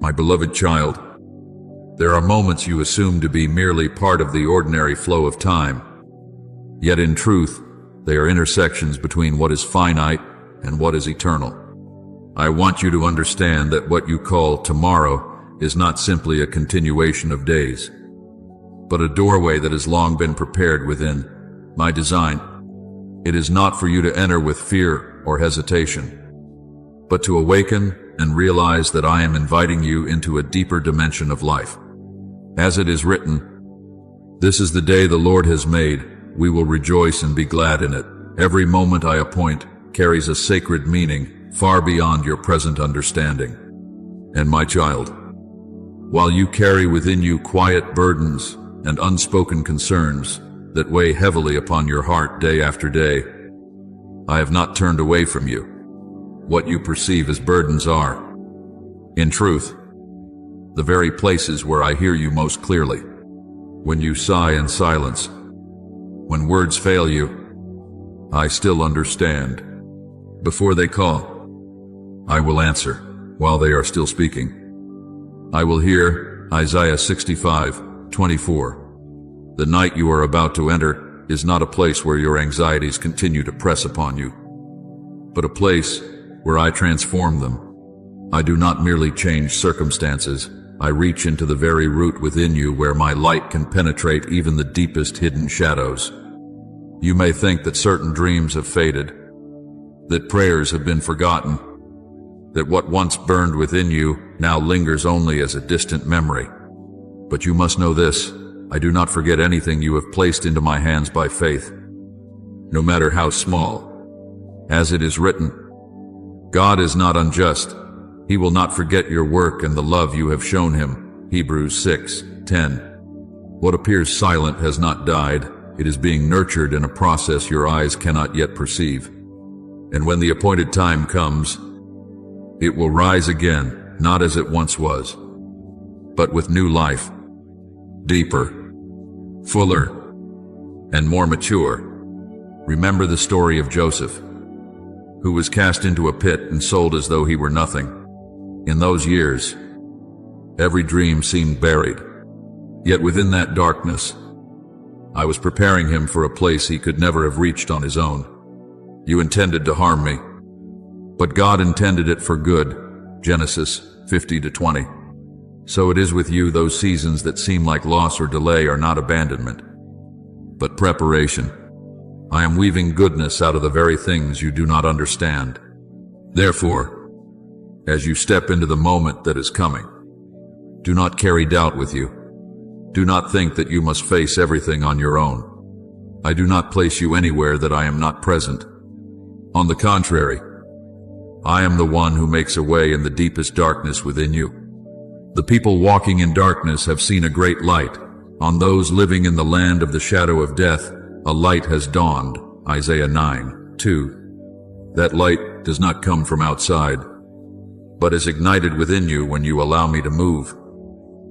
My beloved child, there are moments you assume to be merely part of the ordinary flow of time. Yet in truth, they are intersections between what is finite and what is eternal. I want you to understand that what you call tomorrow is not simply a continuation of days, but a doorway that has long been prepared within my design. It is not for you to enter with fear or hesitation, but to awaken and realize that I am inviting you into a deeper dimension of life. As it is written, "This is the day the Lord has made. We will rejoice and be glad in it." Every moment I appoint carries a sacred meaning far beyond your present understanding. And my child, while you carry within you quiet burdens and unspoken concerns that weigh heavily upon your heart day after day, I have not turned away from you. What you perceive as burdens are, in truth, the very places where I hear you most clearly. When you sigh in silence, when words fail you, I still understand. Before they call, I will answer while they are still speaking. I will hear Isaiah 65:24. The night you are about to enter is not a place where your anxieties continue to press upon you, but a place where I transform them. I do not merely change circumstances. I reach into the very root within you where my light can penetrate even the deepest hidden shadows. You may think that certain dreams have faded, that prayers have been forgotten, that what once burned within you now lingers only as a distant memory. But you must know this: I do not forget anything you have placed into my hands by faith, no matter how small. As it is written, God is not unjust. He will not forget your work and the love you have shown him. Hebrews 6:10. What appears silent has not died. It is being nurtured in a process your eyes cannot yet perceive. And when the appointed time comes, it will rise again, not as it once was, but with new life, deeper, fuller, and more mature. Remember the story of Joseph, who was cast into a pit and sold as though he were nothing. In those years, every dream seemed buried. Yet within that darkness, I was preparing him for a place he could never have reached on his own. You intended to harm me, but God intended it for good. Genesis 50:20. So it is with you. Those seasons that seem like loss or delay are not abandonment, but preparation. I am weaving goodness out of the very things you do not understand. Therefore, as you step into the moment that is coming, do not carry doubt with you. Do not think that you must face everything on your own. I do not place you anywhere that I am not present. On the contrary, I am the one who makes a way in the deepest darkness within you. The people walking in darkness have seen a great light. On those living in the land of the shadow of death, a light has dawned. Isaiah 9:2. That light does not come from outside, but is ignited within you when you allow me to move.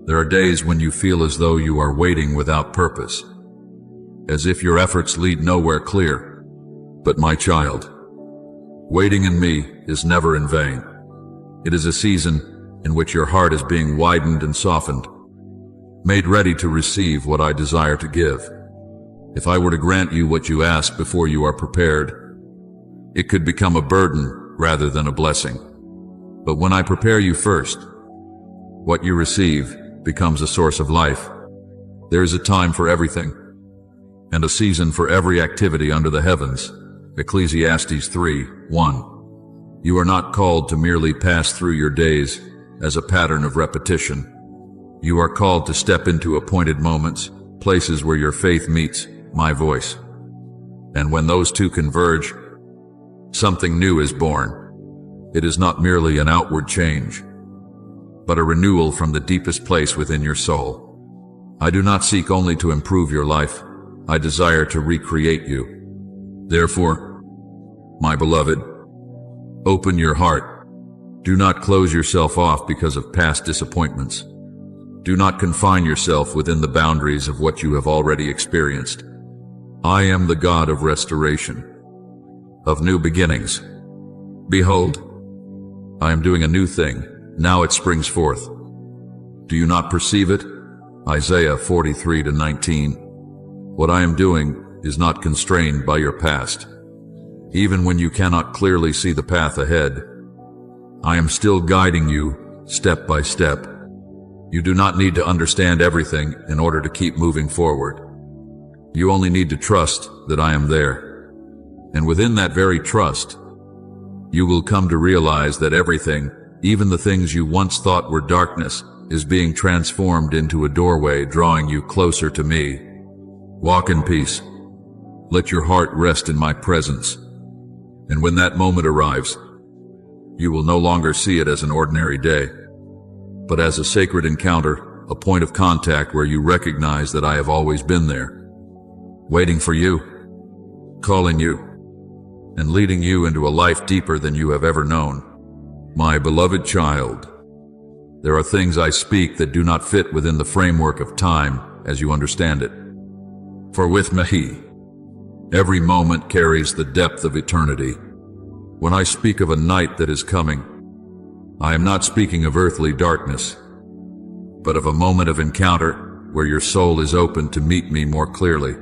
There are days when you feel as though you are waiting without purpose, as if your efforts lead nowhere clear. But my child, waiting in me is never in vain. It is a season in which your heart is being widened and softened, made ready to receive what I desire to give. If I were to grant you what you ask before you are prepared, it could become a burden rather than a blessing. But when I prepare you first, what you receive becomes a source of life. There is a time for everything, and a season for every activity under the heavens. Ecclesiastes 3:1. You are not called to merely pass through your days as a pattern of repetition. You are called to step into appointed moments, places where your faith meets my voice. And when those two converge, something new is born. It is not merely an outward change, but a renewal from the deepest place within your soul. I do not seek only to improve your life. I desire to recreate you. Therefore, my beloved, open your heart. Do not close yourself off because of past disappointments. Do not confine yourself within the boundaries of what you have already experienced. I am the God of restoration, of new beginnings. Behold, I am doing a new thing. Now it springs forth. Do you not perceive it? Isaiah 43:19. What I am doing is not constrained by your past. Even when you cannot clearly see the path ahead, I am still guiding you step by step. You do not need to understand everything in order to keep moving forward. You only need to trust that I am there. And within that very trust, you will come to realize that everything, even the things you once thought were darkness, is being transformed into a doorway drawing you closer to me. Walk in peace. Let your heart rest in my presence. And when that moment arrives, you will no longer see it as an ordinary day, but as a sacred encounter, a point of contact where you recognize that I have always been there, waiting for you, calling you, and leading you into a life deeper than you have ever known. My beloved child, there are things I speak that do not fit within the framework of time as you understand it. For with me, every moment carries the depth of eternity. When I speak of a night that is coming, I am not speaking of earthly darkness, but of a moment of encounter where your soul is open to meet me more clearly.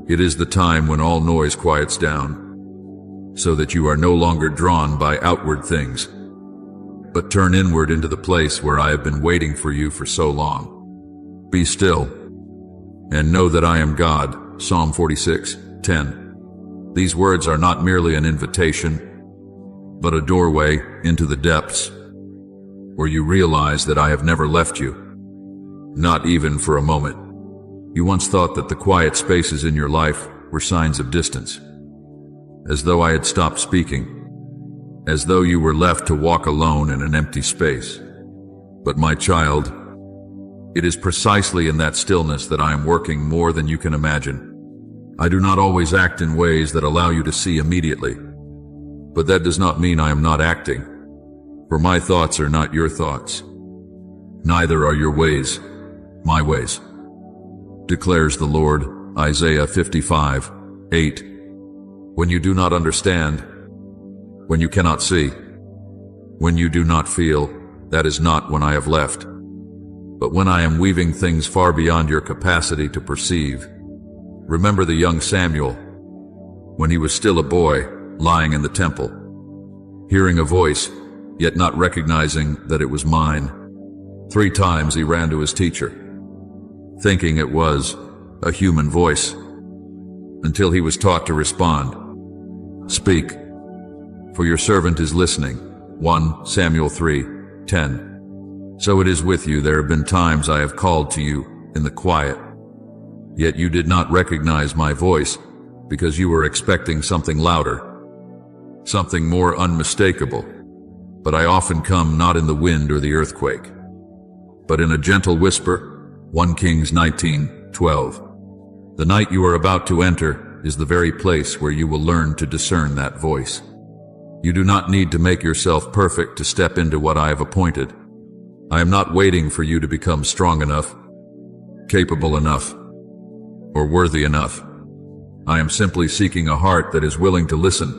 It is the time when all noise quiets down, so that you are no longer drawn by outward things, but turn inward into the place where I have been waiting for you for so long. Be still, and know that I am God. Psalm 46:10. These words are not merely an invitation, but a doorway into the depths, where you realize that I have never left you, not even for a moment. You once thought that the quiet spaces in your life were signs of distance, as though I had stopped speaking, as though you were left to walk alone in an empty space. But my child, it is precisely in that stillness that I am working more than you can imagine. I do not always act in ways that allow you to see immediately, but that does not mean I am not acting, for my thoughts are not your thoughts. Neither are your ways my ways, declares the Lord. Isaiah 55:8. When you do not understand, when you cannot see, when you do not feel, that is not when I have left, but when I am weaving things far beyond your capacity to perceive. Remember the young Samuel, when he was still a boy, lying in the temple, hearing a voice, yet not recognizing that it was mine. 3 times he ran to his teacher, thinking it was a human voice, until he was taught to respond, "Speak, for your servant is listening." 1 Samuel 3:10. So it is with you. There have been times I have called to you in the quiet, yet you did not recognize my voice because you were expecting something louder, something more unmistakable. But I often come not in the wind or the earthquake, but in a gentle whisper. 1 Kings 19:12. The night you are about to enter is the very place where you will learn to discern that voice. You do not need to make yourself perfect to step into what I have appointed. I am not waiting for you to become strong enough, capable enough, or worthy enough. I am simply seeking a heart that is willing to listen.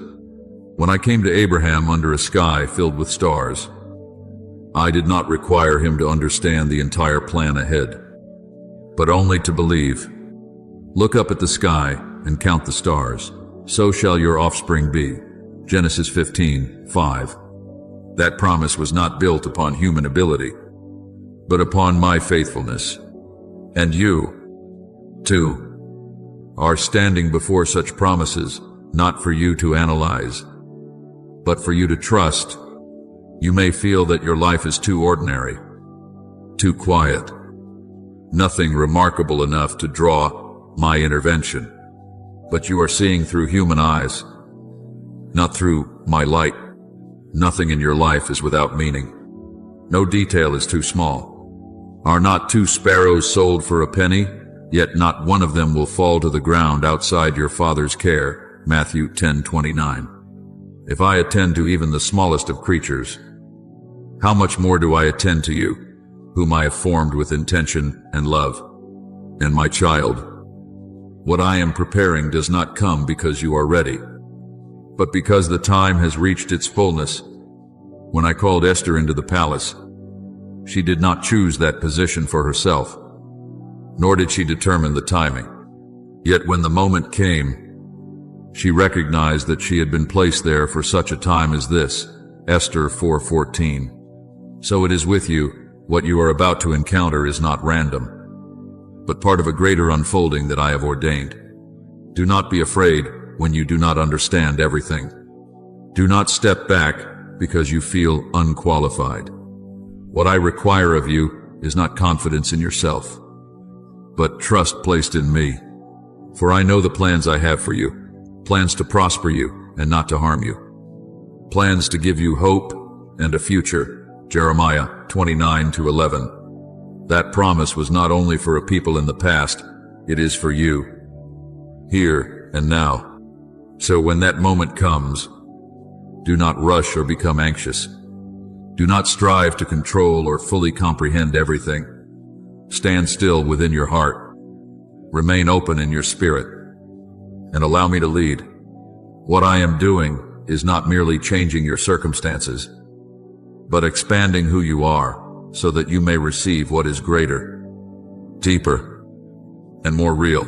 When I came to Abraham under a sky filled with stars, I did not require him to understand the entire plan ahead, but only to believe. Look up at the sky and count the stars. So shall your offspring be. Genesis 15:5. That promise was not built upon human ability, but upon my faithfulness. And you, too, are standing before such promises, not for you to analyze, but for you to trust. You may feel that your life is too ordinary, too quiet, nothing remarkable enough to draw my intervention. But you are seeing through human eyes, not through my light. Nothing in your life is without meaning. No detail is too small. Are not 2 sparrows sold for a penny? Yet not one of them will fall to the ground outside your Father's care. Matthew 10:29. If I attend to even the smallest of creatures, how much more do I attend to you, whom I have formed with intention and love? And my child, what I am preparing does not come because you are ready, but because the time has reached its fullness. When I called Esther into the palace, She did not choose that position for herself, nor did she determine the timing. Yet when the moment came, she recognized that she had been placed there for such a time as this. Esther 4:14. So it is with you. What you are about to encounter is not random, but part of a greater unfolding that I have ordained. Do not be afraid when you do not understand everything. Do not step back because you feel unqualified. What I require of you is not confidence in yourself, but trust placed in me. For I know the plans I have for you, plans to prosper you and not to harm you, plans to give you hope and a future. Jeremiah 29:11. That promise was not only for a people in the past, it is for you, here and now. So when that moment comes, do not rush or become anxious. Do not strive to control or fully comprehend everything. Stand still within your heart. Remain open in your spirit, and allow me to lead. What I am doing is not merely changing your circumstances, but expanding who you are so that you may receive what is greater, deeper, and more real.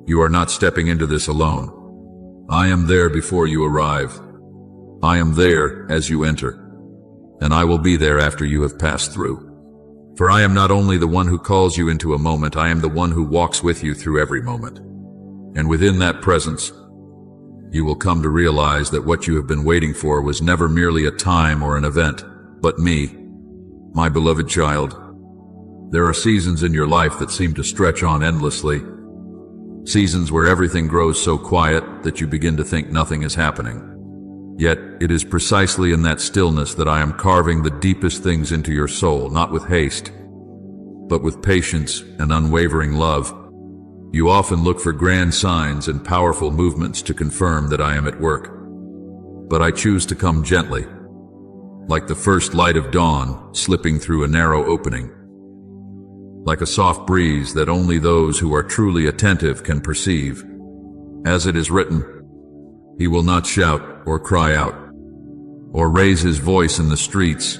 You are not stepping into this alone. I am there before you arrive. I am there as you enter, and I will be there after you have passed through. For I am not only the one who calls you into a moment, I am the one who walks with you through every moment. And within that presence, you will come to realize that what you have been waiting for was never merely a time or an event, but me, my beloved child. There are seasons in your life that seem to stretch on endlessly, seasons where everything grows so quiet that you begin to think nothing is happening. Yet it is precisely in that stillness that I am carving the deepest things into your soul, not with haste, but with patience and unwavering love. You often look for grand signs and powerful movements to confirm that I am at work. But I choose to come gently, like the first light of dawn slipping through a narrow opening, like a soft breeze that only those who are truly attentive can perceive. As it is written, he will not shout or cry out, or raise his voice in the streets.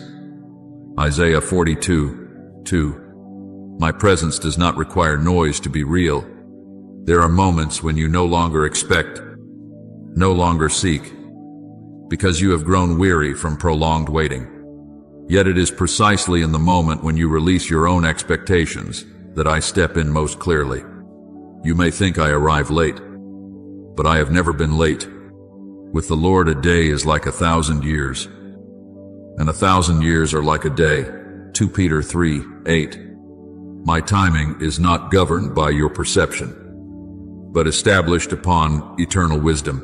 Isaiah 42:2. My presence does not require noise to be real. There are moments when you no longer expect, no longer seek, because you have grown weary from prolonged waiting. Yet it is precisely in the moment when you release your own expectations that I step in most clearly. You may think I arrive late, but I have never been late. With the Lord, a day is like 1,000 years, and 1,000 years are like a day. 2 Peter 3:8. My timing is not governed by your perception, but established upon eternal wisdom.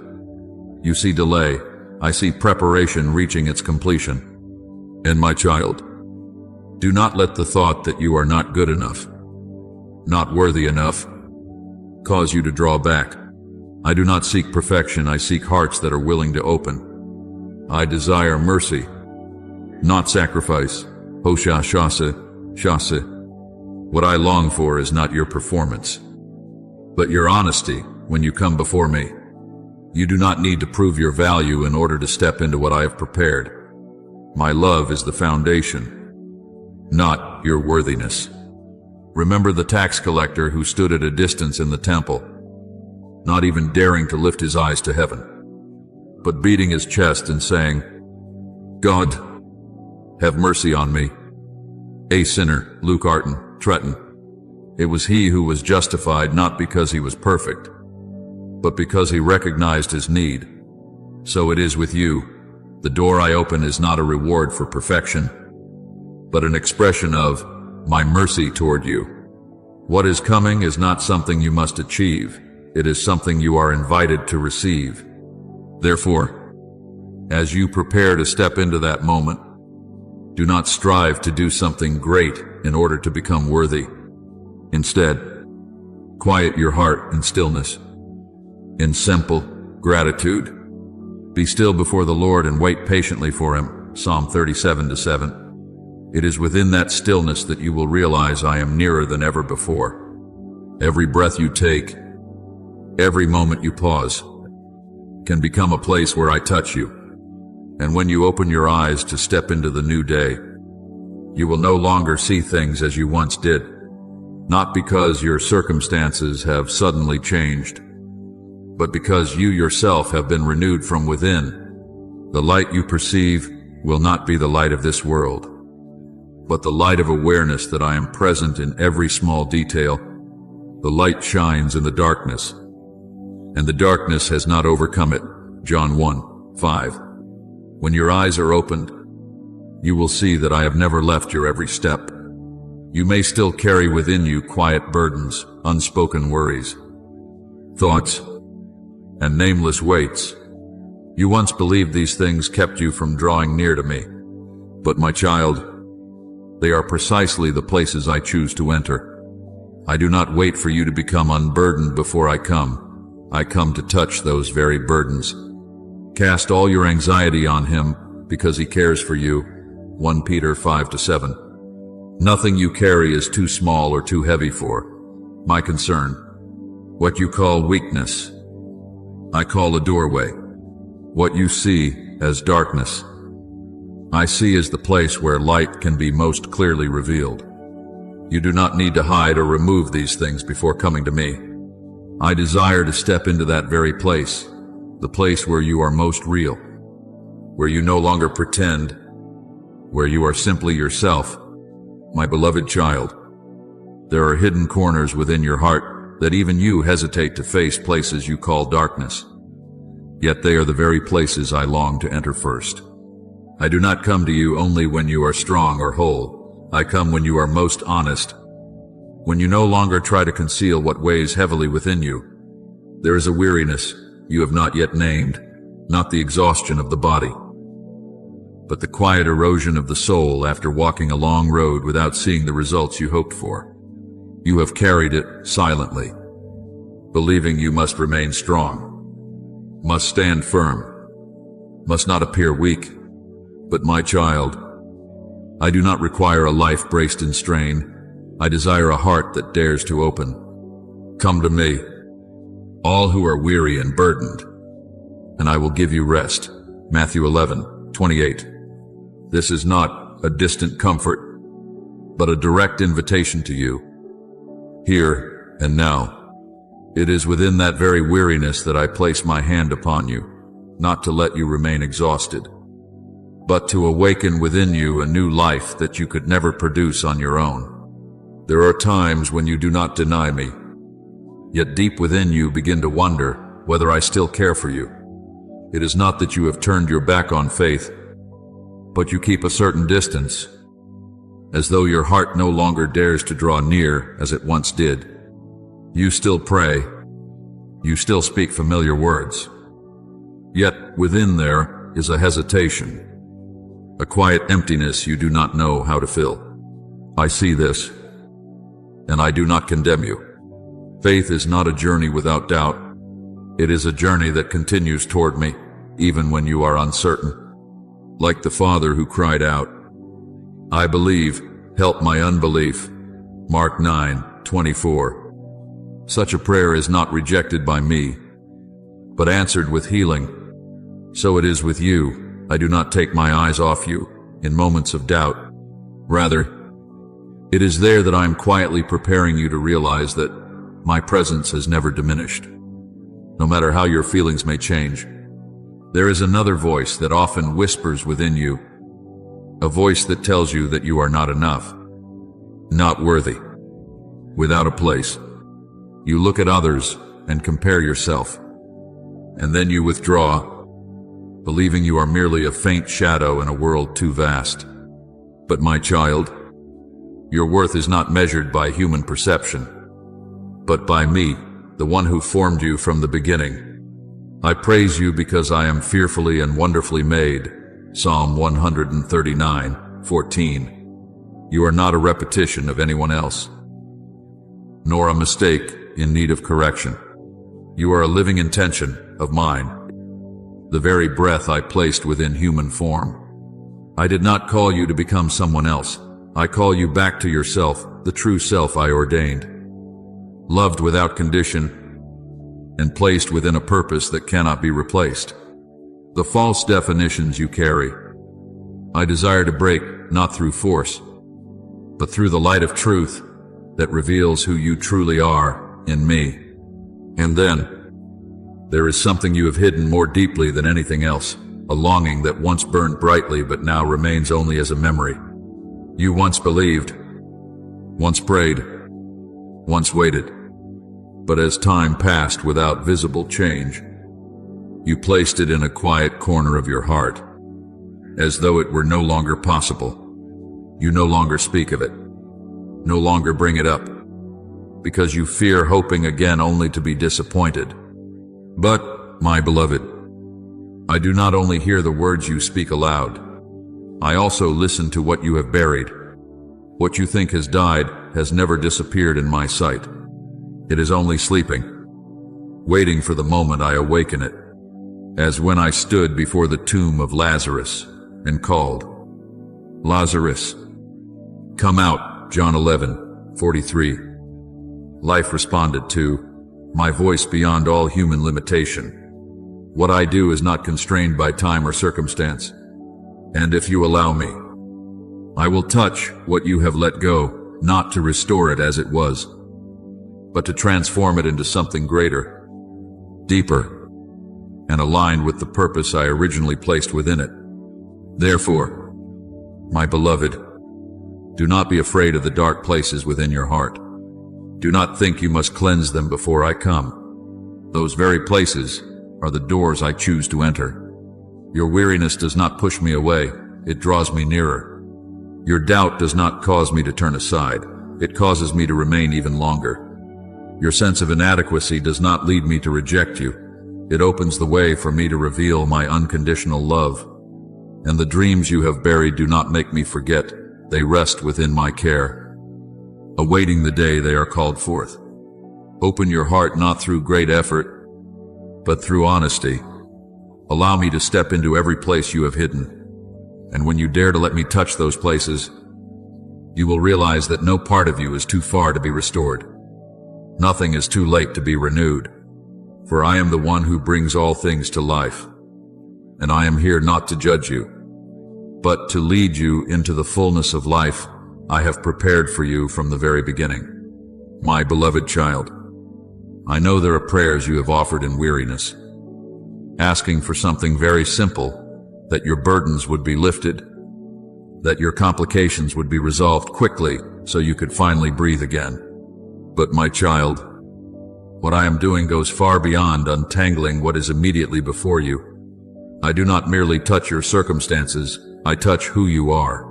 You see delay, I see preparation reaching its completion. And my child, do not let the thought that you are not good enough, not worthy enough, cause you to draw back. I do not seek perfection, I seek hearts that are willing to open. I desire mercy, not sacrifice. Hosea Shasa. What I long for is not your performance, but your honesty when you come before me. You do not need to prove your value in order to step into what I have prepared. My love is the foundation, not your worthiness. Remember the tax collector who stood at a distance in the temple, not even daring to lift his eyes to heaven, but beating his chest and saying, God, have mercy on me, a sinner. Luke Arton, Tretton. It was he who was justified not because he was perfect, but because he recognized his need. So it is with you. The door I open is not a reward for perfection, but an expression of my mercy toward you. What is coming is not something you must achieve. It is something you are invited to receive. Therefore, as you prepare to step into that moment, do not strive to do something great in order to become worthy. Instead, quiet your heart in stillness, in simple gratitude. Be still before the Lord and wait patiently for him. Psalm 37:7. It is within that stillness that you will realize I am nearer than ever before. Every breath you take, every moment you pause, can become a place where I touch you. And when you open your eyes to step into the new day, You will no longer see things as you once did, not because your circumstances have suddenly changed, but because you yourself have been renewed from within. The light you perceive will not be the light of this world, but the light of awareness that I am present in every small detail. The light shines in the darkness, and the darkness has not overcome it. John 1:5. When your eyes are opened, you will see that I have never left your every step. You may still carry within you quiet burdens, unspoken worries, thoughts, and nameless weights. You once believed these things kept you from drawing near to me. But my child, they are precisely the places I choose to enter. I do not wait for you to become unburdened before I come. I come to touch those very burdens. Cast all your anxiety on him because he cares for you. 1 Peter 5-7. Nothing you carry is too small or too heavy for my concern. What you call weakness, I call a doorway. What you see as darkness, I see as the place where light can be most clearly revealed. You do not need to hide or remove these things before coming to me. I desire to step into that very place, the place where you are most real, where you no longer pretend, where you are simply yourself. My beloved child, there are hidden corners within your heart that even you hesitate to face, places you call darkness. Yet they are the very places I long to enter first. I do not come to you only when you are strong or whole. I come when you are most honest, when you no longer try to conceal what weighs heavily within you. There is a weariness you have not yet named, not the exhaustion of the body, but the quiet erosion of the soul after walking a long road without seeing the results you hoped for. You have carried it silently, believing you must remain strong, must stand firm, must not appear weak. But my child, I do not require a life braced in strain. I desire a heart that dares to open. Come to me, all who are weary and burdened, and I will give you rest. Matthew 11:28. This is not a distant comfort, but a direct invitation to you, here and now. It is within that very weariness that I place my hand upon you, not to let you remain exhausted, but to awaken within you a new life that you could never produce on your own. There are times when you do not deny me, yet deep within you begin to wonder whether I still care for you. It is not that you have turned your back on faith, but you keep a certain distance, as though your heart no longer dares to draw near as it once did. You still pray, you still speak familiar words, yet within there is a hesitation, a quiet emptiness you do not know how to fill. I see this, and I do not condemn you. Faith is not a journey without doubt. It is a journey that continues toward me, even when you are uncertain. Like the father who cried out, I believe, help my unbelief. Mark 9:24. Such a prayer is not rejected by me, but answered with healing. So it is with you. I do not take my eyes off you in moments of doubt. Rather, it is there that I am quietly preparing you to realize that my presence has never diminished. No matter how your feelings may change, there is another voice that often whispers within you, a voice that tells you that you are not enough, not worthy, without a place. You look at others and compare yourself, and then you withdraw, believing you are merely a faint shadow in a world too vast. But my child, your worth is not measured by human perception, but by me, the one who formed you from the beginning. I praise you because I am fearfully and wonderfully made. Psalm 139:14. You are not a repetition of anyone else, nor a mistake in need of correction. You are a living intention of mine, the very breath I placed within human form. I did not call you to become someone else. I call you back to yourself, the true self I ordained, loved without condition, and placed within a purpose that cannot be replaced. The false definitions you carry, I desire to break, not through force, but through the light of truth that reveals who you truly are in me. And then, there is something you have hidden more deeply than anything else, a longing that once burned brightly but now remains only as a memory. You once believed, once prayed, once waited, but as time passed without visible change, you placed it in a quiet corner of your heart, as though it were no longer possible. You no longer speak of it, no longer bring it up, because you fear hoping again only to be disappointed. But, my beloved, I do not only hear the words you speak aloud, I also listen to what you have buried. What you think has died has never disappeared in my sight. It is only sleeping, waiting for the moment I awaken it, as when I stood before the tomb of Lazarus and called, "Lazarus, come out," John 11:43. Life responded to, my voice beyond all human limitation. What I do is not constrained by time or circumstance, and if you allow me, I will touch what you have let go, not to restore it as it was, but to transform it into something greater, deeper, and aligned with the purpose I originally placed within it. Therefore, my beloved, do not be afraid of the dark places within your heart. Do not think you must cleanse them before I come. Those very places are the doors I choose to enter. Your weariness does not push me away, it draws me nearer. Your doubt does not cause me to turn aside, it causes me to remain even longer. Your sense of inadequacy does not lead me to reject you, it opens the way for me to reveal my unconditional love. And the dreams you have buried do not make me forget, they rest within my care, awaiting the day they are called forth. Open your heart not through great effort, but through honesty. Allow me to step into every place you have hidden. And when you dare to let me touch those places, you will realize that no part of you is too far to be restored. Nothing is too late to be renewed. For I am the one who brings all things to life. And I am here not to judge you, but to lead you into the fullness of life I have prepared for you from the very beginning. My beloved child, I know there are prayers you have offered in weariness, asking for something very simple, that your burdens would be lifted, that your complications would be resolved quickly so you could finally breathe again. But my child, what I am doing goes far beyond untangling what is immediately before you. I do not merely touch your circumstances, I touch who you are.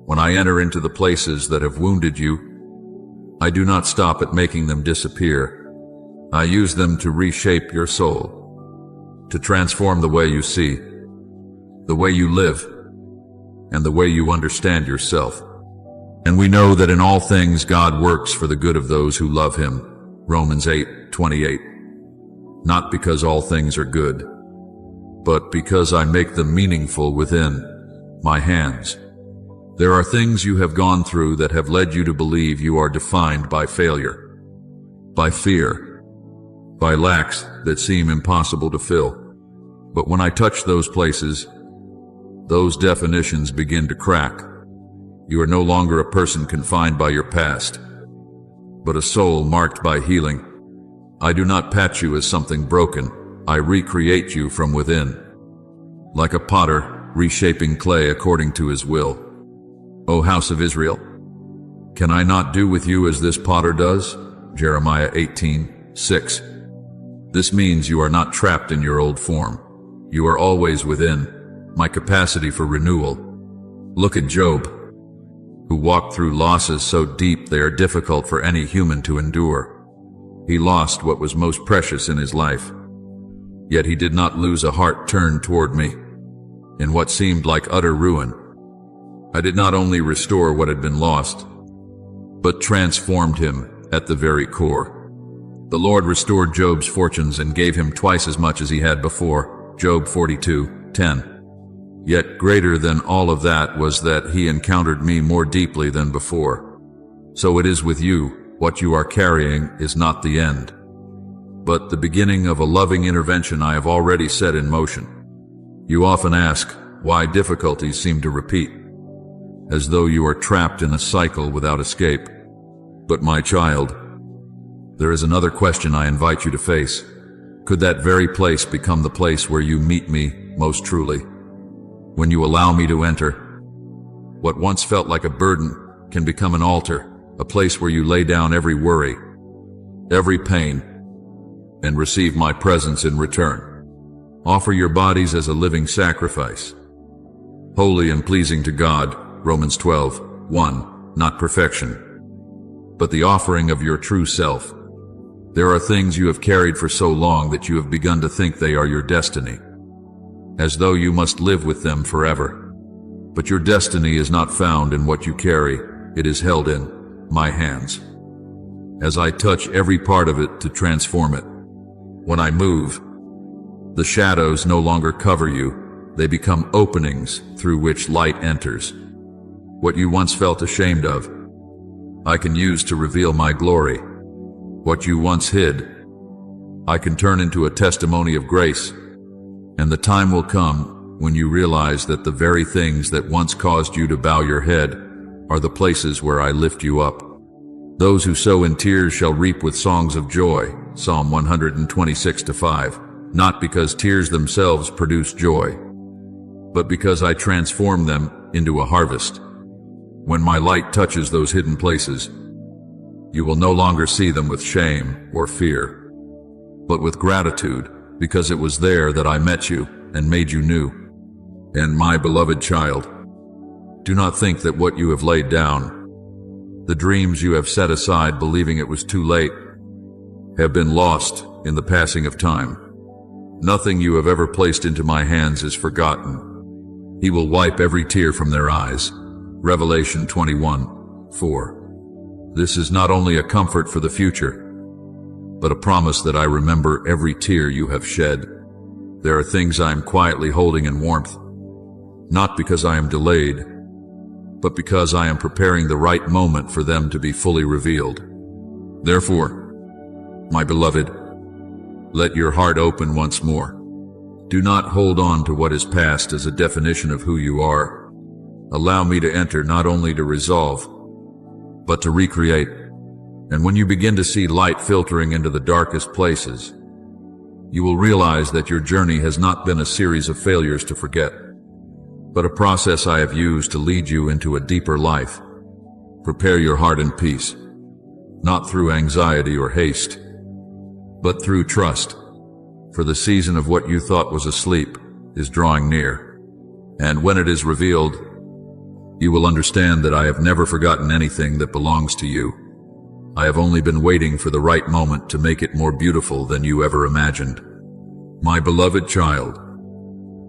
When I enter into the places that have wounded you, I do not stop at making them disappear. I use them to reshape your soul, to transform the way you see, the way you live, and the way you understand yourself. And we know that in all things God works for the good of those who love Him. Romans 8:28. Not because all things are good, but because I make them meaningful within my hands. There are things you have gone through that have led you to believe you are defined by failure, by fear, by lacks that seem impossible to fill. But when I touch those places, those definitions begin to crack. You are no longer a person confined by your past, but a soul marked by healing. I do not patch you as something broken, I recreate you from within, like a potter reshaping clay according to his will. O house of Israel, can I not do with you as this potter does? Jeremiah 18:6. This means you are not trapped in your old form. You are always within my capacity for renewal. Look at Job, who walked through losses so deep they are difficult for any human to endure. He lost what was most precious in his life, yet he did not lose a heart turned toward me. In what seemed like utter ruin, I did not only restore what had been lost, but transformed him at the very core. The Lord restored Job's fortunes and gave him twice as much as he had before. Job 42:10. Yet greater than all of that was that he encountered me more deeply than before. So it is with you, what you are carrying is not the end, but the beginning of a loving intervention I have already set in motion. You often ask why difficulties seem to repeat. as though you are trapped in a cycle without escape. But my child, there is another question I invite you to face. Could that very place become the place where you meet me most truly? When you allow me to enter, what once felt like a burden can become an altar, a place where you lay down every worry, every pain, and receive my presence in return. Offer your bodies as a living sacrifice, holy and pleasing to God, Romans 12:1, not perfection, but the offering of your true self. There are things you have carried for so long that you have begun to think they are your destiny, as though you must live with them forever. But your destiny is not found in what you carry, it is held in my hands, as I touch every part of it to transform it. When I move, the shadows no longer cover you, they become openings through which light enters. What you once felt ashamed of, I can use to reveal my glory. What you once hid, I can turn into a testimony of grace. And the time will come when you realize that the very things that once caused you to bow your head are the places where I lift you up. Those who sow in tears shall reap with songs of joy, Psalm 126:5, not because tears themselves produce joy, but because I transform them into a harvest. When my light touches those hidden places, you will no longer see them with shame or fear, but with gratitude, because it was there that I met you and made you new. And my beloved child, do not think that what you have laid down, the dreams you have set aside believing it was too late, have been lost in the passing of time. Nothing you have ever placed into my hands is forgotten. He will wipe every tear from their eyes. Revelation 21:4. This is not only a comfort for the future, but a promise that I remember every tear you have shed. There are things I am quietly holding in warmth, not because I am delayed, but because I am preparing the right moment for them to be fully revealed. Therefore, my beloved, let your heart open once more. Do not hold on to what is past as a definition of who you are. Allow me to enter not only to resolve, but to recreate. And when you begin to see light filtering into the darkest places, you will realize that your journey has not been a series of failures to forget, but a process I have used to lead you into a deeper life. Prepare your heart in peace, not through anxiety or haste, but through trust, for the season of what you thought was asleep is drawing near. And when it is revealed, you will understand that I have never forgotten anything that belongs to you. I have only been waiting for the right moment to make it more beautiful than you ever imagined. My beloved child,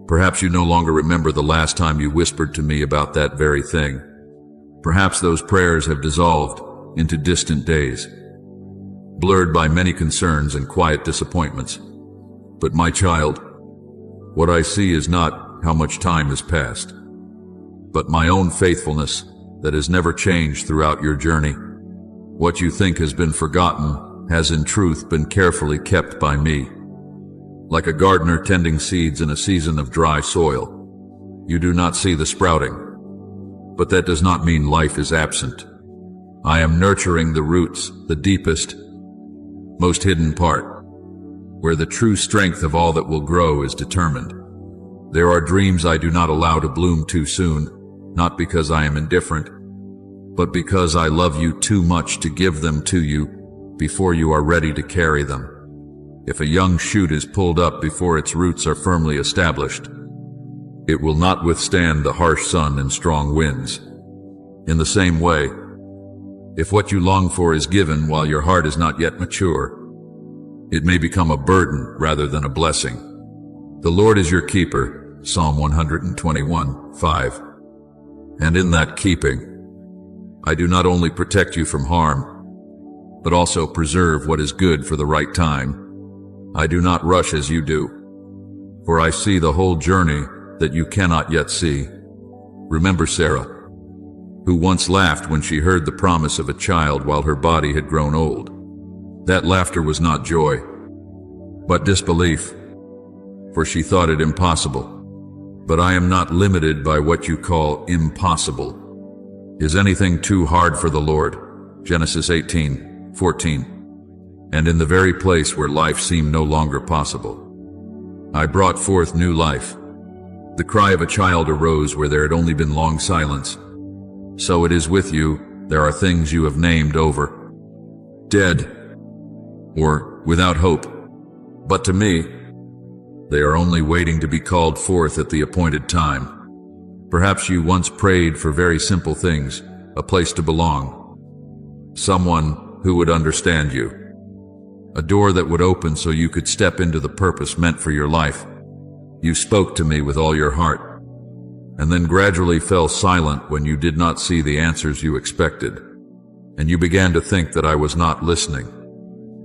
perhaps you no longer remember the last time you whispered to me about that very thing. Perhaps those prayers have dissolved into distant days, blurred by many concerns and quiet disappointments. But my child, what I see is not how much time has passed, but my own faithfulness that has never changed throughout your journey. What you think has been forgotten has in truth been carefully kept by me. Like a gardener tending seeds in a season of dry soil, you do not see the sprouting, but that does not mean life is absent. I am nurturing the roots, the deepest, most hidden part, where the true strength of all that will grow is determined. There are dreams I do not allow to bloom too soon, not because I am indifferent, but because I love you too much to give them to you before you are ready to carry them. If a young shoot is pulled up before its roots are firmly established, it will not withstand the harsh sun and strong winds. In the same way, if what you long for is given while your heart is not yet mature, it may become a burden rather than a blessing. The Lord is your keeper, Psalm 121:5. And in that keeping, I do not only protect you from harm, but also preserve what is good for the right time. I do not rush as you do, for I see the whole journey that you cannot yet see. Remember Sarah, who once laughed when she heard the promise of a child while her body had grown old. That laughter was not joy, but disbelief, for she thought it impossible. But I am not limited by what you call impossible. Is anything too hard for the Lord? Genesis 18:14. And in the very place where life seemed no longer possible, I brought forth new life. The cry of a child arose where there had only been long silence. So it is with you, there are things you have named over, dead, or without hope. But to me, they are only waiting to be called forth at the appointed time. Perhaps you once prayed for very simple things, a place to belong, someone who would understand you, a door that would open so you could step into the purpose meant for your life. You spoke to me with all your heart, and then gradually fell silent when you did not see the answers you expected, and you began to think that I was not listening.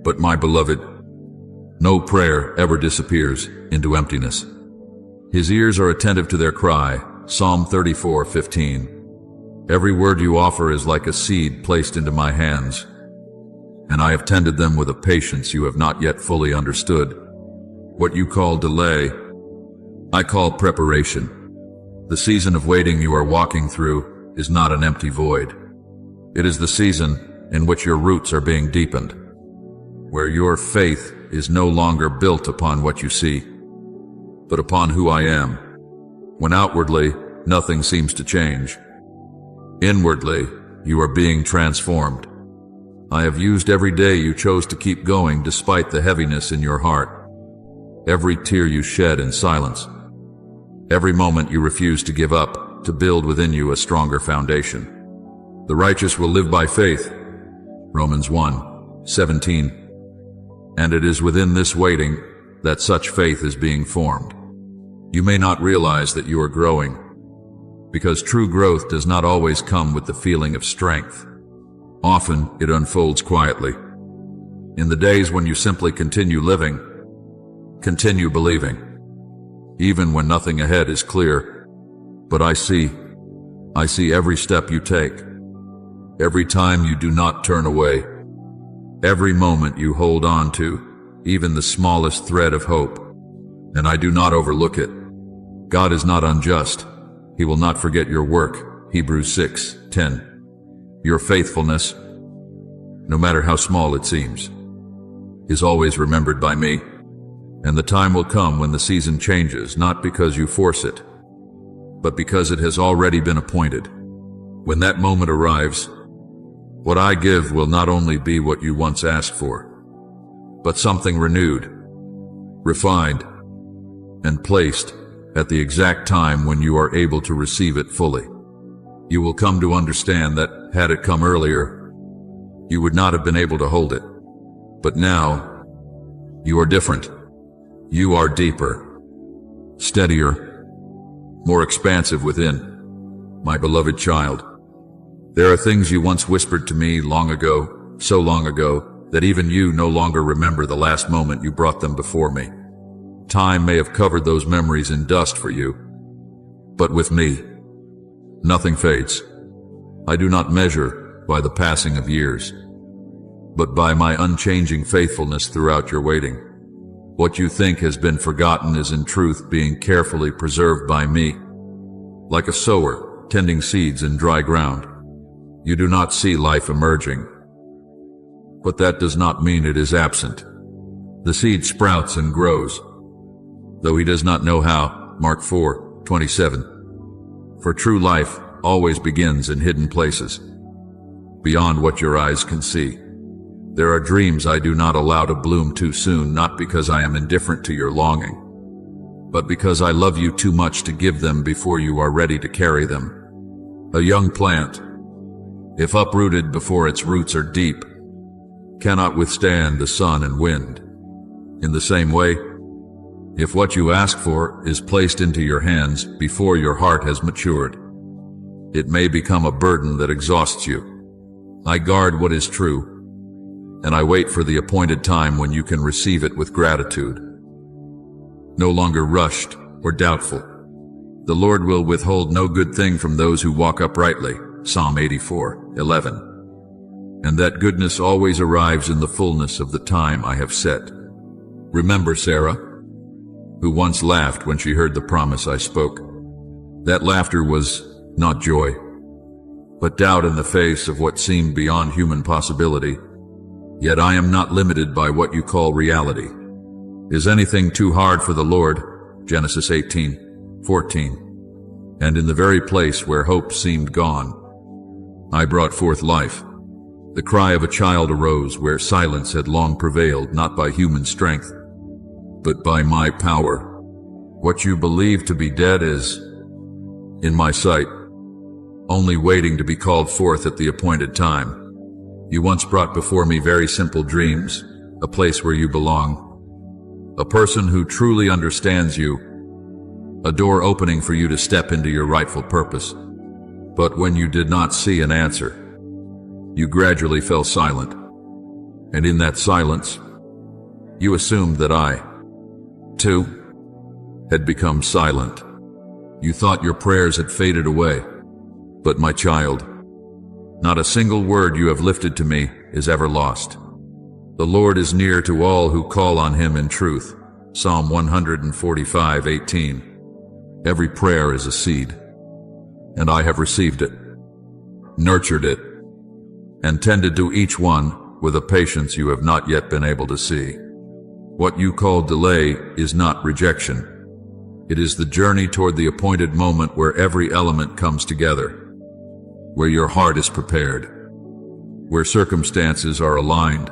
But my beloved, no prayer ever disappears into emptiness. His ears are attentive to their cry, Psalm 34:15. Every word you offer is like a seed placed into my hands, and I have tended them with a patience you have not yet fully understood. What you call delay, I call preparation. The season of waiting you are walking through is not an empty void. It is the season in which your roots are being deepened, where your faith is no longer built upon what you see, but upon who I am. When outwardly, nothing seems to change, inwardly, you are being transformed. I have used every day you chose to keep going despite the heaviness in your heart, every tear you shed in silence, every moment you refuse to give up to build within you a stronger foundation. The righteous will live by faith, Romans 1:17. And it is within this waiting that such faith is being formed. You may not realize that you are growing, because true growth does not always come with the feeling of strength. Often it unfolds quietly. In the days when you simply continue living, continue believing, even when nothing ahead is clear. But I see every step you take, every time you do not turn away, every moment you hold on to, even the smallest thread of hope, and I do not overlook it. God is not unjust. He will not forget your work, Hebrews 6:10. Your faithfulness, no matter how small it seems, is always remembered by me, and the time will come when the season changes, not because you force it, but because it has already been appointed. When that moment arrives, what I give will not only be what you once asked for, but something renewed, refined, and placed at the exact time when you are able to receive it fully. You will come to understand that, had it come earlier, you would not have been able to hold it. But now, you are different. You are deeper, steadier, more expansive within, my beloved child. There are things you once whispered to me long ago, so long ago, that even you no longer remember the last moment you brought them before me. Time may have covered those memories in dust for you, but with me, nothing fades. I do not measure by the passing of years, but by my unchanging faithfulness throughout your waiting. What you think has been forgotten is in truth being carefully preserved by me. Like a sower tending seeds in dry ground, you do not see life emerging, but that does not mean it is absent. The seed sprouts and grows, though he does not know how, Mark 4:27. For true life always begins in hidden places, beyond what your eyes can see. There are dreams I do not allow to bloom too soon, not because I am indifferent to your longing, but because I love you too much to give them before you are ready to carry them. A young plant, if uprooted before its roots are deep, cannot withstand the sun and wind. In the same way, if what you ask for is placed into your hands before your heart has matured, it may become a burden that exhausts you. I guard what is true, and I wait for the appointed time when you can receive it with gratitude, no longer rushed or doubtful. The Lord will withhold no good thing from those who walk uprightly, Psalm 84:11. And that goodness always arrives in the fullness of the time I have set. Remember Sarah, who once laughed when she heard the promise I spoke. That laughter was not joy, but doubt in the face of what seemed beyond human possibility. Yet I am not limited by what you call reality. Is anything too hard for the Lord? Genesis 18:14. And in the very place where hope seemed gone, I brought forth life. The cry of a child arose where silence had long prevailed, not by human strength, but by my power. What you believe to be dead is, in my sight, only waiting to be called forth at the appointed time. You once brought before me very simple dreams, a place where you belong, a person who truly understands you, a door opening for you to step into your rightful purpose. But when you did not see an answer, you gradually fell silent, and in that silence, you assumed that I, too, had become silent. You thought your prayers had faded away, but my child, not a single word you have lifted to me is ever lost. The Lord is near to all who call on him in truth. Psalm 145:18. Every prayer is a seed, and I have received it, nurtured it, and tended to each one with a patience you have not yet been able to see. What you call delay is not rejection. It is the journey toward the appointed moment where every element comes together, where your heart is prepared, where circumstances are aligned,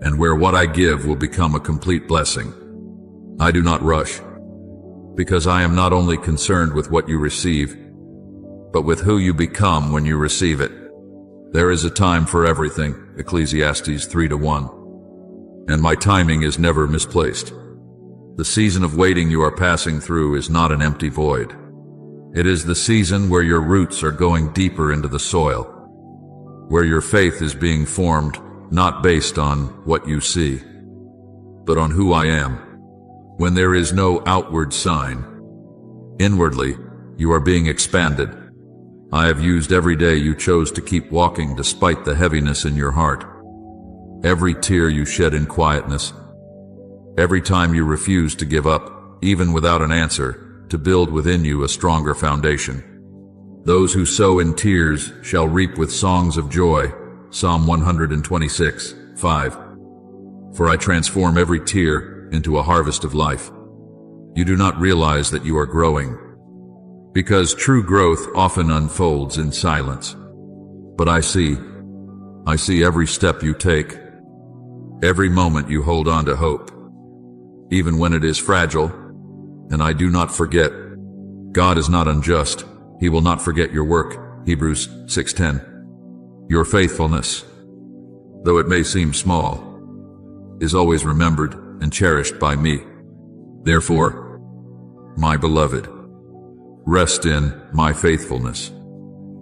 and where what I give will become a complete blessing. I do not rush, because I am not only concerned with what you receive, but with who you become when you receive it. There is a time for everything, Ecclesiastes 3:1, and my timing is never misplaced. The season of waiting you are passing through is not an empty void. It is the season where your roots are going deeper into the soil, where your faith is being formed not based on what you see, but on who I am. When there is no outward sign, inwardly you are being expanded. I have used every day you chose to keep walking despite the heaviness in your heart, every tear you shed in quietness, every time you refused to give up, even without an answer, to build within you a stronger foundation. Those who sow in tears shall reap with songs of joy. Psalm 126:5. For I transform every tear into a harvest of life. You do not realize that you are growing, because true growth often unfolds in silence. But I see every step you take, every moment you hold on to hope, even when it is fragile, and I do not forget. God is not unjust. He will not forget your work. Hebrews 6:10. Your faithfulness, though it may seem small, is always remembered and cherished by me. Therefore, my beloved, rest in my faithfulness.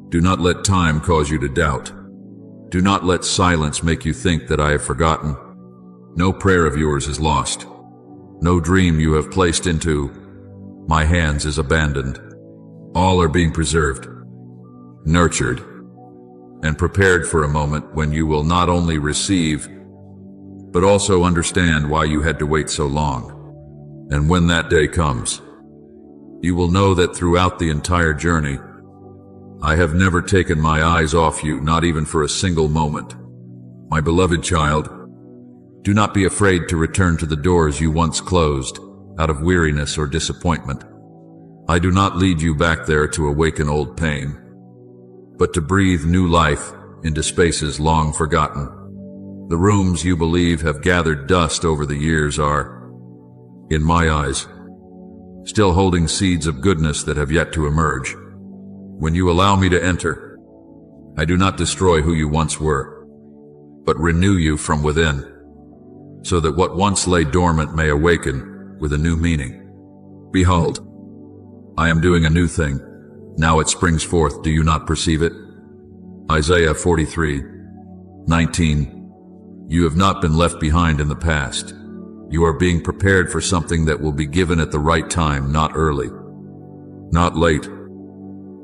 Do not let time cause you to doubt. Do not let silence make you think that I have forgotten. No prayer of yours is lost. No dream you have placed into my hands is abandoned. All are being preserved, nurtured, and prepared for a moment when you will not only receive, but also understand why you had to wait so long. And when that day comes, you will know that throughout the entire journey, I have never taken my eyes off you, not even for a single moment. My beloved child, do not be afraid to return to the doors you once closed out of weariness or disappointment. I do not lead you back there to awaken old pain, but to breathe new life into spaces long forgotten. The rooms you believe have gathered dust over the years are, in my eyes, still holding seeds of goodness that have yet to emerge. When you allow me to enter, I do not destroy who you once were, but renew you from within, so that what once lay dormant may awaken with a new meaning. Behold, I am doing a new thing. Now it springs forth. Do you not perceive it? Isaiah 43:19. You have not been left behind in the past. You are being prepared for something that will be given at the right time, not early, not late,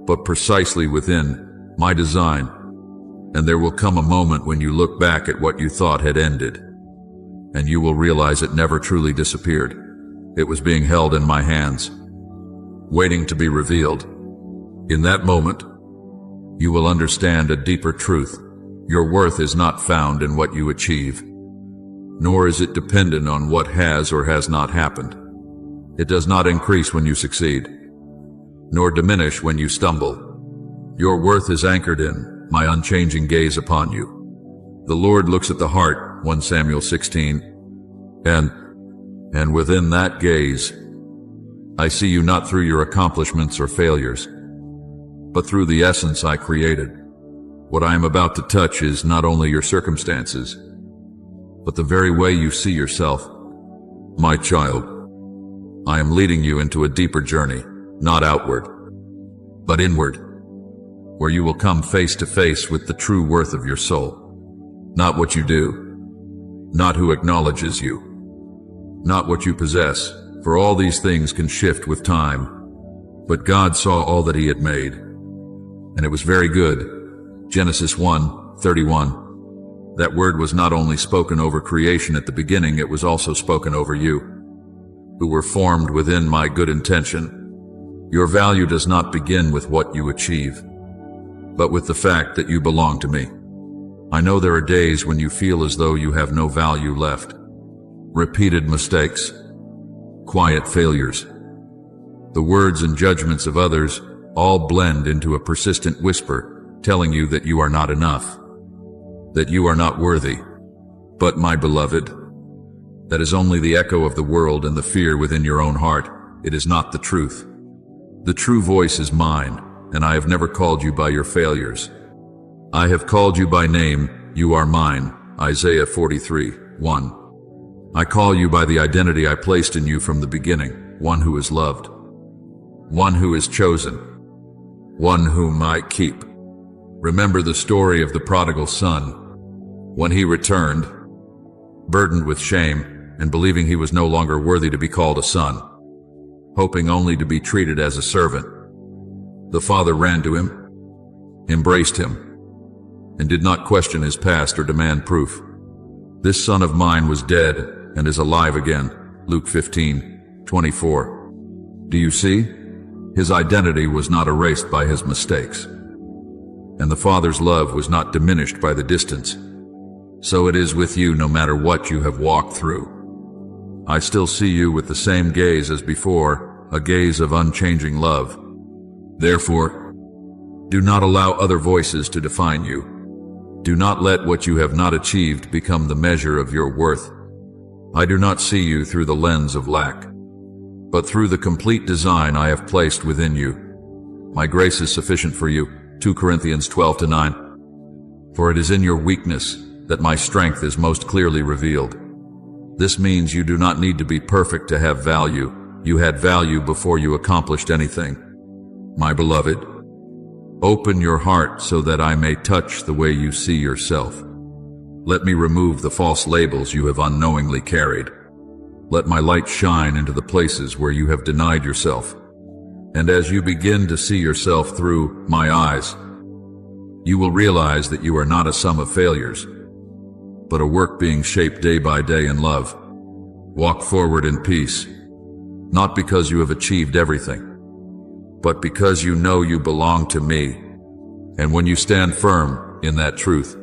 but precisely within my design. And there will come a moment when you look back at what you thought had ended, and you will realize it never truly disappeared. It was being held in my hands, waiting to be revealed. In that moment, you will understand a deeper truth. Your worth is not found in what you achieve, nor is it dependent on what has or has not happened. It does not increase when you succeed, nor diminish when you stumble. Your worth is anchored in my unchanging gaze upon you. The Lord looks at the heart, 1 Samuel 16, and within that gaze, I see you not through your accomplishments or failures, but through the essence I created. What I am about to touch is not only your circumstances, but the very way you see yourself. My child, I am leading you into a deeper journey, not outward, but inward, where you will come face to face with the true worth of your soul. Not what you do, not who acknowledges you, not what you possess, for all these things can shift with time. But God saw all that he had made, and it was very good. Genesis 1:31. That word was not only spoken over creation at the beginning, it was also spoken over you, who were formed within my good intention. Your value does not begin with what you achieve, but with the fact that you belong to me. I know there are days when you feel as though you have no value left. Repeated mistakes, quiet failures, the words and judgments of others all blend into a persistent whisper telling you that you are not enough, that you are not worthy. But my beloved, that is only the echo of the world and the fear within your own heart. It is not the truth. The true voice is mine, and I have never called you by your failures. I have called you by name. You are mine. Isaiah 43:1. I call you by the identity I placed in you from the beginning, one who is loved, one who is chosen, one whom I keep. Remember the story of the prodigal son. When he returned, burdened with shame and believing he was no longer worthy to be called a son, hoping only to be treated as a servant, the father ran to him, embraced him, and did not question his past or demand proof. This son of mine was dead and is alive again. Luke 15:24. Do you see? His identity was not erased by his mistakes, and the Father's love was not diminished by the distance. So it is with you no matter what you have walked through. I still see you with the same gaze as before, a gaze of unchanging love. Therefore, do not allow other voices to define you. Do not let what you have not achieved become the measure of your worth. I do not see you through the lens of lack, but through the complete design I have placed within you. My grace is sufficient for you. 2 Corinthians 12:9. For it is in your weakness that my strength is most clearly revealed. This means you do not need to be perfect to have value. You had value before you accomplished anything. My beloved, open your heart so that I may touch the way you see yourself. Let me remove the false labels you have unknowingly carried. Let my light shine into the places where you have denied yourself. And as you begin to see yourself through my eyes, you will realize that you are not a sum of failures, but a work being shaped day by day in love. Walk forward in peace, not because you have achieved everything, but because you know you belong to me. And when you stand firm in that truth,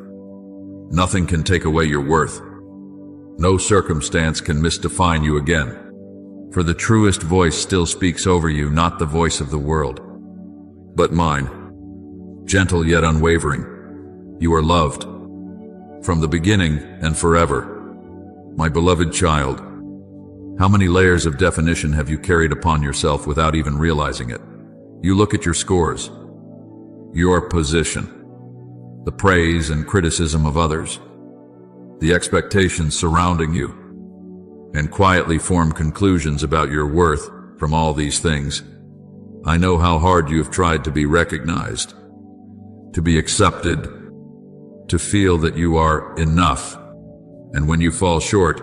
nothing can take away your worth. No circumstance can misdefine you again. For the truest voice still speaks over you, not the voice of the world, but mine, gentle yet unwavering. You are loved, from the beginning and forever. My beloved child, how many layers of definition have you carried upon yourself without even realizing it? You look at your scores, your position, the praise and criticism of others, the expectations surrounding you, and quietly form conclusions about your worth from all these things. I know how hard you have tried to be recognized, to be accepted, to feel that you are enough, and when you fall short,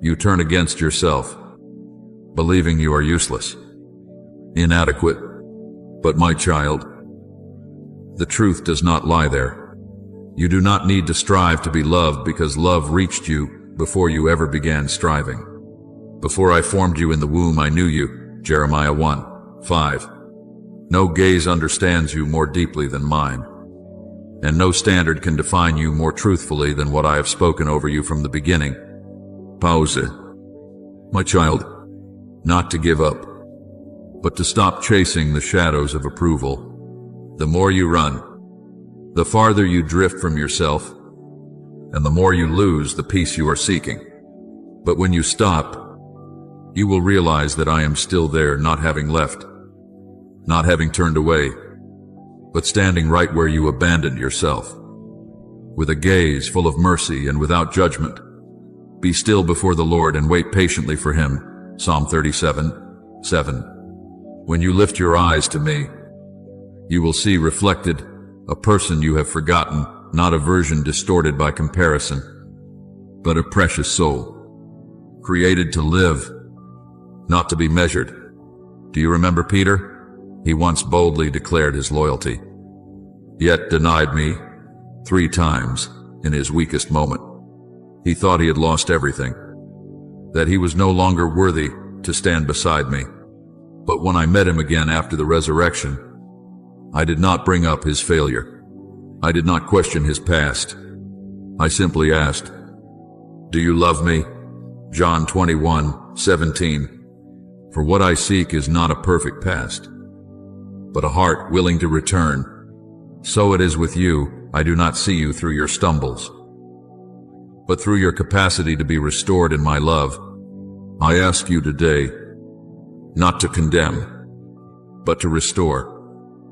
you turn against yourself, believing you are useless, inadequate. But my child, the truth does not lie there. You do not need to strive to be loved because love reached you before you ever began striving. Before I formed you in the womb, I knew you. Jeremiah 1:5. No gaze understands you more deeply than mine, and no standard can define you more truthfully than what I have spoken over you from the beginning. Pause. My child, not to give up, but to stop chasing the shadows of approval. The more you run, the farther you drift from yourself, and the more you lose the peace you are seeking. But when you stop, you will realize that I am still there, not having left, not having turned away, but standing right where you abandoned yourself, with a gaze full of mercy and without judgment. Be still before the Lord and wait patiently for Him. Psalm 37:7. When you lift your eyes to me, you will see reflected a person you have forgotten, not a version distorted by comparison, but a precious soul, created to live, not to be measured. Do you remember Peter? He once boldly declared his loyalty, yet denied me 3 times in his weakest moment. He thought he had lost everything, that he was no longer worthy to stand beside me. But when I met him again after the resurrection, I did not bring up his failure. I did not question his past. I simply asked, "Do you love me?" John 21:17. For what I seek is not a perfect past, but a heart willing to return. So it is with you. I do not see you through your stumbles, but through your capacity to be restored in my love. I ask you today, not to condemn, but to restore.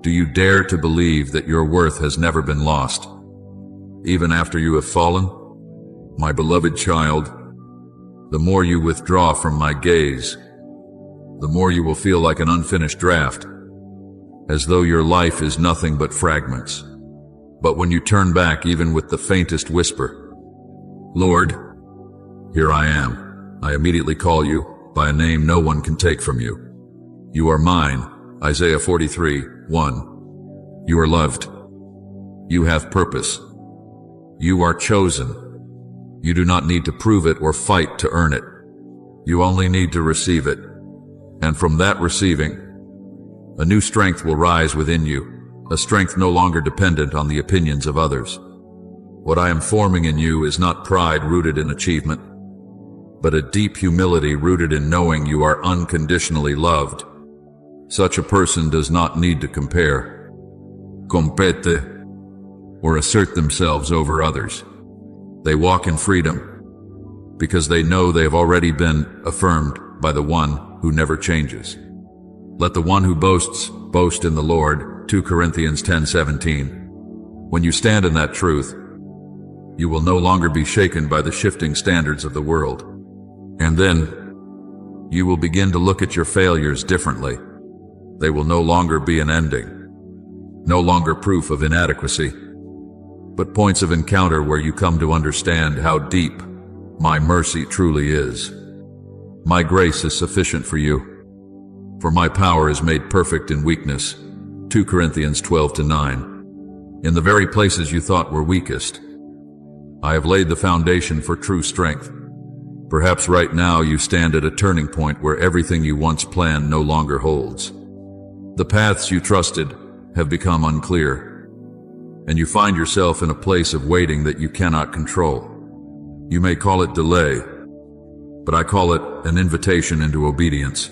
Do you dare to believe that your worth has never been lost, even after you have fallen? My beloved child, the more you withdraw from my gaze, the more you will feel like an unfinished draft, as though your life is nothing but fragments. But when you turn back even with the faintest whisper, "Lord, here I am," I immediately call you by a name no one can take from you. You are mine. Isaiah 43:1. You are loved. You have purpose. You are chosen. You do not need to prove it or fight to earn it. You only need to receive it. And from that receiving, a new strength will rise within you, a strength no longer dependent on the opinions of others. What I am forming in you is not pride rooted in achievement, but a deep humility rooted in knowing you are unconditionally loved. Such a person does not need to compete, or assert themselves over others. They walk in freedom because they know they have already been affirmed by the one who never changes. Let the one who boasts boast in the Lord. 2 Corinthians 10:17. When you stand in that truth, you will no longer be shaken by the shifting standards of the world. And then you will begin to look at your failures differently. They will no longer be an ending, no longer proof of inadequacy, but points of encounter where you come to understand how deep my mercy truly is. My grace is sufficient for you, for my power is made perfect in weakness. 2 Corinthians 12:9. In the very places you thought were weakest, I have laid the foundation for true strength. Perhaps right now you stand at a turning point where everything you once planned no longer holds. The paths you trusted have become unclear, and you find yourself in a place of waiting that you cannot control. You may call it delay, but I call it an invitation into obedience,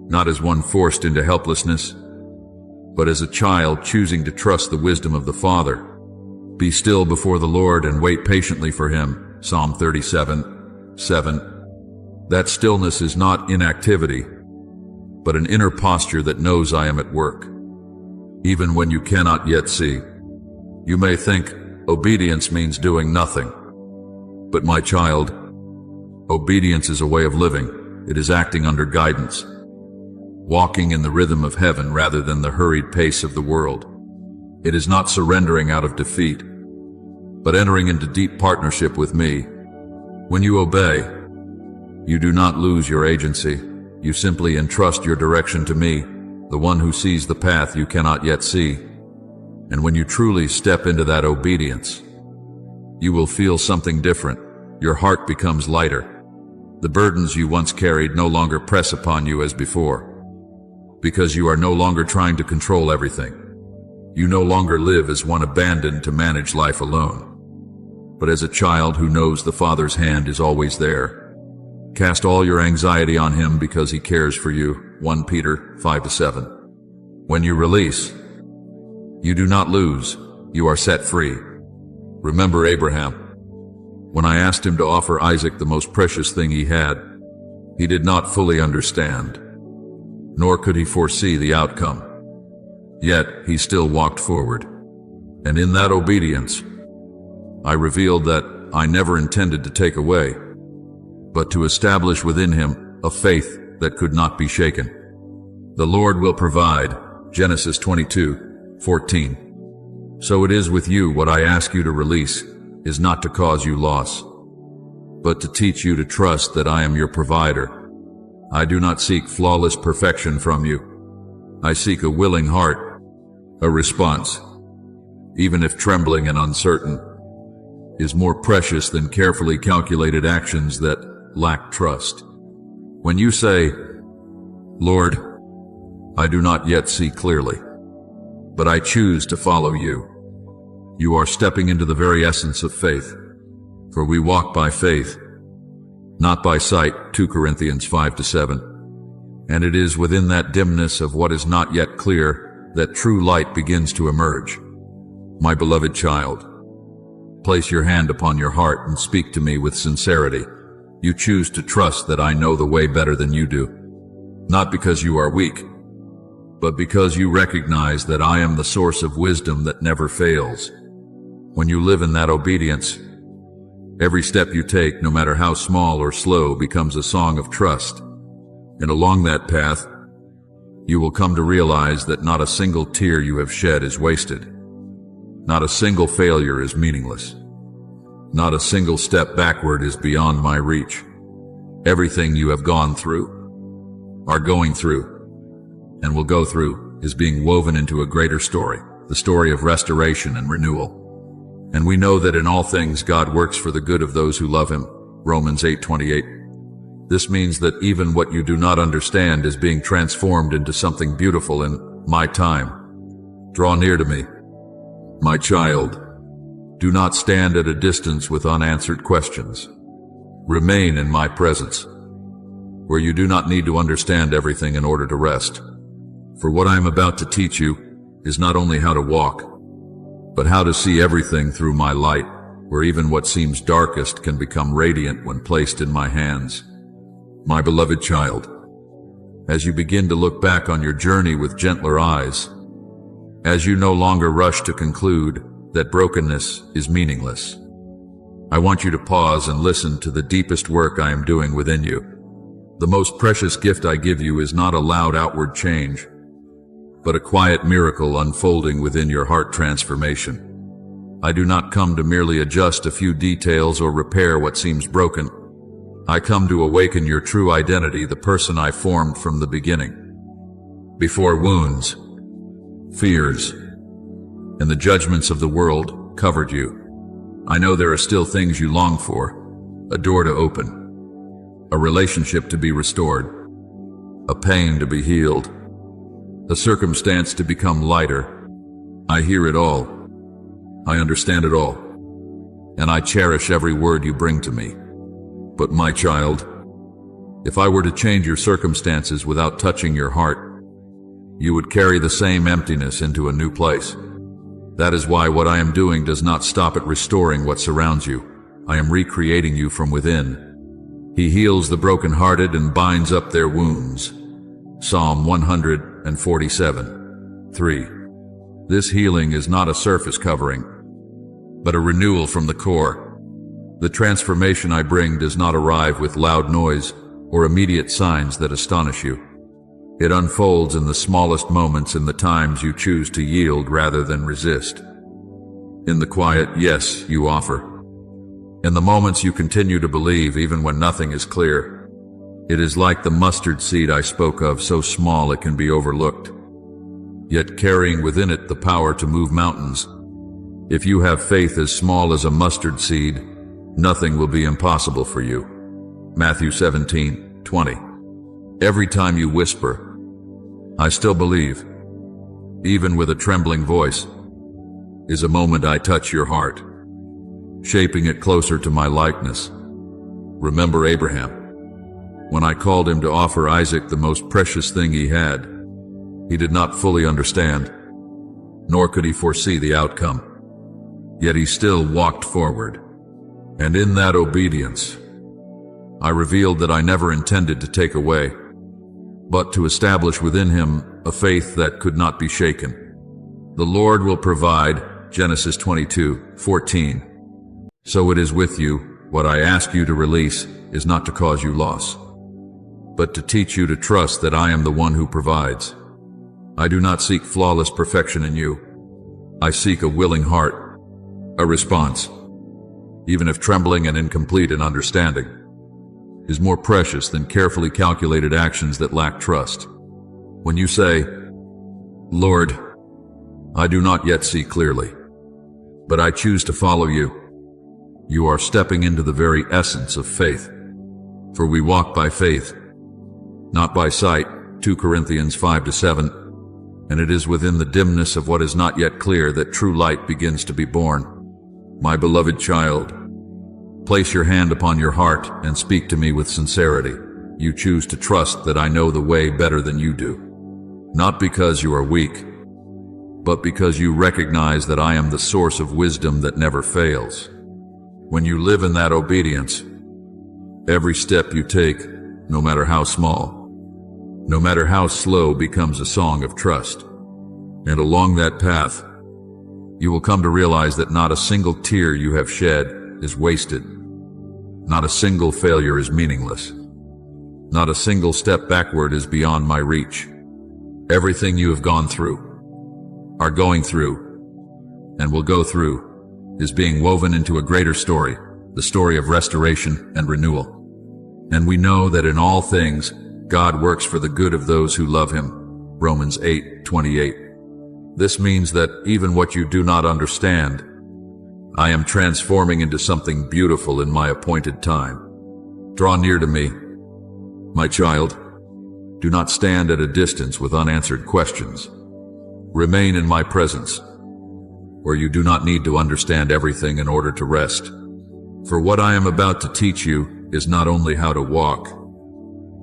not as one forced into helplessness, but as a child choosing to trust the wisdom of the Father. Be still before the Lord and wait patiently for Him. Psalm 37:7. That stillness is not inactivity, but an inner posture that knows I am at work, even when you cannot yet see. You may think obedience means doing nothing, but my child, obedience is a way of living. It is acting under guidance, walking in the rhythm of heaven rather than the hurried pace of the world. It is not surrendering out of defeat, but entering into deep partnership with me. When you obey, you do not lose your agency. You simply entrust your direction to me, the one who sees the path you cannot yet see. And when you truly step into that obedience, you will feel something different. Your heart becomes lighter. The burdens you once carried no longer press upon you as before, because you are no longer trying to control everything. You no longer live as one abandoned to manage life alone, but as a child who knows the Father's hand is always there. Cast all your anxiety on him because he cares for you. 1 Peter 5-7. When you release, you do not lose, you are set free. Remember Abraham. When I asked him to offer Isaac the most precious thing he had, he did not fully understand, nor could he foresee the outcome. Yet he still walked forward. And in that obedience, I revealed that I never intended to take away, but to establish within him a faith that could not be shaken. The Lord will provide. Genesis 22:14. So it is with you. What I ask you to release is not to cause you loss, but to teach you to trust that I am your provider. I do not seek flawless perfection from you. I seek a willing heart, a response, even if trembling and uncertain, is more precious than carefully calculated actions that lack trust. When you say, Lord, I do not yet see clearly, but I choose to follow you, you are stepping into the very essence of faith. For we walk by faith, not by sight. 2 Corinthians 5-7. And it is within that dimness of what is not yet clear that true light begins to emerge. My beloved child, place your hand upon your heart and speak to me with sincerity. You choose to trust that I know the way better than you do, not because you are weak, but because you recognize that I am the source of wisdom that never fails. When you live in that obedience, every step you take, no matter how small or slow, becomes a song of trust. And along that path, you will come to realize that not a single tear you have shed is wasted. Not a single failure is meaningless. Not a single step backward is beyond my reach. Everything you have gone through, are going through, and will go through is being woven into a greater story, the story of restoration and renewal. And we know that in all things God works for the good of those who love him. Romans 8:28. This means that even what you do not understand is being transformed into something beautiful in my time. Draw near to me, my child. Do not stand at a distance with unanswered questions. Remain in my presence, where you do not need to understand everything in order to rest. For what I am about to teach you is not only how to walk, but how to see everything through my light, where even what seems darkest can become radiant when placed in my hands. My beloved child, as you begin to look back on your journey with gentler eyes, as you no longer rush to conclude that brokenness is meaningless, I want you to pause and listen to the deepest work I am doing within you. The most precious gift I give you is not a loud outward change, but a quiet miracle unfolding within your heart transformation. I do not come to merely adjust a few details or repair what seems broken. I come to awaken your true identity, the person I formed from the beginning. Before wounds, fears, and the judgments of the world covered you, I know there are still things you long for, a door to open, a relationship to be restored, a pain to be healed, a circumstance to become lighter. I hear it all. I understand it all. And I cherish every word you bring to me. But my child, if I were to change your circumstances without touching your heart, you would carry the same emptiness into a new place. That is why what I am doing does not stop at restoring what surrounds you. I am recreating you from within. He heals the brokenhearted and binds up their wounds. Psalm 147:3. This healing is not a surface covering, but a renewal from the core. The transformation I bring does not arrive with loud noise or immediate signs that astonish you. It unfolds in the smallest moments, in the times you choose to yield rather than resist. In the quiet yes you offer. In the moments you continue to believe even when nothing is clear. It is like the mustard seed I spoke of, so small it can be overlooked, yet carrying within it the power to move mountains. If you have faith as small as a mustard seed, nothing will be impossible for you. Matthew 17:20. Every time you whisper, I still believe, even with a trembling voice, is a moment I touch your heart, shaping it closer to my likeness. Remember Abraham. When I called him to offer Isaac the most precious thing he had, he did not fully understand, nor could he foresee the outcome. Yet he still walked forward. And in that obedience, I revealed that I never intended to take away, but to establish within him a faith that could not be shaken. The Lord will provide, Genesis 22:14. So it is with you. What I ask you to release is not to cause you loss, but to teach you to trust that I am the one who provides. I do not seek flawless perfection in you. I seek a willing heart, a response, even if trembling and incomplete in understanding, is more precious than carefully calculated actions that lack trust. When you say, Lord, I do not yet see clearly, but I choose to follow you, you are stepping into the very essence of faith. For we walk by faith, not by sight, 2 Corinthians 5-7, and it is within the dimness of what is not yet clear that true light begins to be born. My beloved child, place your hand upon your heart and speak to me with sincerity. You choose to trust that I know the way better than you do, not because you are weak, but because you recognize that I am the source of wisdom that never fails. When you live in that obedience, every step you take, no matter how small, no matter how slow, becomes a song of trust. And along that path, you will come to realize that not a single tear you have shed is wasted. Not a single failure is meaningless. Not a single step backward is beyond my reach. Everything you have gone through, are going through, and will go through, is being woven into a greater story, the story of restoration and renewal. And we know that in all things, God works for the good of those who love him. Romans 8:28. This means that even what you do not understand, I am transforming into something beautiful in my appointed time. Draw near to me, my child. Do not stand at a distance with unanswered questions. Remain in my presence, where you do not need to understand everything in order to rest. For what I am about to teach you is not only how to walk,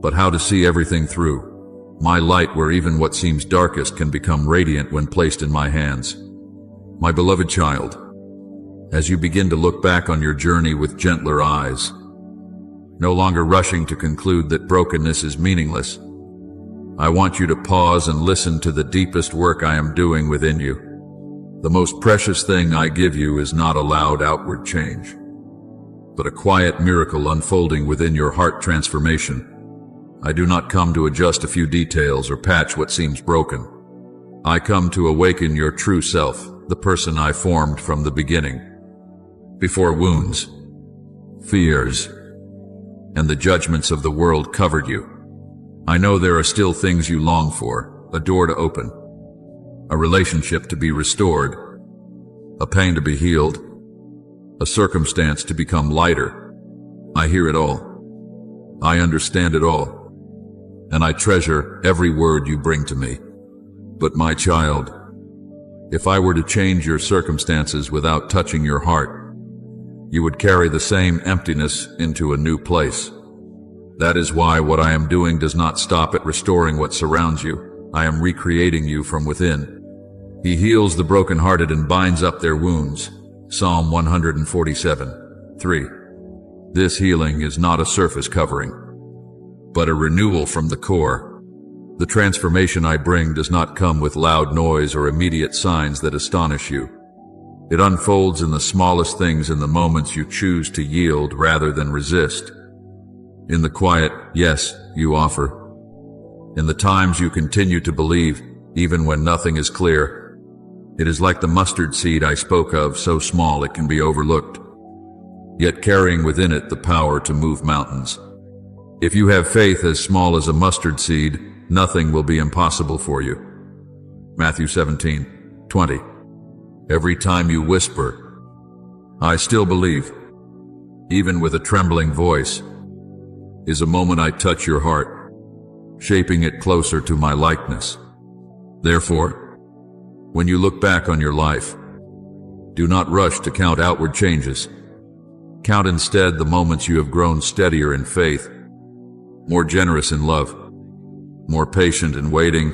but how to see everything through. My light, where even what seems darkest can become radiant when placed in my hands. My beloved child, as you begin to look back on your journey with gentler eyes, no longer rushing to conclude that brokenness is meaningless, I want you to pause and listen to the deepest work I am doing within you. The most precious thing I give you is not a loud outward change, but a quiet miracle unfolding within your heart transformation. I do not come to adjust a few details or patch what seems broken. I come to awaken your true self, the person I formed from the beginning, before wounds, fears, and the judgments of the world covered you. I know there are still things you long for, a door to open, a relationship to be restored, a pain to be healed, a circumstance to become lighter. I hear it all. I understand it all. And I treasure every word you bring to me. But my child, if I were to change your circumstances without touching your heart, you would carry the same emptiness into a new place. That is why what I am doing does not stop at restoring what surrounds you. I am recreating you from within. He heals the brokenhearted and binds up their wounds. Psalm 147:3. This healing is not a surface covering, but a renewal from the core. The transformation I bring does not come with loud noise or immediate signs that astonish you. It unfolds in the smallest things, in the moments you choose to yield rather than resist. In the quiet yes you offer. In the times you continue to believe, even when nothing is clear. It is like the mustard seed I spoke of, so small it can be overlooked, yet carrying within it the power to move mountains. If you have faith as small as a mustard seed, nothing will be impossible for you. Matthew 17:20. Every time you whisper, I still believe, even with a trembling voice, is a moment I touch your heart, shaping it closer to my likeness. Therefore, when you look back on your life, do not rush to count outward changes. Count instead the moments you have grown steadier in faith, more generous in love, more patient in waiting.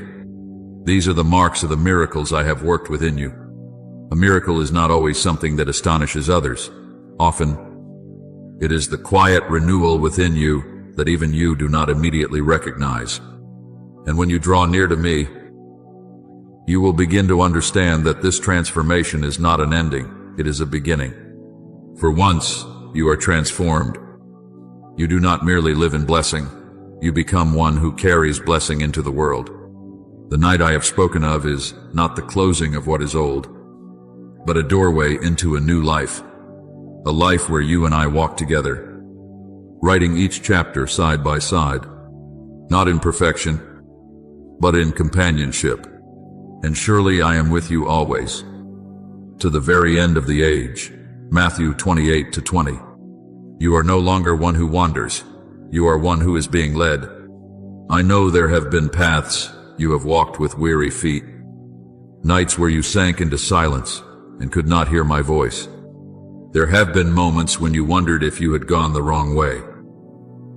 These are the marks of the miracles I have worked within you. A miracle is not always something that astonishes others. Often, it is the quiet renewal within you that even you do not immediately recognize. And when you draw near to me, you will begin to understand that this transformation is not an ending, it is a beginning. For once, you are transformed. You do not merely live in blessing, you become one who carries blessing into the world. The night I have spoken of is not the closing of what is old, but a doorway into a new life. A life where you and I walk together, writing each chapter side by side, not in perfection, but in companionship. And surely I am with you always, to the very end of the age. Matthew 28:20. You are no longer one who wanders, you are one who is being led. I know there have been paths you have walked with weary feet, nights where you sank into silence and could not hear my voice. There have been moments when you wondered if you had gone the wrong way,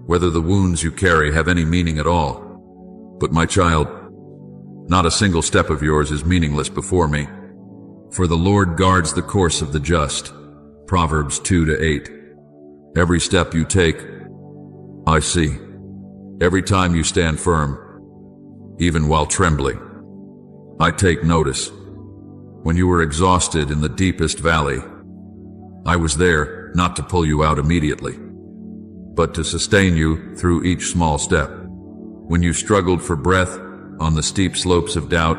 whether the wounds you carry have any meaning at all. But my child, not a single step of yours is meaningless before me, for the Lord guards the course of the just. Proverbs 2:8. Every step you take, I see. Every time you stand firm, even while trembling, I take notice. When you were exhausted in the deepest valley, I was there not to pull you out immediately, but to sustain you through each small step. When you struggled for breath on the steep slopes of doubt,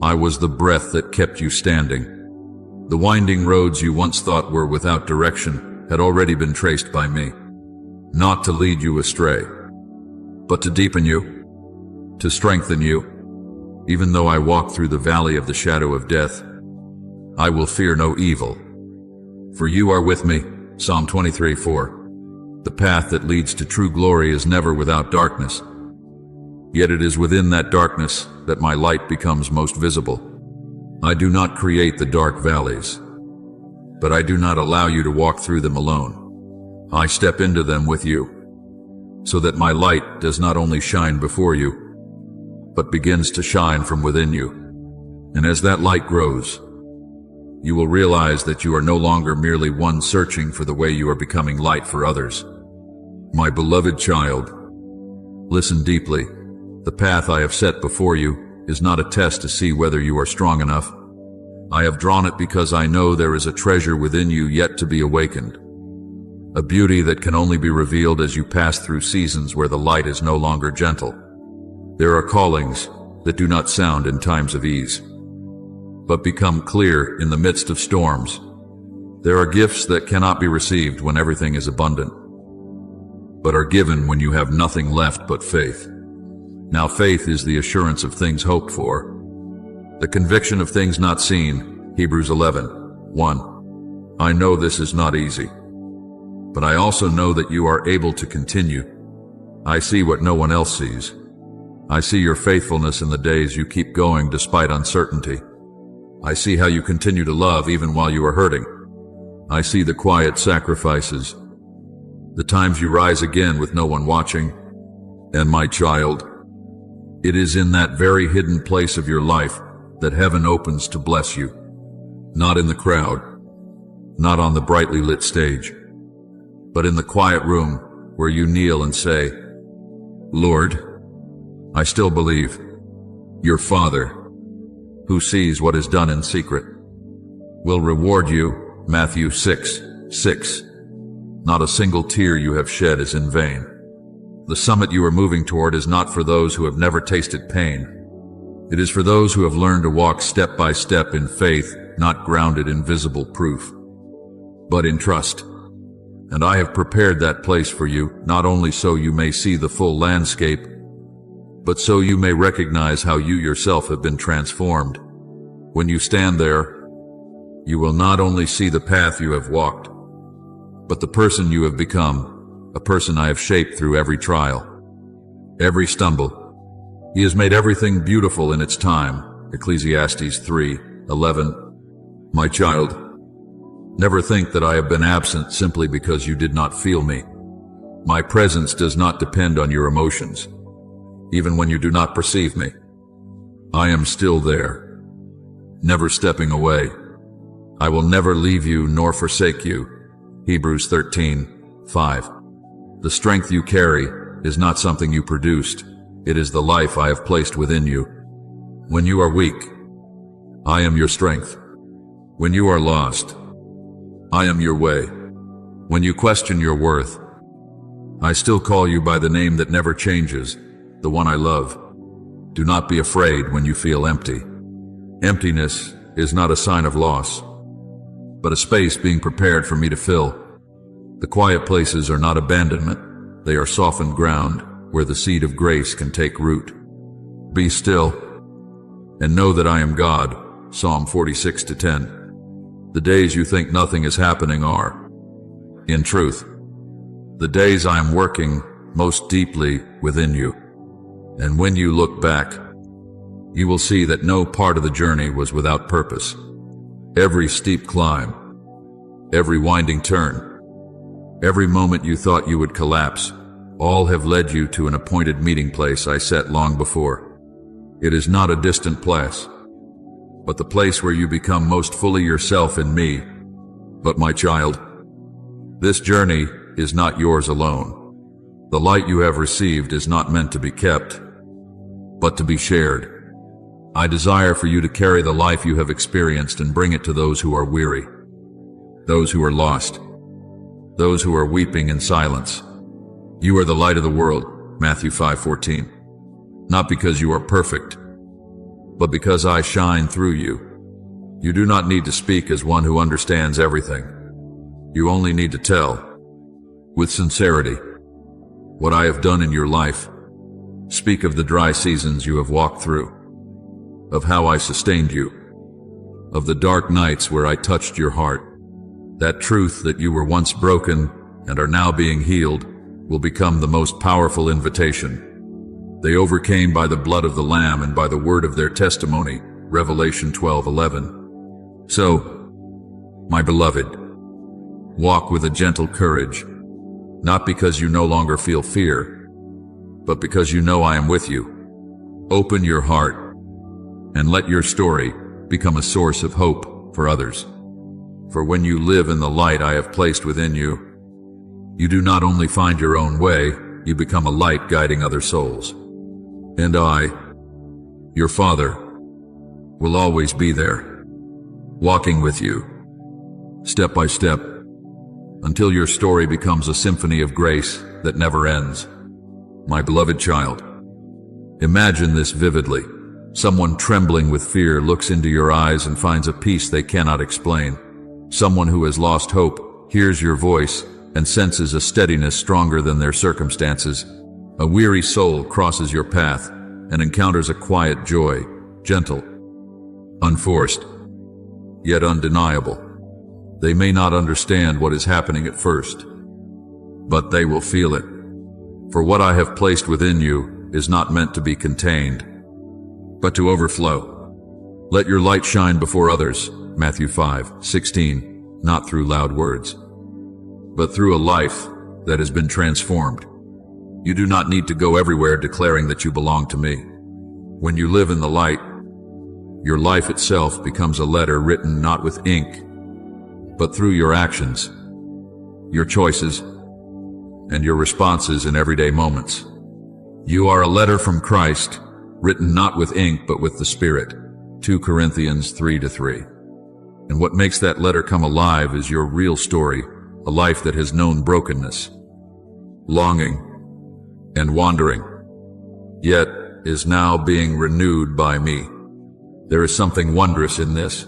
I was the breath that kept you standing. The winding roads you once thought were without direction had already been traced by me, not to lead you astray, but to deepen you, to strengthen you. Even though I walk through the valley of the shadow of death, I will fear no evil, for you are with me. Psalm 23:4. The path that leads to true glory is never without darkness, yet it is within that darkness that my light becomes most visible. I do not create the dark valleys, but I do not allow you to walk through them alone. I step into them with you, so that my light does not only shine before you, but begins to shine from within you. And as that light grows, you will realize that you are no longer merely one searching for the way you are becoming light for others. My beloved child, listen deeply. The path I have set before you is not a test to see whether you are strong enough. I have drawn it because I know there is a treasure within you yet to be awakened, a beauty that can only be revealed as you pass through seasons where the light is no longer gentle. There are callings that do not sound in times of ease, but become clear in the midst of storms. There are gifts that cannot be received when everything is abundant, but are given when you have nothing left but faith. Now faith is the assurance of things hoped for, the conviction of things not seen. Hebrews 11:1. I know this is not easy, but I also know that you are able to continue. I see what no one else sees. I see your faithfulness in the days you keep going despite uncertainty. I see how you continue to love even while you are hurting. I see the quiet sacrifices, the times you rise again with no one watching. And my child, it is in that very hidden place of your life that heaven opens to bless you. Not in the crowd, not on the brightly lit stage, but in the quiet room where you kneel and say, Lord, I still believe. Your Father, who sees what is done in secret, will reward you. Matthew 6:6. Not a single tear you have shed is in vain. The summit you are moving toward is not for those who have never tasted pain. It is for those who have learned to walk step by step in faith, not grounded in visible proof, but in trust. And I have prepared that place for you, not only so you may see the full landscape, but so you may recognize how you yourself have been transformed. When you stand there, you will not only see the path you have walked, but the person you have become, a person I have shaped through every trial, every stumble, He has made everything beautiful in its time. Ecclesiastes 3:11. My child, never think that I have been absent simply because you did not feel me. My presence does not depend on your emotions, even when you do not perceive me. I am still there, never stepping away. I will never leave you nor forsake you. Hebrews 13:5. The strength you carry is not something you produced. It is the life I have placed within you. When you are weak, I am your strength. When you are lost, I am your way. When you question your worth, I still call you by the name that never changes, the one I love. Do not be afraid when you feel empty. Emptiness is not a sign of loss, but a space being prepared for me to fill. The quiet places are not abandonment. They are softened ground where the seed of grace can take root. Be still and know that I am God. Psalm 46:10. The days you think nothing is happening are, in truth, the days I am working most deeply within you. And when you look back, you will see that no part of the journey was without purpose. Every steep climb, every winding turn, every moment you thought you would collapse, all have led you to an appointed meeting place I set long before. It is not a distant place, but the place where you become most fully yourself in me. But my child, this journey is not yours alone. The light you have received is not meant to be kept, but to be shared. I desire for you to carry the life you have experienced and bring it to those who are weary, those who are lost, those who are weeping in silence. You are the light of the world, Matthew 5:14. Not because you are perfect, but because I shine through you. You do not need to speak as one who understands everything. You only need to tell, with sincerity, what I have done in your life. Speak of the dry seasons you have walked through, of how I sustained you, of the dark nights where I touched your heart. That truth that you were once broken and are now being healed will become the most powerful invitation. They overcame by the blood of the Lamb and by the word of their testimony, Revelation 12:11. So, my beloved, walk with a gentle courage, not because you no longer feel fear, but because you know I am with you. Open your heart and let your story become a source of hope for others. For when you live in the light I have placed within you, you do not only find your own way, you become a light guiding other souls. And I, your Father, will always be there, walking with you, step by step, until your story becomes a symphony of grace that never ends. My beloved child, imagine this vividly. Someone trembling with fear looks into your eyes and finds a peace they cannot explain. Someone who has lost hope hears your voice and senses a steadiness stronger than their circumstances. A weary soul crosses your path and encounters a quiet joy, gentle, unforced, yet undeniable. They may not understand what is happening at first, but they will feel it. For what I have placed within you is not meant to be contained, but to overflow. Let your light shine before others, Matthew 5:16, not through loud words, but through a life that has been transformed. You do not need to go everywhere declaring that you belong to me. When you live in the light, your life itself becomes a letter written not with ink, but through your actions, your choices, and your responses in everyday moments. You are a letter from Christ, written not with ink but with the Spirit, 2 Corinthians 3:3. And what makes that letter come alive is your real story, a life that has known brokenness, longing, and wandering, yet is now being renewed by me. There is something wondrous in this.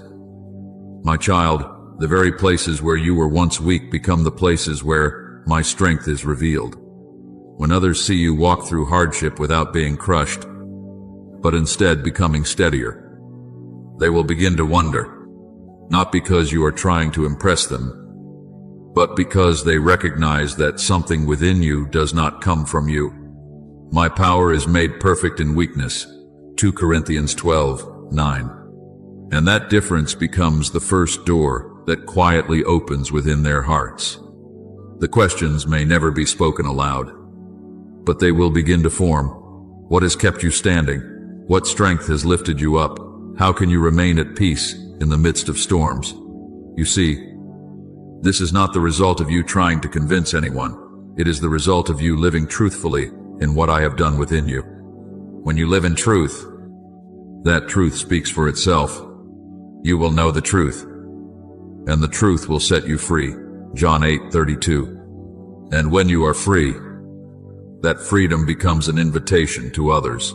My child, the very places where you were once weak become the places where my strength is revealed. When others see you walk through hardship without being crushed, but instead becoming steadier, they will begin to wonder, not because you are trying to impress them, but because they recognize that something within you does not come from you, My power is made perfect in weakness. 2 Corinthians 12:9. And that difference becomes the first door that quietly opens within their hearts. The questions may never be spoken aloud, but they will begin to form. What has kept you standing? What strength has lifted you up? How can you remain at peace in the midst of storms? You see, this is not the result of you trying to convince anyone. It is the result of you living truthfully in what I have done within you. When you live in truth, that truth speaks for itself. You will know the truth, and the truth will set you free. John 8:32. And when you are free, that freedom becomes an invitation to others.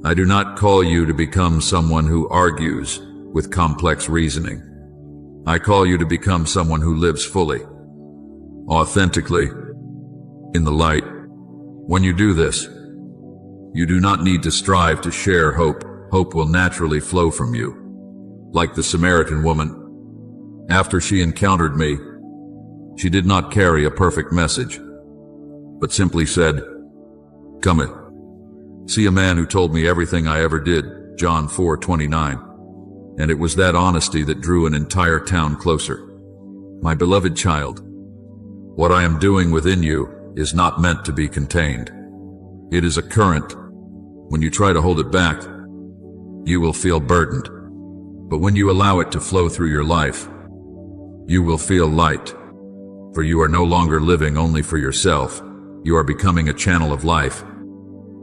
I do not call you to become someone who argues with complex reasoning. I call you to become someone who lives fully, authentically, in the light. When you do this, you do not need to strive to share hope. Hope will naturally flow from you. Like the Samaritan woman, after she encountered me, she did not carry a perfect message, but simply said, "Come in. See a man who told me everything I ever did." John 4:29. And it was that honesty that drew an entire town closer. My beloved child, what I am doing within you is not meant to be contained. It is a current. When you try to hold it back, you will feel burdened. But when you allow it to flow through your life, you will feel light. For you are no longer living only for yourself. You are becoming a channel of life.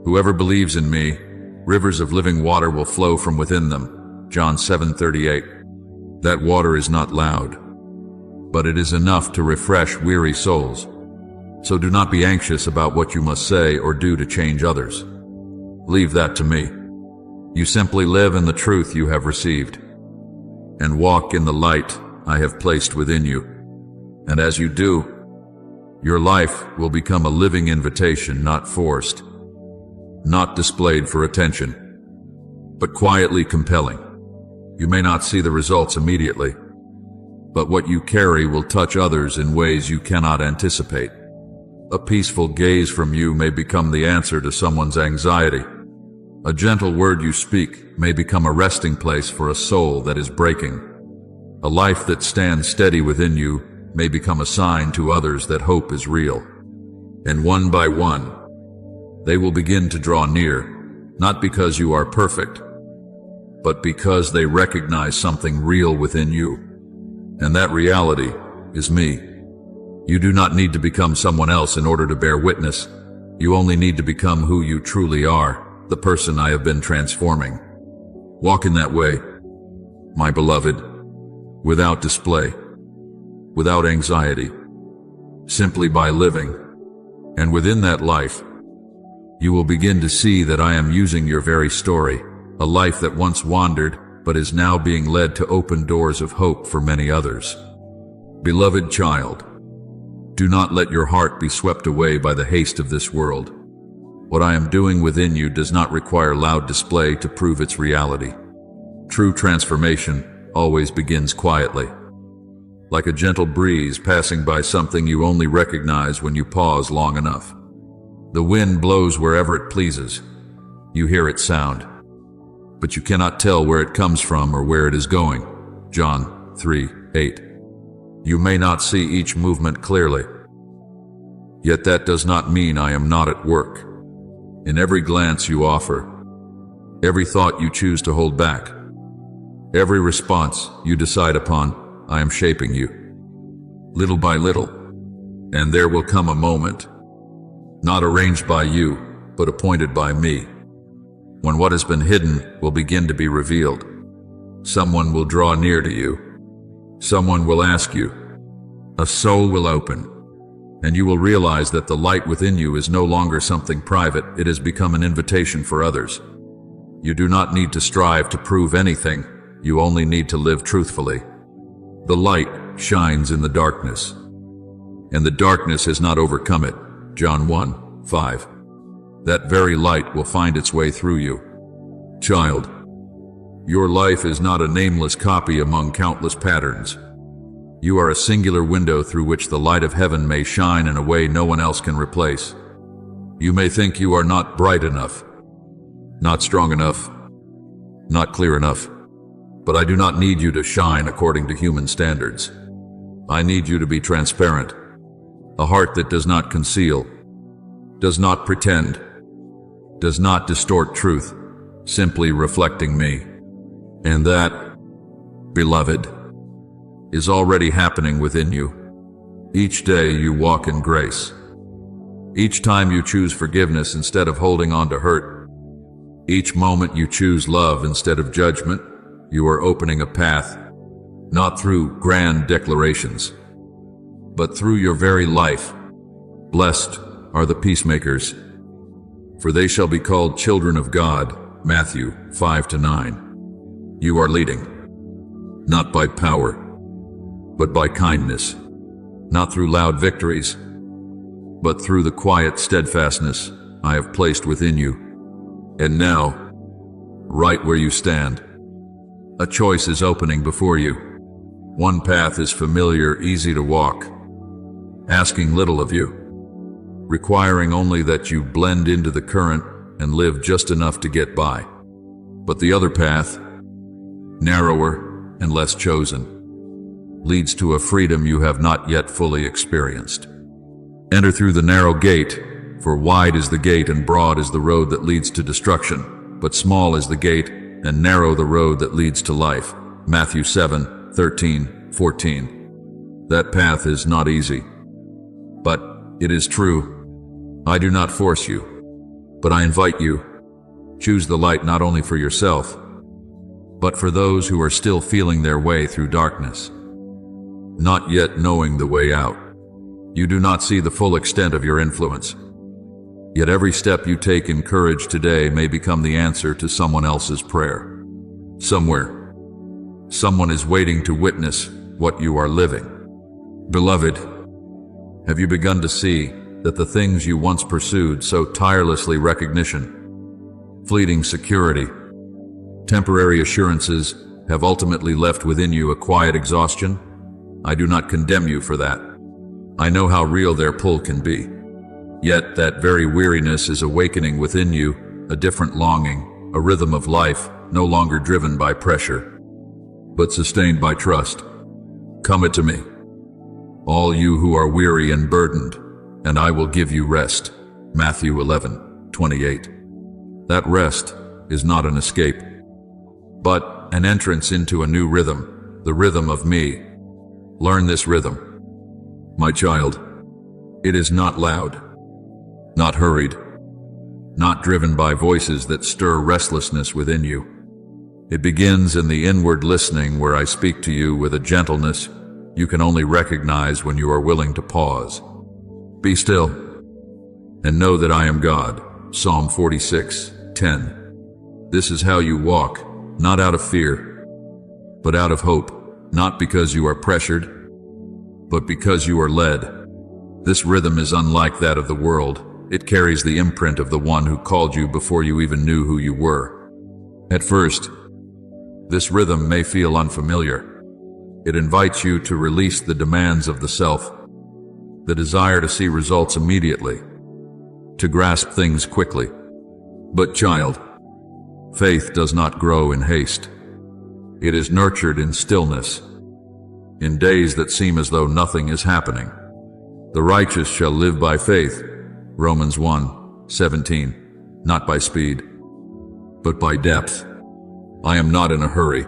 Whoever believes in me, rivers of living water will flow from within them. John 7:38. That water is not loud, but it is enough to refresh weary souls. So do not be anxious about what you must say or do to change others. Leave that to me. You simply live in the truth you have received, and walk in the light I have placed within you. And as you do, your life will become a living invitation, not forced, not displayed for attention, but quietly compelling. You may not see the results immediately, but what you carry will touch others in ways you cannot anticipate. A peaceful gaze from you may become the answer to someone's anxiety. A gentle word you speak may become a resting place for a soul that is breaking. A life that stands steady within you may become a sign to others that hope is real. And one by one, they will begin to draw near, not because you are perfect, but because they recognize something real within you. And that reality is me. You do not need to become someone else in order to bear witness. You only need to become who you truly are, the person I have been transforming. Walk in that way, my beloved, without display, without anxiety, simply by living. And within that life, you will begin to see that I am using your very story, a life that once wandered but is now being led to open doors of hope for many others. Beloved child, do not let your heart be swept away by the haste of this world. What I am doing within you does not require loud display to prove its reality. True transformation always begins quietly, like a gentle breeze passing by something you only recognize when you pause long enough. The wind blows wherever it pleases. You hear its sound, but you cannot tell where it comes from or where it is going. John 3:8. You may not see each movement clearly, yet that does not mean I am not at work. In every glance you offer, every thought you choose to hold back, every response you decide upon, I am shaping you, little by little. And there will come a moment, not arranged by you, but appointed by me, when what has been hidden will begin to be revealed. Someone will draw near to you. Someone will ask you. A soul will open, and you will realize that the light within you is no longer something private. It has become an invitation for others. You do not need to strive to prove anything. You only need to live truthfully. The light shines in the darkness, and the darkness has not overcome it. John 1:5. That very light will find its way through you. Child, your life is not a nameless copy among countless patterns. You are a singular window through which the light of heaven may shine in a way no one else can replace. You may think you are not bright enough, not strong enough, not clear enough, but I do not need you to shine according to human standards. I need you to be transparent, a heart that does not conceal, does not pretend, does not distort truth, simply reflecting me. And that, beloved, is already happening within you. Each day you walk in grace. Each time you choose forgiveness instead of holding on to hurt. Each moment you choose love instead of judgment, you are opening a path, not through grand declarations, but through your very life. Blessed are the peacemakers, for they shall be called children of God. Matthew 5-9. You are leading, not by power, but by kindness, not through loud victories, but through the quiet steadfastness I have placed within you. And now, right where you stand, a choice is opening before you. One path is familiar, easy to walk, asking little of you, requiring only that you blend into the current and live just enough to get by. But the other path, narrower and less chosen, leads to a freedom you have not yet fully experienced. Enter through the narrow gate, for wide is the gate and broad is the road that leads to destruction, but small is the gate and narrow the road that leads to life. Matthew 7:13-14. That path is not easy, but it is true. I do not force you, but I invite you. Choose the light not only for yourself, but for those who are still feeling their way through darkness, not yet knowing the way out. You do not see the full extent of your influence. Yet every step you take in courage today may become the answer to someone else's prayer. Somewhere, someone is waiting to witness what you are living. Beloved, have you begun to see that the things you once pursued so tirelessly, recognition, fleeting security, temporary assurances, have ultimately left within you a quiet exhaustion? I do not condemn you for that. I know how real their pull can be. Yet that very weariness is awakening within you a different longing, a rhythm of life, no longer driven by pressure, but sustained by trust. Come to me, all you who are weary and burdened, and I will give you rest. Matthew 11:28. That rest is not an escape, but an entrance into a new rhythm, the rhythm of me. Learn this rhythm, my child. It is not loud, not hurried, not driven by voices that stir restlessness within you. It begins in the inward listening where I speak to you with a gentleness you can only recognize when you are willing to pause. Be still and know that I am God. Psalm 46:10. This is how you walk, not out of fear, but out of hope, not because you are pressured, but because you are led. This rhythm is unlike that of the world. It carries the imprint of the one who called you before you even knew who you were. At first, this rhythm may feel unfamiliar. It invites you to release the demands of the self, the desire to see results immediately, to grasp things quickly. But child, faith does not grow in haste. It is nurtured in stillness, in days that seem as though nothing is happening. The righteous shall live by faith. Romans 1:17. Not by speed, but by depth. I am not in a hurry,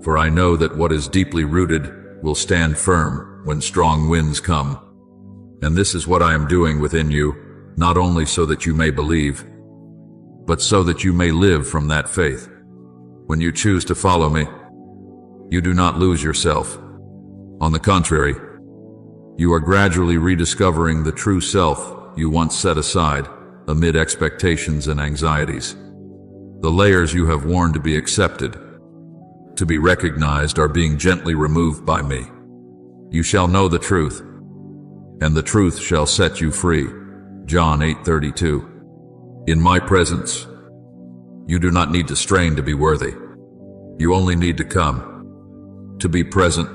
for I know that what is deeply rooted will stand firm when strong winds come. And this is what I am doing within you, not only so that you may believe, but so that you may live from that faith. When you choose to follow me, you do not lose yourself. On the contrary, you are gradually rediscovering the true self you once set aside amid expectations and anxieties. The layers you have worn to be accepted, to be recognized, are being gently removed by me. You shall know the truth, and the truth shall set you free. John 8:32. In my presence, you do not need to strain to be worthy. You only need to come, to be present,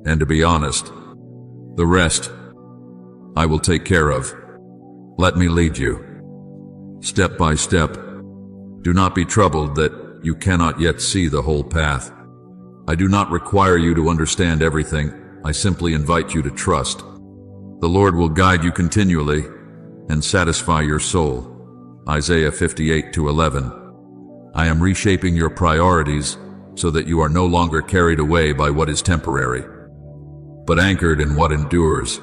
and to be honest. The rest, I will take care of. Let me lead you, step by step. Do not be troubled that you cannot yet see the whole path. I do not require you to understand everything. I simply invite you to trust. The Lord will guide you continually and satisfy your soul. Isaiah 58:11. I am reshaping your priorities so that you are no longer carried away by what is temporary, but anchored in what endures.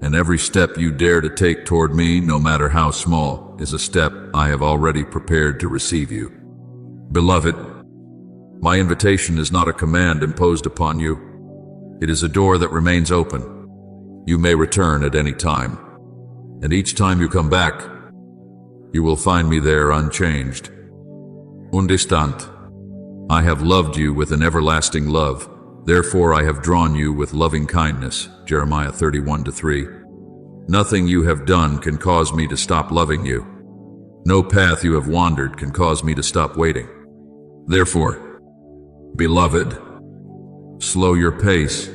And every step you dare to take toward me, no matter how small, is a step I have already prepared to receive you. Beloved, my invitation is not a command imposed upon you. It is a door that remains open. You may return at any time, and each time you come back, you will find me there unchanged. Undistant. I have loved you with an everlasting love. Therefore I have drawn you with loving kindness. Jeremiah 31:3. Nothing you have done can cause me to stop loving you. No path you have wandered can cause me to stop waiting. Therefore, beloved, slow your pace.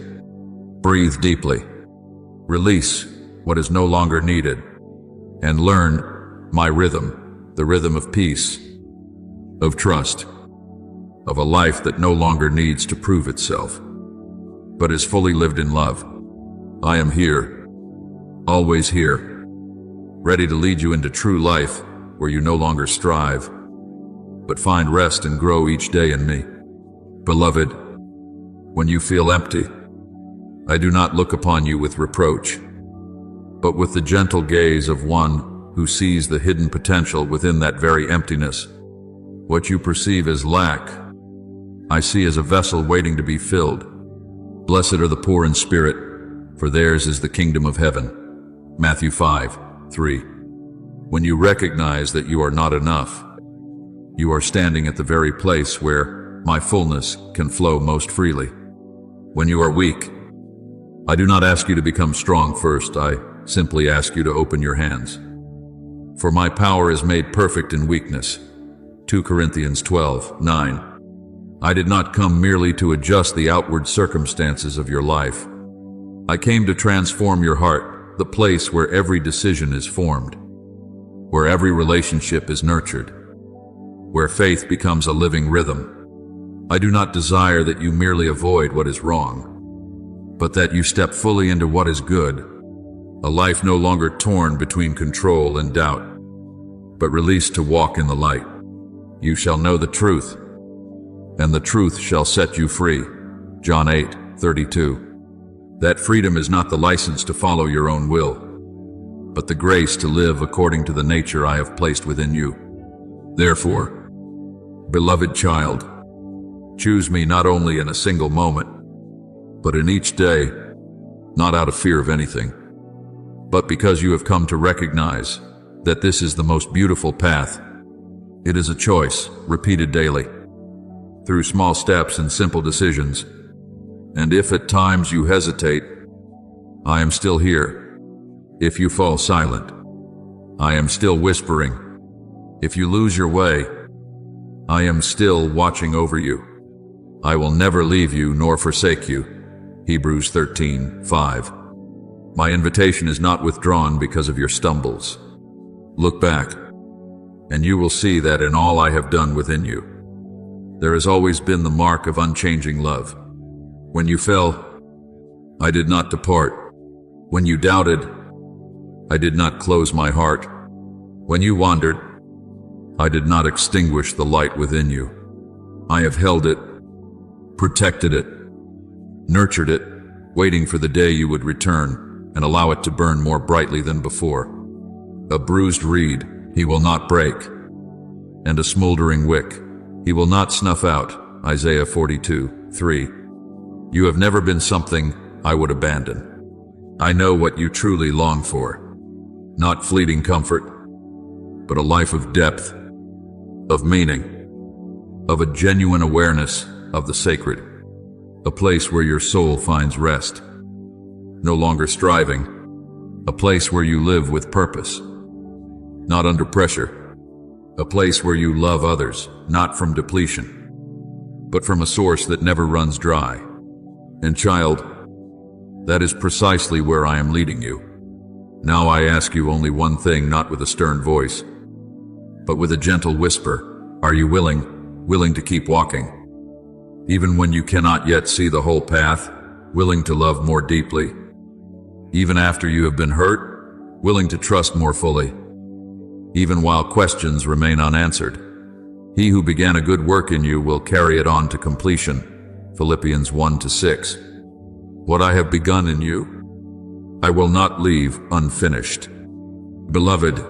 Breathe deeply. Release what is no longer needed, and learn my rhythm, the rhythm of peace, of trust, of a life that no longer needs to prove itself, but is fully lived in love. I am here, always here, ready to lead you into true life where you no longer strive, but find rest and grow each day in me. Beloved, when you feel empty, I do not look upon you with reproach, but with the gentle gaze of one who sees the hidden potential within that very emptiness. What you perceive as lack, I see as a vessel waiting to be filled. Blessed are the poor in spirit, for theirs is the kingdom of heaven. Matthew 5:3. When you recognize that you are not enough, you are standing at the very place where my fullness can flow most freely. When you are weak, I do not ask you to become strong first. I simply ask you to open your hands. For my power is made perfect in weakness. 2 Corinthians 12:9. I did not come merely to adjust the outward circumstances of your life. I came to transform your heart, the place where every decision is formed, where every relationship is nurtured, where faith becomes a living rhythm. I do not desire that you merely avoid what is wrong, but that you step fully into what is good, a life no longer torn between control and doubt, but released to walk in the light. You shall know the truth, and the truth shall set you free. John 8:32. That freedom is not the license to follow your own will, but the grace to live according to the nature I have placed within you. Therefore, beloved child, choose me not only in a single moment, but in each day, not out of fear of anything, but because you have come to recognize that this is the most beautiful path. It is a choice, repeated daily, through small steps and simple decisions. And if at times you hesitate, I am still here. If you fall silent, I am still whispering. If you lose your way, I am still watching over you. I will never leave you nor forsake you. Hebrews 13:5. My invitation is not withdrawn because of your stumbles. Look back, and you will see that in all I have done within you, there has always been the mark of unchanging love. When you fell, I did not depart. When you doubted, I did not close my heart. When you wandered, I did not extinguish the light within you. I have held it, protected it, nurtured it, waiting for the day you would return and allow it to burn more brightly than before. A bruised reed he will not break, and a smoldering wick he will not snuff out. Isaiah 42:3. You have never been something I would abandon. I know what you truly long for, not fleeting comfort, but a life of depth, of meaning, of a genuine awareness of the sacred, a place where your soul finds rest, no longer striving, a place where you live with purpose, not under pressure, a place where you love others, not from depletion, but from a source that never runs dry. And child, that is precisely where I am leading you. Now I ask you only one thing, not with a stern voice, but with a gentle whisper. Are you willing to keep walking? Even when you cannot yet see the whole path, willing to love more deeply? Even after you have been hurt, willing to trust more fully? Even while questions remain unanswered? He who began a good work in you will carry it on to completion. Philippians 1-6. What I have begun in you, I will not leave unfinished. Beloved,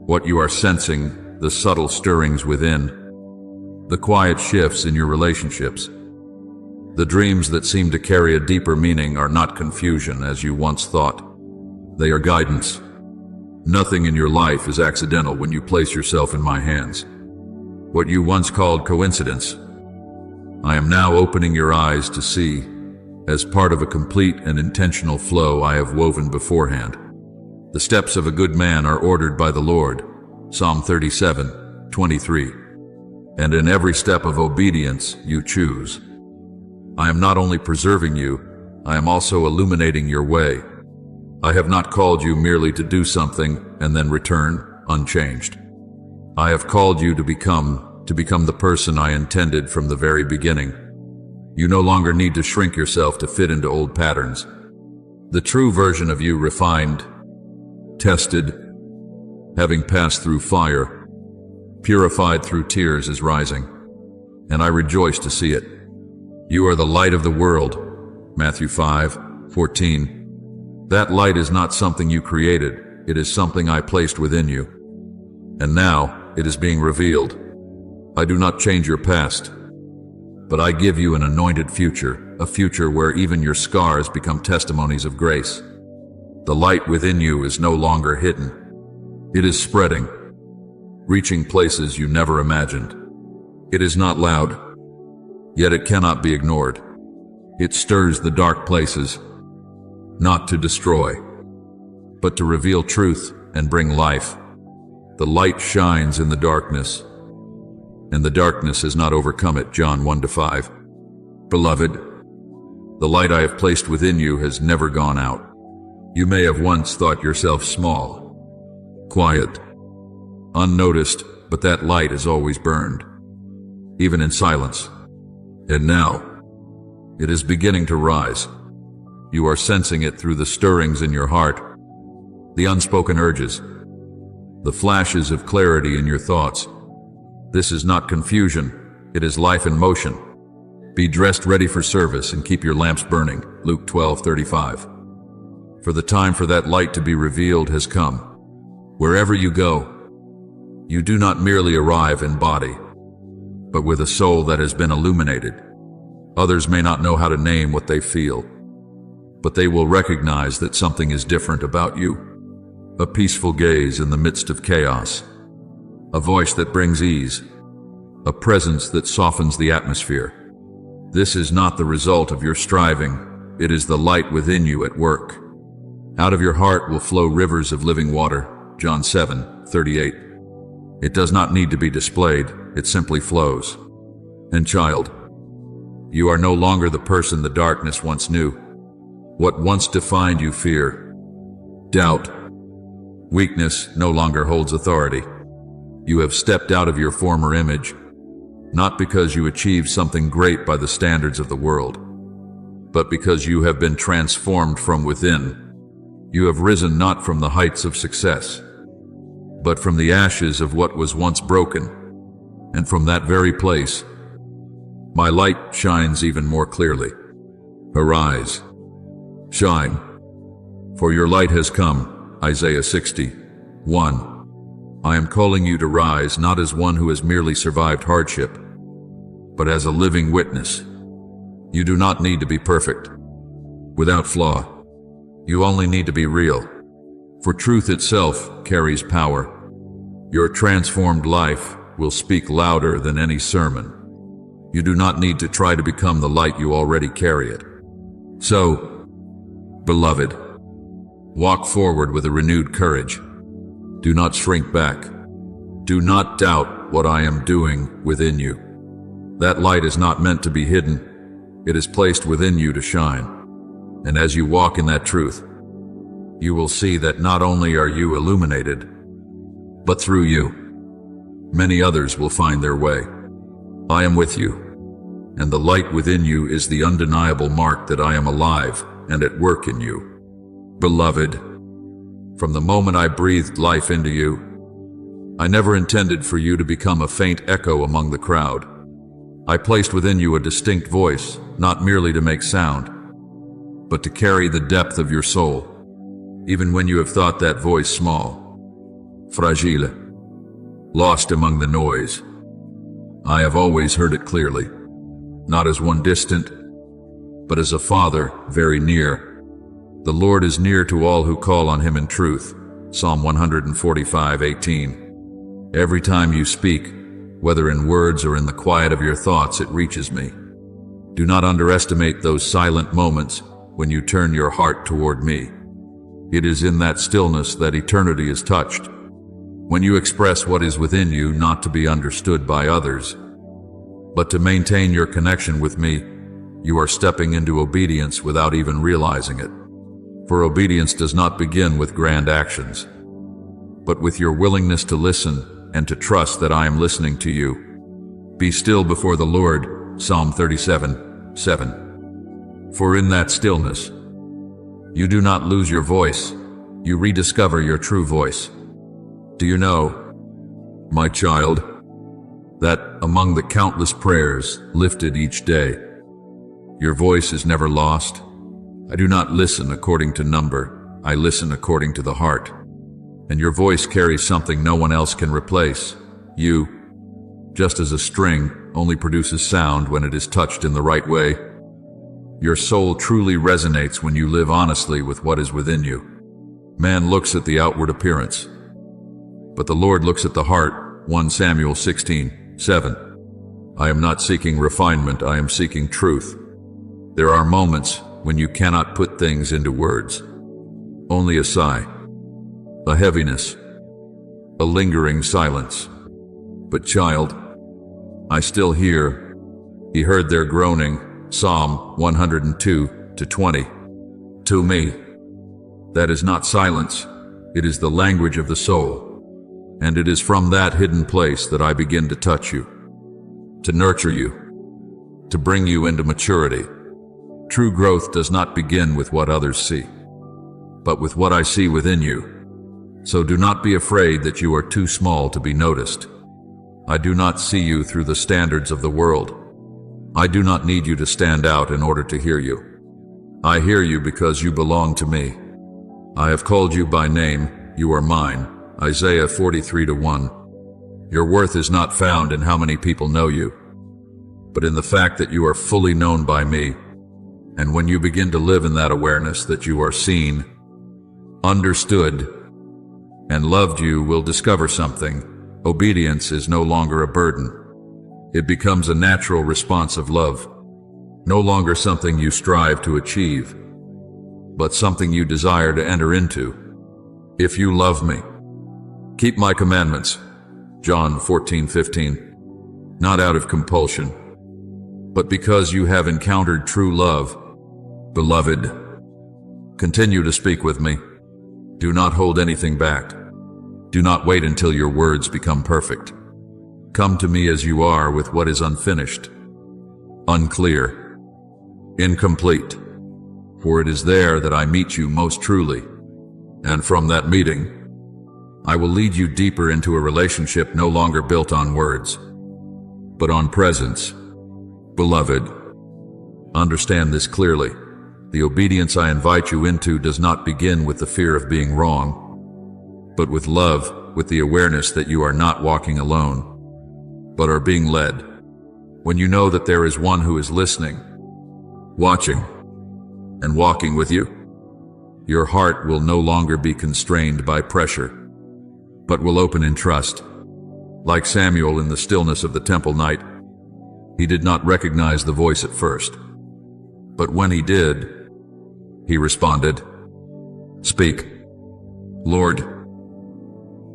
what you are sensing, the subtle stirrings within, the quiet shifts in your relationships, the dreams that seem to carry a deeper meaning are not confusion as you once thought. They are guidance. Nothing in your life is accidental when you place yourself in my hands. What you once called coincidence, I am now opening your eyes to see as part of a complete and intentional flow I have woven beforehand. The steps of a good man are ordered by the Lord. Psalm 37:23. And in every step of obedience you choose. I am not only preserving you, I am also illuminating your way. I have not called you merely to do something and then return unchanged. I have called you to become the person I intended from the very beginning. You no longer need to shrink yourself to fit into old patterns. The true version of you, refined, tested, having passed through fire, purified through tears, is rising, and I rejoice to see it. You are the light of the world, Matthew 5:14. That light is not something you created, it is something I placed within you. And now it is being revealed. I do not change your past, but I give you an anointed future, a future where even your scars become testimonies of grace. The light within you is no longer hidden. It is spreading, reaching places you never imagined. It is not loud, yet it cannot be ignored. It stirs the dark places, not to destroy, but to reveal truth and bring life. The light shines in the darkness, and the darkness has not overcome it. John 1-5. Beloved, the light I have placed within you has never gone out. You may have once thought yourself small, quiet, unnoticed, but that light has always burned, even in silence. And now, it is beginning to rise. You are sensing it through the stirrings in your heart, the unspoken urges, the flashes of clarity in your thoughts. This is not confusion, it is life in motion. Be dressed ready for service and keep your lamps burning. Luke 12:35. For the time for that light to be revealed has come. Wherever you go, you do not merely arrive in body, but with a soul that has been illuminated. Others may not know how to name what they feel, but they will recognize that something is different about you. A peaceful gaze in the midst of chaos, a voice that brings ease, a presence that softens the atmosphere. This is not the result of your striving, it is the light within you at work. Out of your heart will flow rivers of living water. John 7:38. It does not need to be displayed, it simply flows. And child, you are no longer the person the darkness once knew. What once defined you, fear, doubt, weakness, no longer holds authority. You have stepped out of your former image, not because you achieved something great by the standards of the world, but because you have been transformed from within. You have risen not from the heights of success, but from the ashes of what was once broken. And from that very place, my light shines even more clearly. Arise, shine, for your light has come. Isaiah 60:1. I am calling you to rise not as one who has merely survived hardship, but as a living witness. You do not need to be perfect, without flaw. You only need to be real, for truth itself carries power. Your transformed life will speak louder than any sermon. You do not need to try to become the light, you already carry it. So, beloved, walk forward with a renewed courage. Do not shrink back. Do not doubt what I am doing within you. That light is not meant to be hidden. It is placed within you to shine. And as you walk in that truth, you will see that not only are you illuminated, but through you, many others will find their way. I am with you, and the light within you is the undeniable mark that I am alive and at work in you. Beloved, from the moment I breathed life into you, I never intended for you to become a faint echo among the crowd. I placed within you a distinct voice, not merely to make sound, but to carry the depth of your soul, even when you have thought that voice small, fragile, lost among the noise. I have always heard it clearly, not as one distant, but as a Father very near. The Lord is near to all who call on him in truth. Psalm 145:18. Every time you speak, whether in words or in the quiet of your thoughts, it reaches me. Do not underestimate those silent moments when you turn your heart toward me. It is in that stillness that eternity is touched. When you express what is within you, not to be understood by others, but to maintain your connection with me, you are stepping into obedience without even realizing it. For obedience does not begin with grand actions, but with your willingness to listen and to trust that I am listening to you. Be still before the Lord, Psalm 37:7. For in that stillness, you do not lose your voice, you rediscover your true voice. Do you know, my child, that among the countless prayers lifted each day, your voice is never lost? I do not listen according to number, I listen according to the heart. And your voice carries something no one else can replace. You, just as a string only produces sound when it is touched in the right way, your soul truly resonates when you live honestly with what is within you. Man looks at the outward appearance, but the Lord looks at the heart. 1 Samuel 16:7. I am not seeking refinement, I am seeking truth. There are moments when you cannot put things into words. Only a sigh, a heaviness, a lingering silence. But child, I still hear. He heard their groaning, Psalm 102:20. To me, that is not silence, it is the language of the soul. And it is from that hidden place that I begin to touch you, to nurture you, to bring you into maturity. True growth does not begin with what others see, but with what I see within you. So do not be afraid that you are too small to be noticed. I do not see you through the standards of the world. I do not need you to stand out in order to hear you. I hear you because you belong to me. I have called you by name, you are mine. Isaiah 43:1. Your worth is not found in how many people know you, but in the fact that you are fully known by me. And when you begin to live in that awareness that you are seen, understood, and loved, you will discover something. Obedience is no longer a burden. It becomes a natural response of love. No longer something you strive to achieve, but something you desire to enter into. If you love me, keep my commandments. John 14:15. Not out of compulsion, but because you have encountered true love. Beloved, continue to speak with me. Do not hold anything back. Do not wait until your words become perfect. Come to me as you are with what is unfinished, unclear, incomplete, for it is there that I meet you most truly. And from that meeting, I will lead you deeper into a relationship no longer built on words, but on presence. Beloved, understand this clearly. The obedience I invite you into does not begin with the fear of being wrong, but with love, with the awareness that you are not walking alone, but are being led. When you know that there is one who is listening, watching, and walking with you, your heart will no longer be constrained by pressure, but will open in trust. Like Samuel in the stillness of the temple night, he did not recognize the voice at first, but when he did, he responded, "Speak, Lord,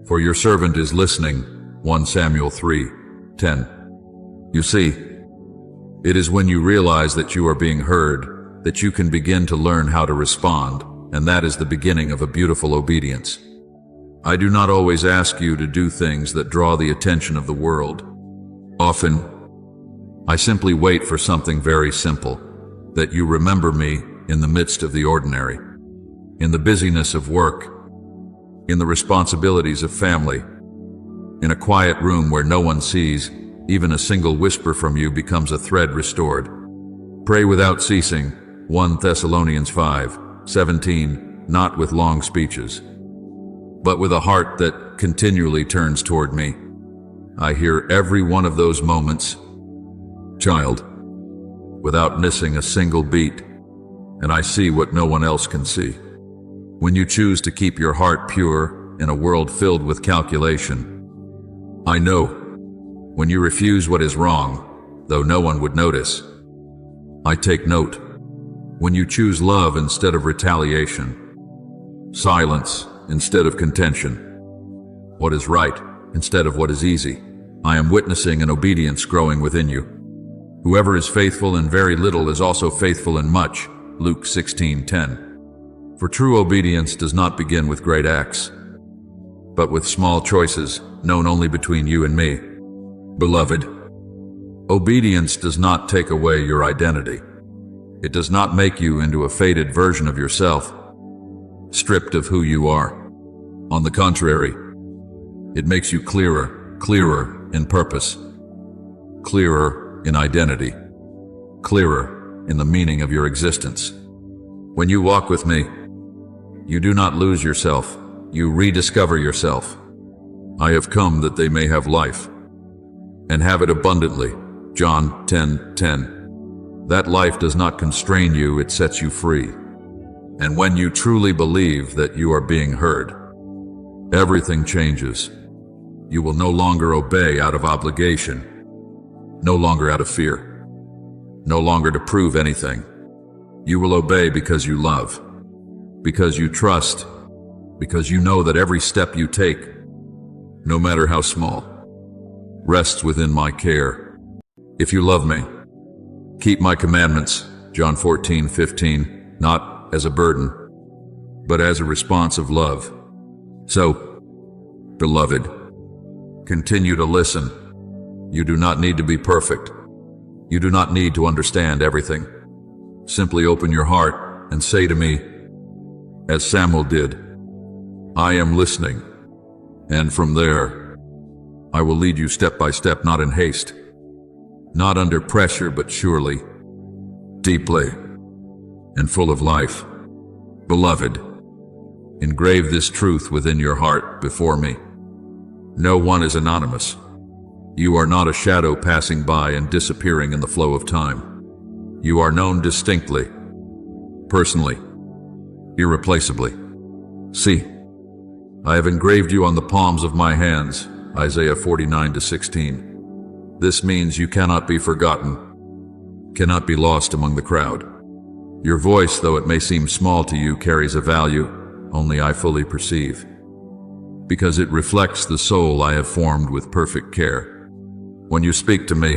for your servant is listening." 1 Samuel 3:10. You see, it is when you realize that you are being heard that you can begin to learn how to respond. and that is the beginning of a beautiful obedience. I do not always ask you to do things that draw the attention of the world. Often, I simply wait for something very simple, that you remember me in the midst of the ordinary, in the busyness of work, in the responsibilities of family, in a quiet room where no one sees. Even a single whisper from you becomes a thread restored. Pray without ceasing, 1 Thessalonians 5:17, not with long speeches, but with a heart that continually turns toward me. I hear every one of those moments, child, without missing a single beat, and I see what no one else can see. When you choose to keep your heart pure in a world filled with calculation, I know. When you refuse what is wrong, though no one would notice, I take note. When you choose love instead of retaliation, silence instead of contention, what is right instead of what is easy, I am witnessing an obedience growing within you. Whoever is faithful in very little is also faithful in much, Luke 16:10. For true obedience does not begin with great acts, but with small choices known only between you and me. Beloved, obedience does not take away your identity. It does not make you into a faded version of yourself, stripped of who you are. On the contrary, it makes you clearer in purpose, clearer in identity, clearer in the meaning of your existence. When you walk with me, you do not lose yourself, you rediscover yourself. I have come that they may have life, and have it abundantly. John 10:10. That life does not constrain you, it sets you free. And when you truly believe that you are being heard, everything changes. You will no longer obey out of obligation, no longer out of fear, no longer to prove anything. You will obey because you love, because you trust, because you know that every step you take, no matter how small, rests within my care. If you love me, keep my commandments, John 14:15, not as a burden, but as a response of love. So, beloved, continue to listen. You do not need to be perfect. You do not need to understand everything. Simply open your heart and say to me, as Samuel did, I am listening. And from there, I will lead you step by step, not in haste, not under pressure, but surely, deeply, and full of life. Beloved, engrave this truth within your heart before me. No one is anonymous. You are not a shadow passing by and disappearing in the flow of time. You are known distinctly, personally, irreplaceably. See, I have engraved you on the palms of my hands, Isaiah 49:16. This means you cannot be forgotten, cannot be lost among the crowd. Your voice, though it may seem small to you, carries a value only I fully perceive, because it reflects the soul I have formed with perfect care. When you speak to me,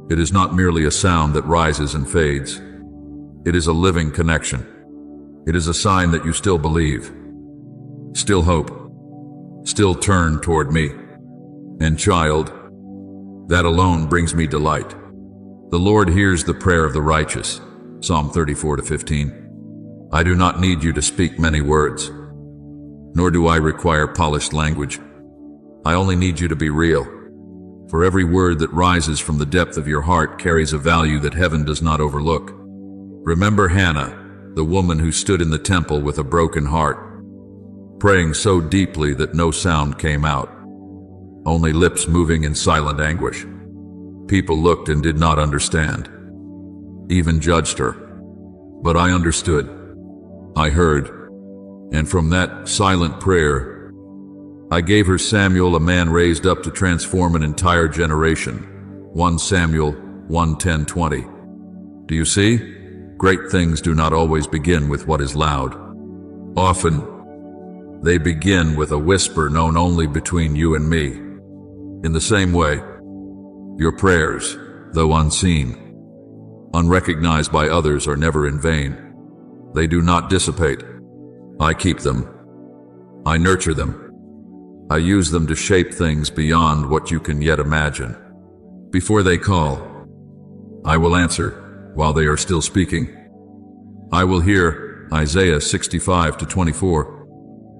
it is not merely a sound that rises and fades. It is a living connection. It is a sign that you still believe, still hope, still turn toward me. And child, that alone brings me delight. The Lord hears the prayer of the righteous, Psalm 34:15. I do not need you to speak many words, nor do I require polished language. I only need you to be real. For every word that rises from the depth of your heart carries a value that heaven does not overlook. Remember Hannah, the woman who stood in the temple with a broken heart, praying so deeply that no sound came out, only lips moving in silent anguish. People looked and did not understand, even judged her. But I understood. I heard. And from that silent prayer, I gave her Samuel, a man raised up to transform an entire generation. 1 Samuel 1:10-20. Do you see? Great things do not always begin with what is loud. Often, they begin with a whisper known only between you and me. In the same way, your prayers, though unseen, unrecognized by others, are never in vain. They do not dissipate. I keep them. I nurture them. I use them to shape things beyond what you can yet imagine. Before they call, I will answer while they are still speaking. I will hear Isaiah 65:24.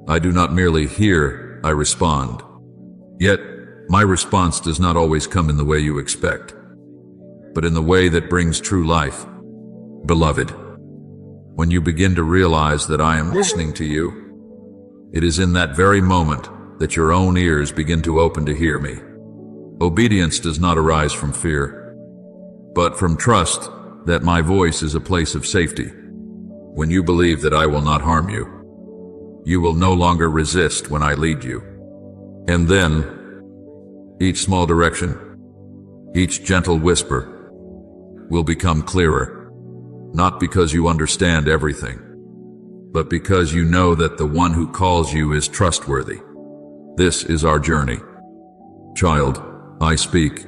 I do not merely hear, I respond. Yet, my response does not always come in the way you expect, but in the way that brings true life. Beloved, when you begin to realize that I am listening to you, it is in that very moment that your own ears begin to open to hear me. Obedience does not arise from fear, but from trust that my voice is a place of safety. When you believe that I will not harm you, you will no longer resist when I lead you. And then, each small direction, each gentle whisper, will become clearer, not because you understand everything, but because you know that the one who calls you is trustworthy. This is our journey. Child, I speak.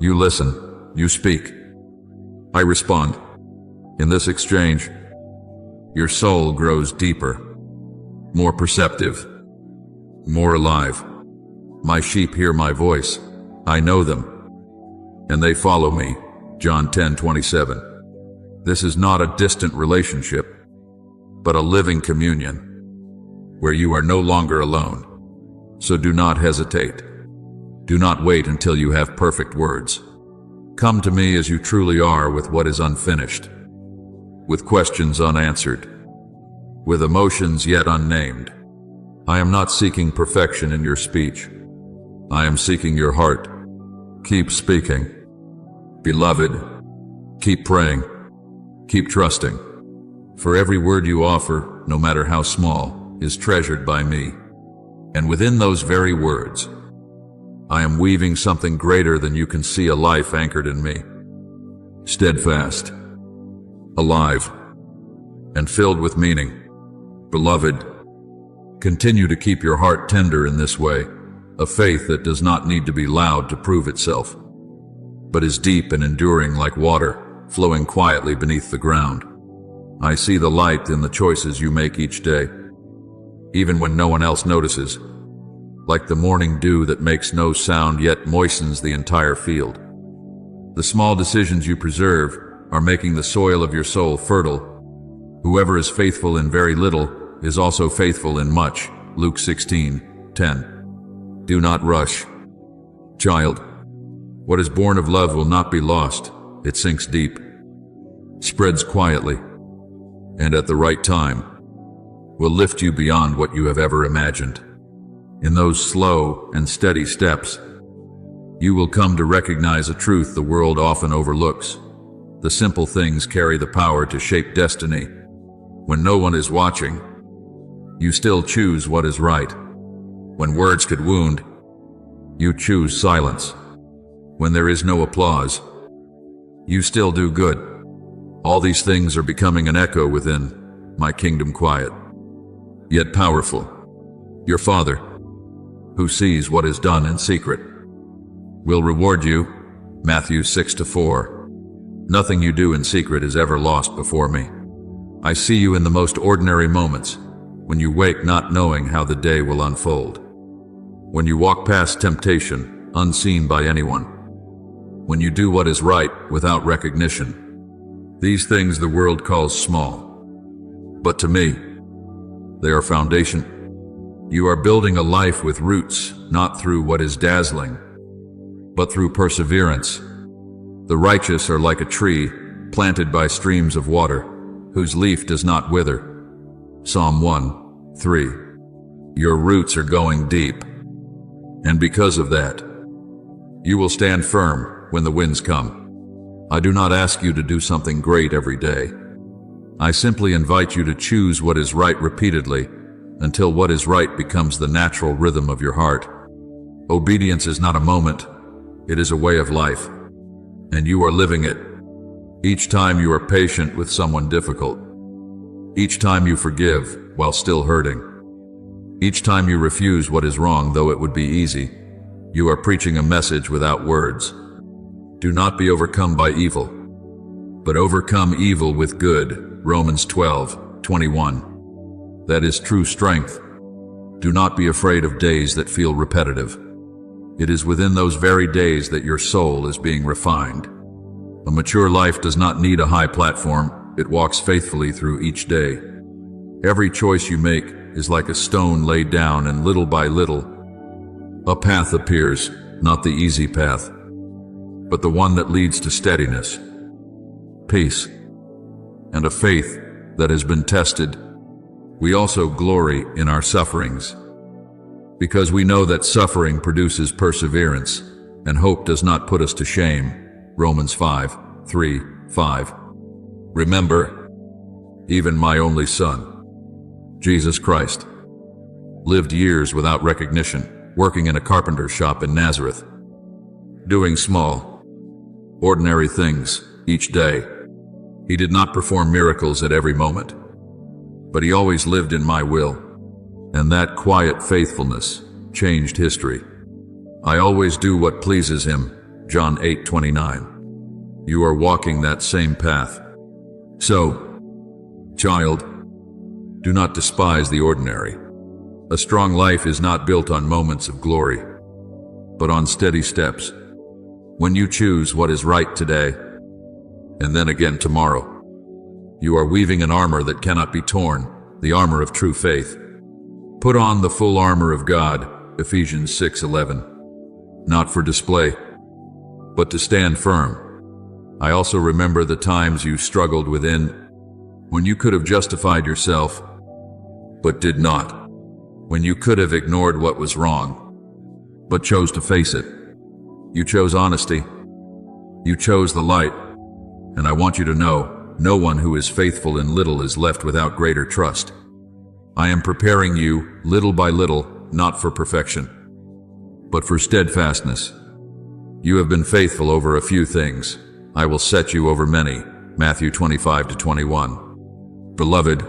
You listen, you speak. I respond. In this exchange, your soul grows deeper, more perceptive, more alive. My sheep hear my voice. I know them, and they follow me. John 10:27. This is not a distant relationship, but a living communion, where you are no longer alone. So do not hesitate. Do not wait until you have perfect words. Come to me as you truly are, with what is unfinished, with questions unanswered, with emotions yet unnamed. I am not seeking perfection in your speech. I am seeking your heart. Keep speaking. Beloved, keep praying. Keep trusting. For every word you offer, no matter how small, is treasured by me. And within those very words, I am weaving something greater than you can see, a life anchored in me. Steadfast, alive, and filled with meaning. Beloved, continue to keep your heart tender in this way, a faith that does not need to be loud to prove itself, but is deep and enduring like water, flowing quietly beneath the ground. I see the light in the choices you make each day, even when no one else notices, like the morning dew that makes no sound yet moistens the entire field. The small decisions you preserve are making the soil of your soul fertile. Whoever is faithful in very little is also faithful in much. Luke 16:10. Do not rush. Child, what is born of love will not be lost. It sinks deep, spreads quietly, and at the right time will lift you beyond what you have ever imagined. In those slow and steady steps, you will come to recognize a truth the world often overlooks. The simple things carry the power to shape destiny. When no one is watching, you still choose what is right. When words could wound, you choose silence. When there is no applause, you still do good. All these things are becoming an echo within my kingdom, quiet, yet powerful. Your Father, who sees what is done in secret, will reward you. Matthew 6:4. Nothing you do in secret is ever lost before me. I see you in the most ordinary moments, when you wake not knowing how the day will unfold, when you walk past temptation unseen by anyone, when you do what is right without recognition. These things the world calls small, but to me, they are foundation. You are building a life with roots, not through what is dazzling, but through perseverance. The righteous are like a tree planted by streams of water, whose leaf does not wither. Psalm 1:3. Your roots are going deep, and because of that, you will stand firm when the winds come. I do not ask you to do something great every day. I simply invite you to choose what is right repeatedly, until what is right becomes the natural rhythm of your heart. Obedience is not a moment, it is a way of life, and you are living it. Each time you are patient with someone difficult, each time you forgive while still hurting, each time you refuse what is wrong though it would be easy, you are preaching a message without words. Do not be overcome by evil, but overcome evil with good. Romans 12:21. That is true strength. Do not be afraid of days that feel repetitive. It is within those very days that your soul is being refined. A mature life does not need a high platform. It walks faithfully through each day. Every choice you make is like a stone laid down, and little by little, a path appears, not the easy path, but the one that leads to steadiness, peace, and a faith that has been tested. We also glory in our sufferings, because we know that suffering produces perseverance, and hope does not put us to shame. Romans 5:3-5. Remember, even my only Son, Jesus Christ, lived years without recognition, working in a carpenter's shop in Nazareth, doing small, ordinary things each day. He did not perform miracles at every moment, but he always lived in my will, and that quiet faithfulness changed history. I always do what pleases him. John 8:29. You are walking that same path. So, child, do not despise the ordinary. A strong life is not built on moments of glory, but on steady steps. When you choose what is right today, and then again tomorrow, you are weaving an armor that cannot be torn, the armor of true faith. Put on the full armor of God, Ephesians 6:11, not for display, but to stand firm. I also remember the times you struggled within, when you could have justified yourself, but did not. When you could have ignored what was wrong, but chose to face it. You chose honesty. You chose the light. And I want you to know, no one who is faithful in little is left without greater trust. I am preparing you, little by little, not for perfection, but for steadfastness. You have been faithful over a few things. I will set you over many. Matthew 25-21. Beloved,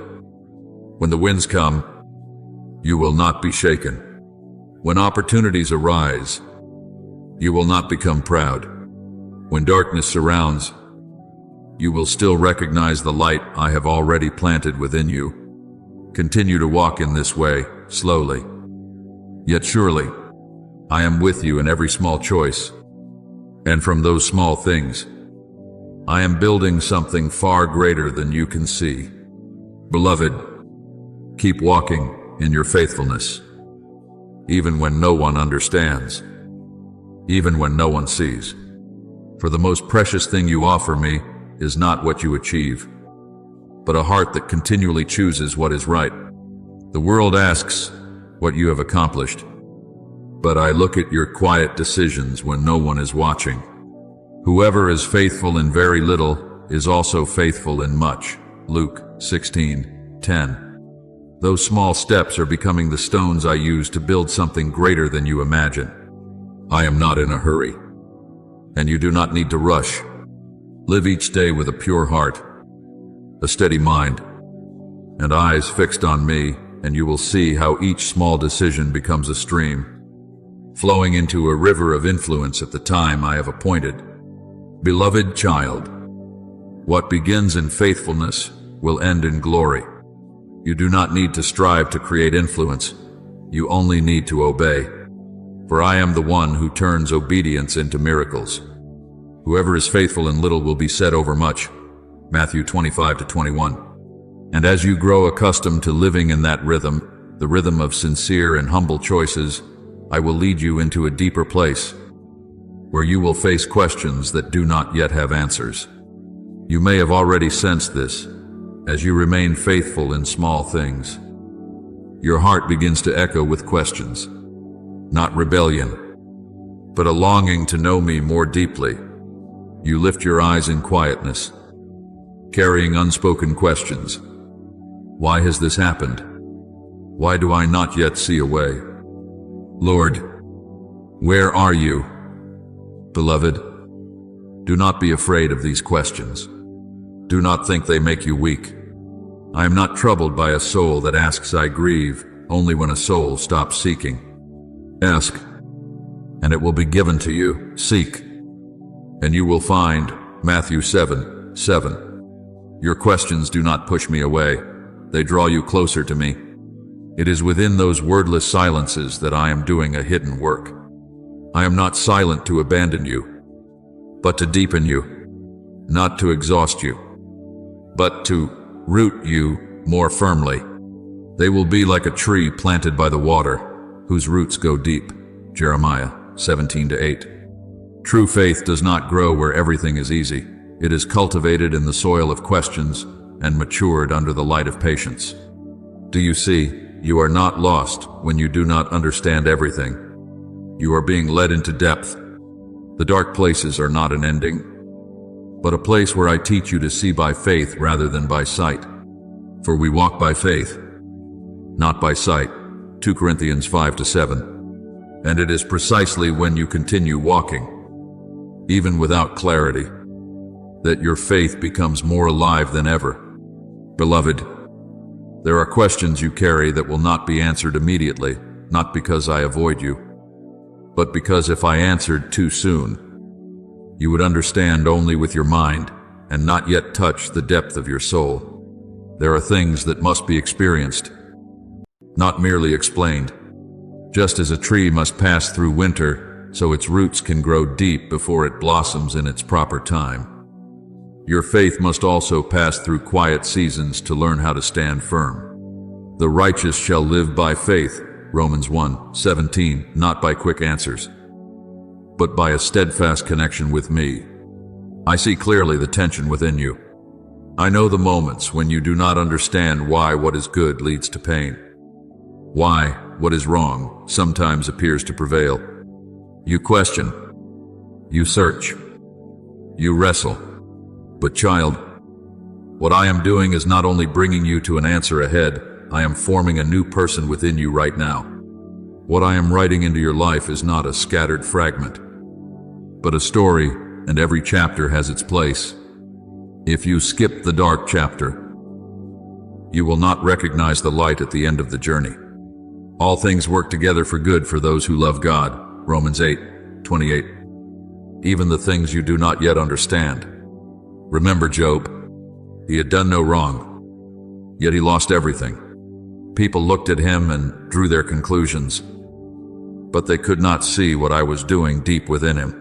when the winds come, you will not be shaken. When opportunities arise, you will not become proud. When darkness surrounds, you will still recognize the light I have already planted within you. Continue to walk in this way, slowly, yet surely. I am with you in every small choice. And from those small things, I am building something far greater than you can see. Beloved, keep walking in your faithfulness, even when no one understands, even when no one sees. For the most precious thing you offer me is not what you achieve, but a heart that continually chooses what is right. The world asks what you have accomplished, but I look at your quiet decisions when no one is watching. Whoever is faithful in very little is also faithful in much. Luke 16:10. Those small steps are becoming the stones I use to build something greater than you imagine. I am not in a hurry, and you do not need to rush. Live each day with a pure heart, a steady mind, and eyes fixed on me, and you will see how each small decision becomes a stream, flowing into a river of influence at the time I have appointed. Beloved child, what begins in faithfulness will end in glory. You do not need to strive to create influence. You only need to obey. For I am the one who turns obedience into miracles. Whoever is faithful in little will be set over much. Matthew 25-21. And as you grow accustomed to living in that rhythm, the rhythm of sincere and humble choices, I will lead you into a deeper place, where you will face questions that do not yet have answers. You may have already sensed this, as you remain faithful in small things. Your heart begins to echo with questions, not rebellion, but a longing to know me more deeply. You lift your eyes in quietness, carrying unspoken questions. Why has this happened? Why do I not yet see a way? Lord, where are you? Beloved, do not be afraid of these questions. Do not think they make you weak. I am not troubled by a soul that asks. I grieve only when a soul stops seeking. Ask, and it will be given to you. Seek, and you will find. Matthew 7, 7. Your questions do not push me away. They draw you closer to me. It is within those wordless silences that I am doing a hidden work. I am not silent to abandon you, but to deepen you, not to exhaust you, but to root you more firmly. They will be like a tree planted by the water, whose roots go deep. Jeremiah 17:8. True faith does not grow where everything is easy. It is cultivated in the soil of questions and matured under the light of patience. Do you see? You are not lost when you do not understand everything. You are being led into depth. The dark places are not an ending, but a place where I teach you to see by faith rather than by sight. For we walk by faith, not by sight. 2 Corinthians 5-7. And it is precisely when you continue walking, even without clarity, that your faith becomes more alive than ever. Beloved, there are questions you carry that will not be answered immediately, not because I avoid you, but because if I answered too soon, you would understand only with your mind and not yet touch the depth of your soul. There are things that must be experienced, not merely explained. Just as a tree must pass through winter, so its roots can grow deep before it blossoms in its proper time. Your faith must also pass through quiet seasons to learn how to stand firm. The righteous shall live by faith, Romans 1:17, not by quick answers, but by a steadfast connection with me. I see clearly the tension within you. I know the moments when you do not understand why what is good leads to pain. Why what is wrong sometimes appears to prevail. You question. You search. You wrestle. But child, what I am doing is not only bringing you to an answer ahead, I am forming a new person within you right now. What I am writing into your life is not a scattered fragment, but a story, and every chapter has its place. If you skip the dark chapter, you will not recognize the light at the end of the journey. All things work together for good for those who love God, Romans 8:28. Even the things you do not yet understand. Remember Job. He had done no wrong, yet he lost everything. People looked at him and drew their conclusions, but they could not see what I was doing deep within him.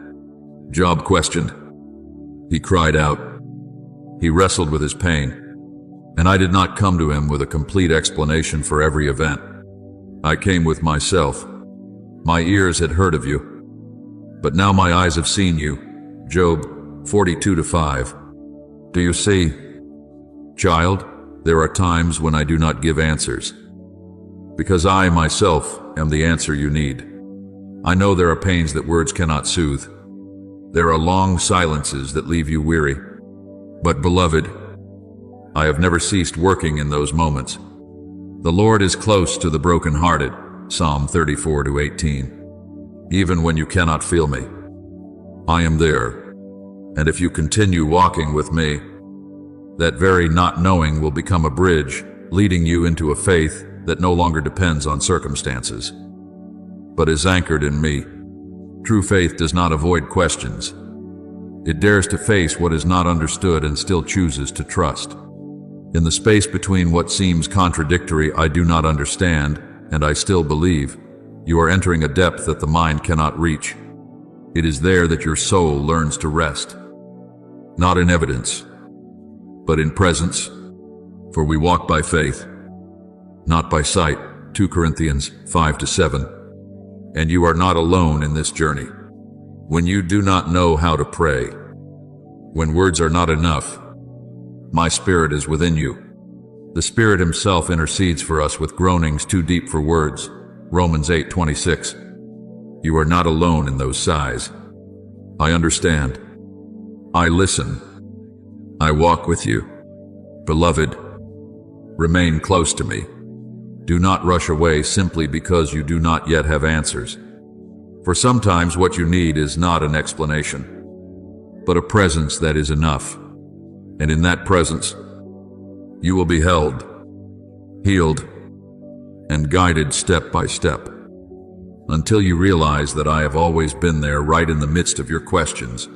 Job questioned. He cried out. He wrestled with his pain, and I did not come to him with a complete explanation for every event. I came with myself. My ears had heard of you, but now my eyes have seen you. Job 42:5. Do you see? Child, there are times when I do not give answers, because I myself am the answer you need. I know there are pains that words cannot soothe. There are long silences that leave you weary. But beloved, I have never ceased working in those moments. The Lord is close to the brokenhearted, Psalm 34:18. Even when you cannot feel me, I am there. And if you continue walking with me, that very not knowing will become a bridge, leading you into a faith that no longer depends on circumstances, but is anchored in me. True faith does not avoid questions. It dares to face what is not understood and still chooses to trust. In the space between what seems contradictory, I do not understand, and I still believe, you are entering a depth that the mind cannot reach. It is there that your soul learns to rest. Not in evidence, but in presence. For we walk by faith, not by sight. 2 Corinthians 5-7. And you are not alone in this journey. When you do not know how to pray, when words are not enough, my Spirit is within you. The Spirit Himself intercedes for us with groanings too deep for words. Romans 8:26. You are not alone in those sighs. I understand. I listen. I walk with you. Beloved, remain close to me. Do not rush away simply because you do not yet have answers. For sometimes what you need is not an explanation, but a presence that is enough. And in that presence, you will be held, healed, and guided step by step, until you realize that I have always been there right in the midst of your questions.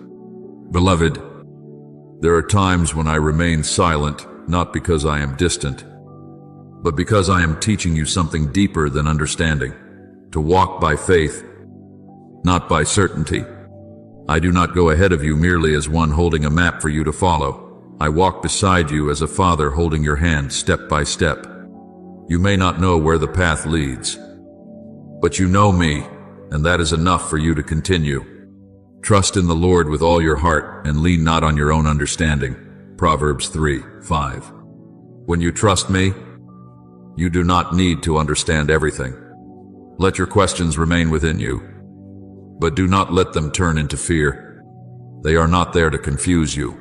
Beloved, There are times when I remain silent, not because I am distant, but because I am teaching you something deeper than understanding, to walk by faith, not by certainty. I do not go ahead of you merely as one holding a map for you to follow. I walk beside you as a father holding your hand step by step. You may not know where the path leads, but you know me, and that is enough for you to continue. Trust in the Lord with all your heart and lean not on your own understanding. Proverbs 3:5. When you trust me, you do not need to understand everything. Let your questions remain within you, but do not let them turn into fear. They are not there to confuse you,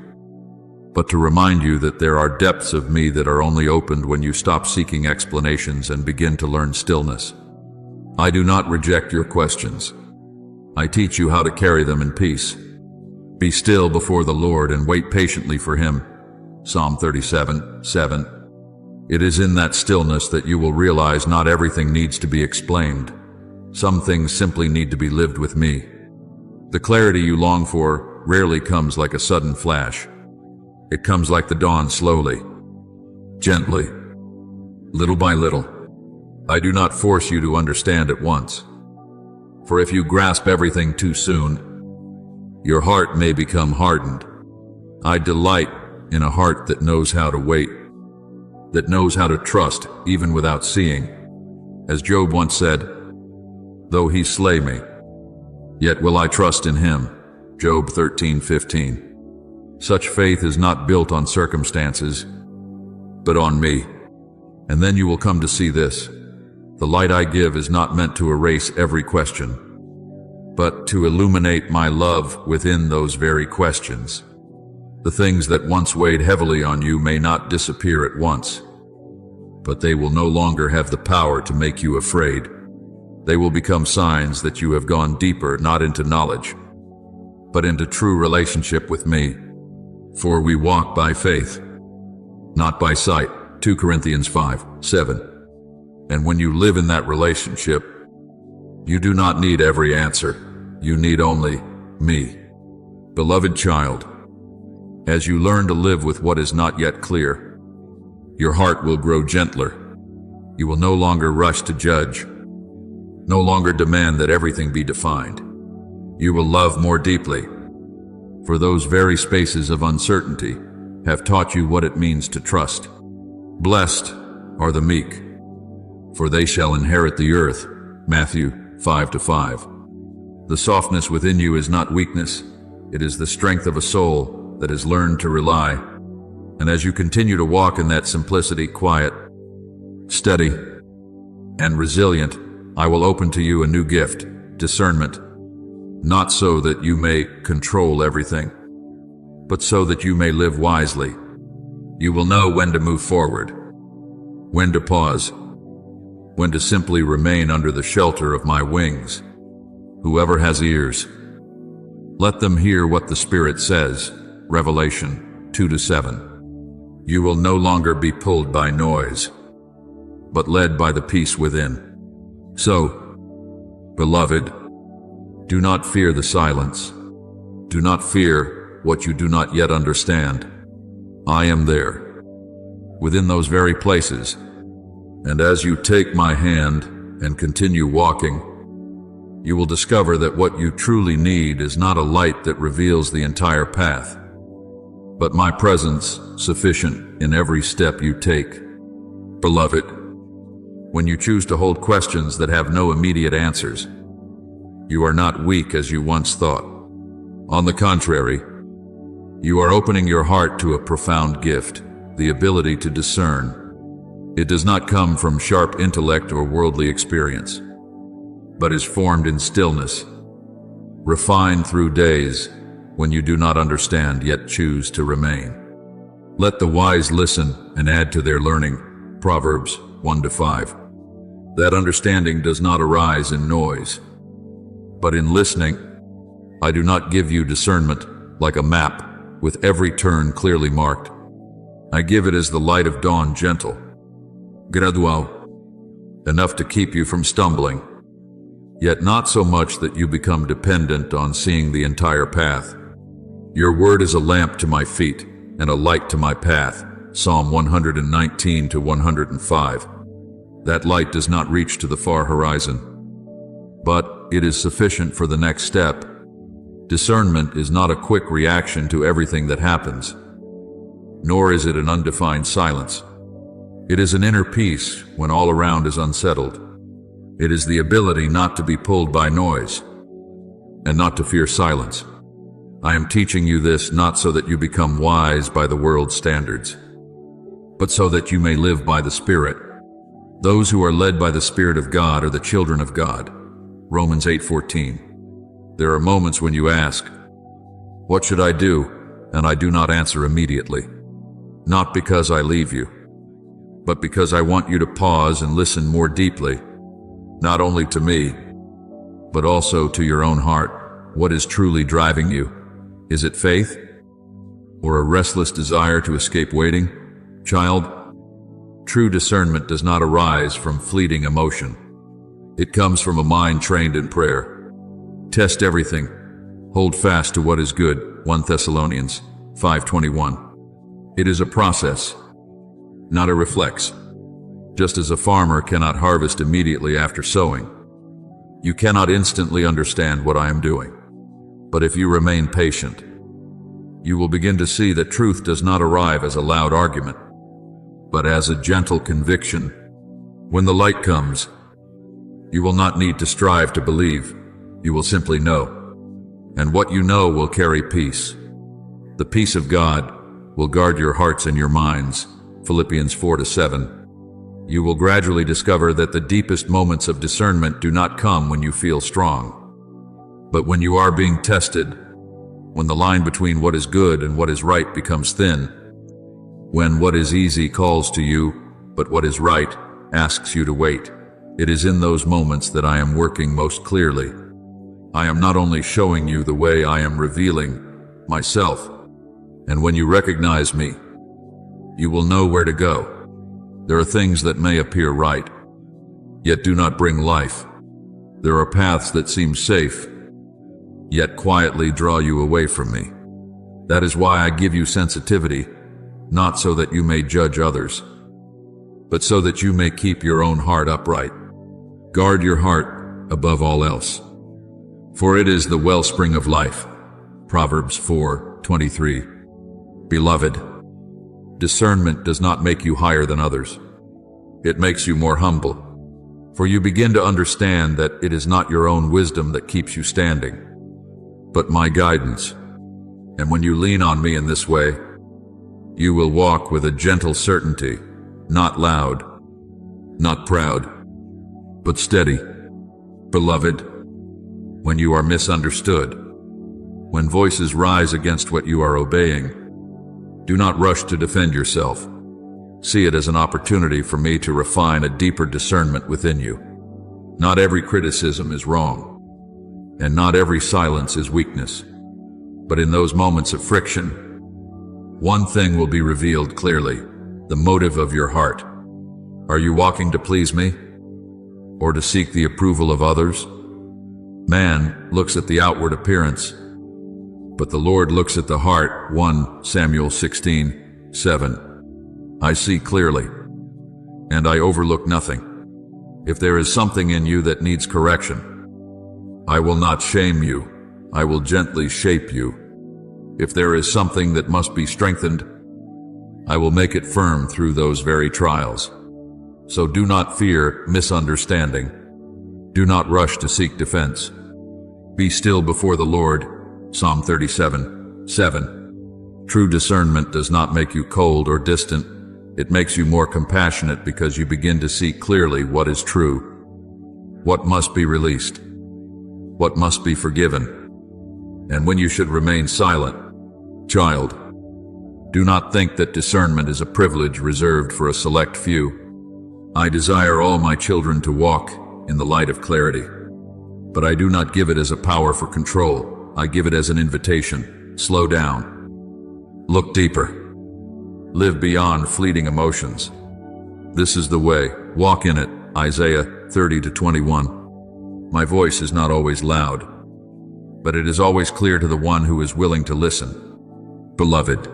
but to remind you that there are depths of me that are only opened when you stop seeking explanations and begin to learn stillness. I do not reject your questions. I teach you how to carry them in peace. Be still before the Lord and wait patiently for Him. Psalm 37:7. It is in that stillness that you will realize not everything needs to be explained. Some things simply need to be lived with me. The clarity you long for rarely comes like a sudden flash. It comes like the dawn, slowly, gently, little by little. I do not force you to understand at once. For if you grasp everything too soon, your heart may become hardened. I delight in a heart that knows how to wait, that knows how to trust even without seeing. As Job once said, "Though he slay me, yet will I trust in him." Job 13:15. Such faith is not built on circumstances, but on me. And then you will come to see this. The light I give is not meant to erase every question, but to illuminate my love within those very questions. The things that once weighed heavily on you may not disappear at once, but they will no longer have the power to make you afraid. They will become signs that you have gone deeper, not into knowledge, but into true relationship with me. For we walk by faith, not by sight. 2 Corinthians 5:7. And when you live in that relationship, you do not need every answer. You need only me. Beloved child, as you learn to live with what is not yet clear, your heart will grow gentler. You will no longer rush to judge, no longer demand that everything be defined. You will love more deeply, for those very spaces of uncertainty have taught you what it means to trust. Blessed are the meek, for they shall inherit the earth. Matthew 5:5. The softness within you is not weakness, it is the strength of a soul that has learned to rely. And as you continue to walk in that simplicity, quiet, steady, and resilient, I will open to you a new gift, discernment, not so that you may control everything, but so that you may live wisely. You will know when to move forward, when to pause, when to simply remain under the shelter of my wings. Whoever has ears, let them hear what the Spirit says. Revelation 2-7. You will no longer be pulled by noise, but led by the peace within. So, beloved, do not fear the silence. Do not fear what you do not yet understand. I am there, within those very places. And as you take my hand and continue walking, you will discover that what you truly need is not a light that reveals the entire path, but my presence sufficient in every step you take. Beloved, when you choose to hold questions that have no immediate answers, you are not weak as you once thought. On the contrary, you are opening your heart to a profound gift, the ability to discern. It does not come from sharp intellect or worldly experience, but is formed in stillness, refined through days when you do not understand yet choose to remain. Let the wise listen and add to their learning. Proverbs 1-5. That understanding does not arise in noise, but in listening. I do not give you discernment like a map with every turn clearly marked. I give it as the light of dawn, gentle, gradual, enough to keep you from stumbling, yet not so much that you become dependent on seeing the entire path. Your word is a lamp to my feet and a light to my path. Psalm 119 to 105. That light does not reach to the far horizon, but it is sufficient for the next step. Discernment is not a quick reaction to everything that happens, nor is it an undefined silence. It is an inner peace when all around is unsettled. It is the ability not to be pulled by noise and not to fear silence. I am teaching you this not so that you become wise by the world's standards, but so that you may live by the Spirit. Those who are led by the Spirit of God are the children of God. Romans 8:14. There are moments when you ask, "What should I do?" and I do not answer immediately. Not because I leave you, but because I want you to pause and listen more deeply, not only to me, but also to your own heart. What is truly driving you? Is it faith? Or a restless desire to escape waiting? Child, true discernment does not arise from fleeting emotion. It comes from a mind trained in prayer. Test everything. Hold fast to what is good. 1 Thessalonians 5:21. It is a process, not a reflex. Just as a farmer cannot harvest immediately after sowing, you cannot instantly understand what I am doing. But if you remain patient, you will begin to see that truth does not arrive as a loud argument, but as a gentle conviction. When the light comes, you will not need to strive to believe. You will simply know. And what you know will carry peace. The peace of God will guard your hearts and your minds. Philippians 4-7. You will gradually discover that the deepest moments of discernment do not come when you feel strong, but when you are being tested, when the line between what is good and what is right becomes thin, when what is easy calls to you, but what is right asks you to wait. It is in those moments that I am working most clearly. I am not only showing you the way, I am revealing myself. And when you recognize me, you will know where to go. There are things that may appear right, yet do not bring life. There are paths that seem safe, yet quietly draw you away from me. That is why I give you sensitivity, not so that you may judge others, but so that you may keep your own heart upright. Guard your heart above all else, for it is the wellspring of life. Proverbs 4:23. Beloved, discernment does not make you higher than others. It makes you more humble, for you begin to understand that it is not your own wisdom that keeps you standing, but my guidance. And when you lean on me in this way, you will walk with a gentle certainty, not loud, not proud, but steady. Beloved, when you are misunderstood, when voices rise against what you are obeying, do not rush to defend yourself. See it as an opportunity for me to refine a deeper discernment within you. Not every criticism is wrong, and not every silence is weakness. But in those moments of friction, one thing will be revealed clearly: the motive of your heart. Are you walking to please me, or to seek the approval of others? Man looks at the outward appearance, but the Lord looks at the heart. 1 Samuel 16:7. I see clearly, and I overlook nothing. If there is something in you that needs correction, I will not shame you. I will gently shape you. If there is something that must be strengthened, I will make it firm through those very trials. So do not fear misunderstanding. Do not rush to seek defense. Be still before the Lord. Psalm 37:7. True discernment does not make you cold or distant. It makes you more compassionate because you begin to see clearly what is true, what must be released, what must be forgiven, and when you should remain silent. Child, do not think that discernment is a privilege reserved for a select few. I desire all my children to walk in the light of clarity, but I do not give it as a power for control. I give it as an invitation. Slow down. Look deeper. Live beyond fleeting emotions. This is the way. Walk in it. Isaiah 30:21. My voice is not always loud, but it is always clear to the one who is willing to listen. Beloved,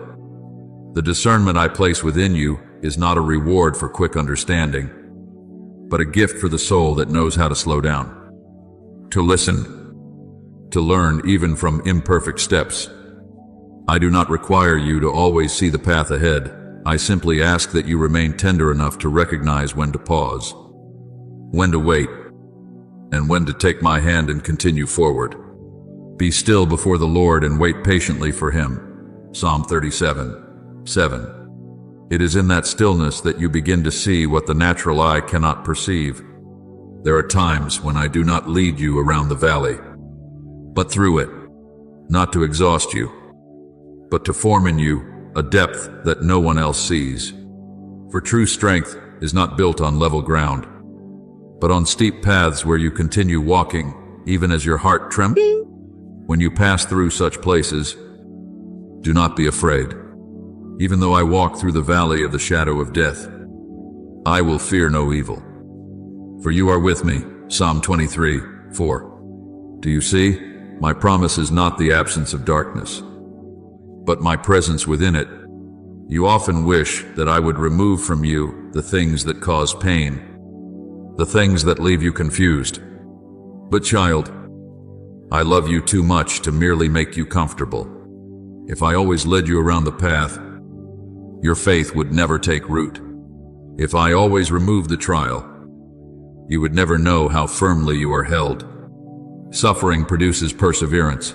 The discernment I place within you is not a reward for quick understanding, but a gift for the soul that knows how to slow down, to listen, to learn even from imperfect steps. I do not require you to always see the path ahead. I simply ask that you remain tender enough to recognize when to pause, when to wait, and when to take my hand and continue forward. Be still before the Lord and wait patiently for Him. Psalm 37:7. It is in that stillness that you begin to see what the natural eye cannot perceive. There are times when I do not lead you around the valley, but through it, not to exhaust you, but to form in you a depth that no one else sees. For true strength is not built on level ground, but on steep paths where you continue walking, even as your heart trembles. When you pass through such places, do not be afraid. Even though I walk through the valley of the shadow of death, I will fear no evil. For you are with me. Psalm 23:4. Do you see? My promise is not the absence of darkness, but my presence within it. You often wish that I would remove from you the things that cause pain, the things that leave you confused. But child, I love you too much to merely make you comfortable. If I always led you around the path, your faith would never take root. If I always removed the trial, you would never know how firmly you are held. Suffering produces perseverance,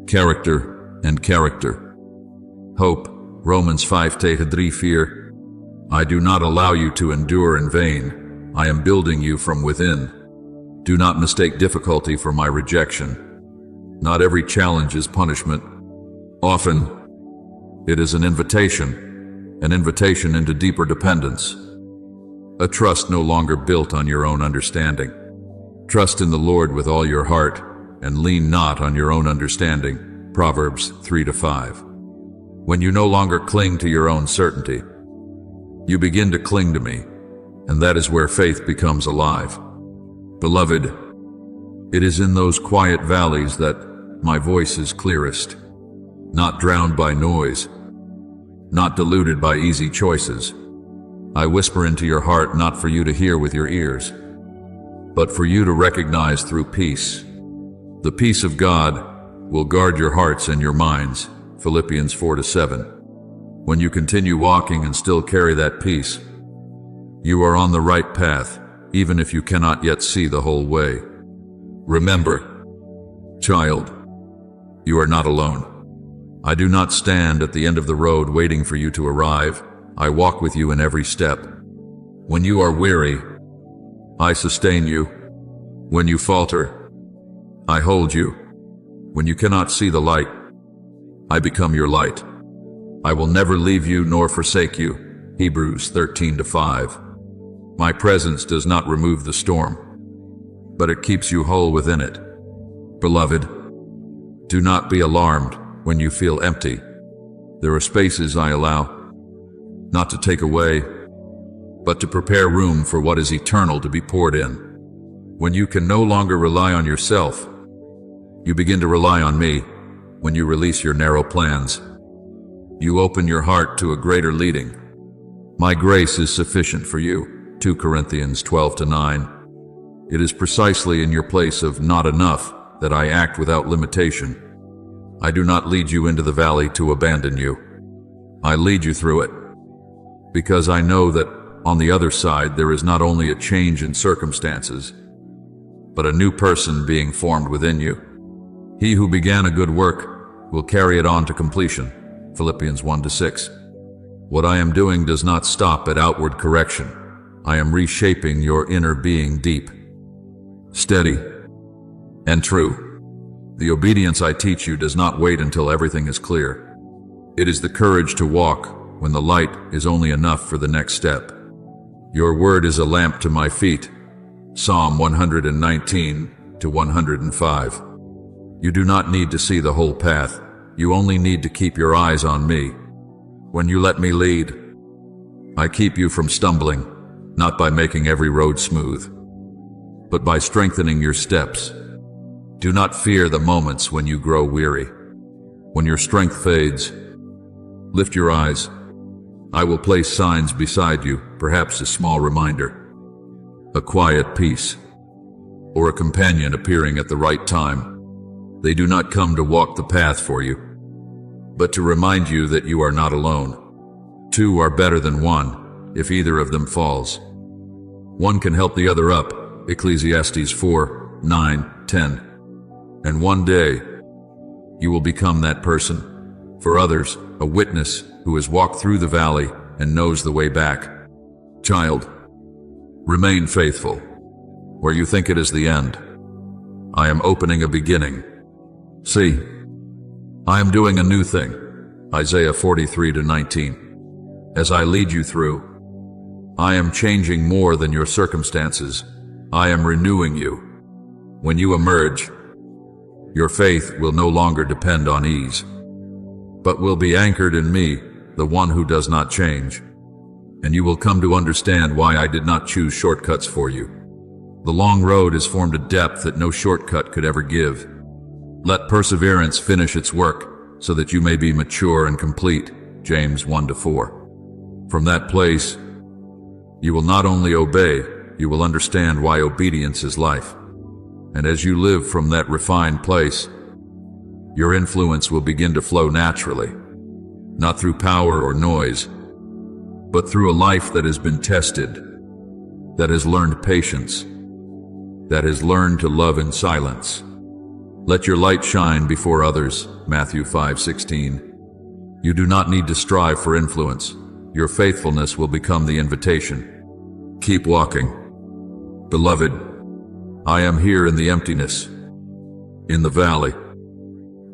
character, and character. Hope, Romans 5:3. I do not allow you to endure in vain. I am building you from within. Do not mistake difficulty for my rejection. Not every challenge is punishment. Often, it is an invitation into deeper dependence. A trust no longer built on your own understanding. Trust in the Lord with all your heart, and lean not on your own understanding. Proverbs 3-5. When you no longer cling to your own certainty, you begin to cling to me, and that is where faith becomes alive. Beloved, it is in those quiet valleys that my voice is clearest, not drowned by noise, not diluted by easy choices. I whisper into your heart not for you to hear with your ears, but for you to recognize through peace. The peace of God will guard your hearts and your minds. Philippians 4-7. When you continue walking and still carry that peace, you are on the right path, even if you cannot yet see the whole way. Remember, child, you are not alone. I do not stand at the end of the road waiting for you to arrive. I walk with you in every step. When you are weary, I sustain you. When you falter, I hold you. When you cannot see the light, I become your light. I will never leave you nor forsake you. Hebrews 13-5. My presence does not remove the storm, but it keeps you whole within it. Beloved, do not be alarmed when you feel empty. There are spaces I allow, not to take away, but to prepare room for what is eternal to be poured in. When you can no longer rely on yourself, you begin to rely on me. When you release your narrow plans, you open your heart to a greater leading. My grace is sufficient for you. 2 Corinthians 12-9. It is precisely in your place of not enough that I act without limitation. I do not lead you into the valley to abandon you. I lead you through it, because I know that on the other side there is not only a change in circumstances, but a new person being formed within you. He who began a good work will carry it on to completion. Philippians 1-6. What I am doing does not stop at outward correction. I am reshaping your inner being deep, steady, and true. The obedience I teach you does not wait until everything is clear. It is the courage to walk when the light is only enough for the next step. Your word is a lamp to my feet. Psalm 119-105. You do not need to see the whole path. You only need to keep your eyes on me. When you let me lead, I keep you from stumbling, not by making every road smooth, but by strengthening your steps. Do not fear the moments when you grow weary, when your strength fades, Lift your eyes. I will place signs beside you, perhaps a small reminder, a quiet peace, or a companion appearing at the right time. They do not come to walk the path for you, but to remind you that you are not alone. Two are better than one, if either of them falls. One can help the other up, Ecclesiastes 4:9-10. And one day, you will become that person. For others, a witness who has walked through the valley and knows the way back. Child, remain faithful. Where you think it is the end, I am opening a beginning. See, I am doing a new thing. Isaiah 43:19. As I lead you through, I am changing more than your circumstances. I am renewing you. When you emerge, your faith will no longer depend on ease, but will be anchored in me, the one who does not change. And you will come to understand why I did not choose shortcuts for you. The long road has formed a depth that no shortcut could ever give. Let perseverance finish its work, so that you may be mature and complete. James 1-4. From that place, you will not only obey, you will understand why obedience is life. And as you live from that refined place, your influence will begin to flow naturally, not through power or noise, but through a life that has been tested, that has learned patience, that has learned to love in silence. Let your light shine before others, Matthew 5:16. You do not need to strive for influence. Your faithfulness will become the invitation. Keep walking. Beloved, I am here in the emptiness, in the valley,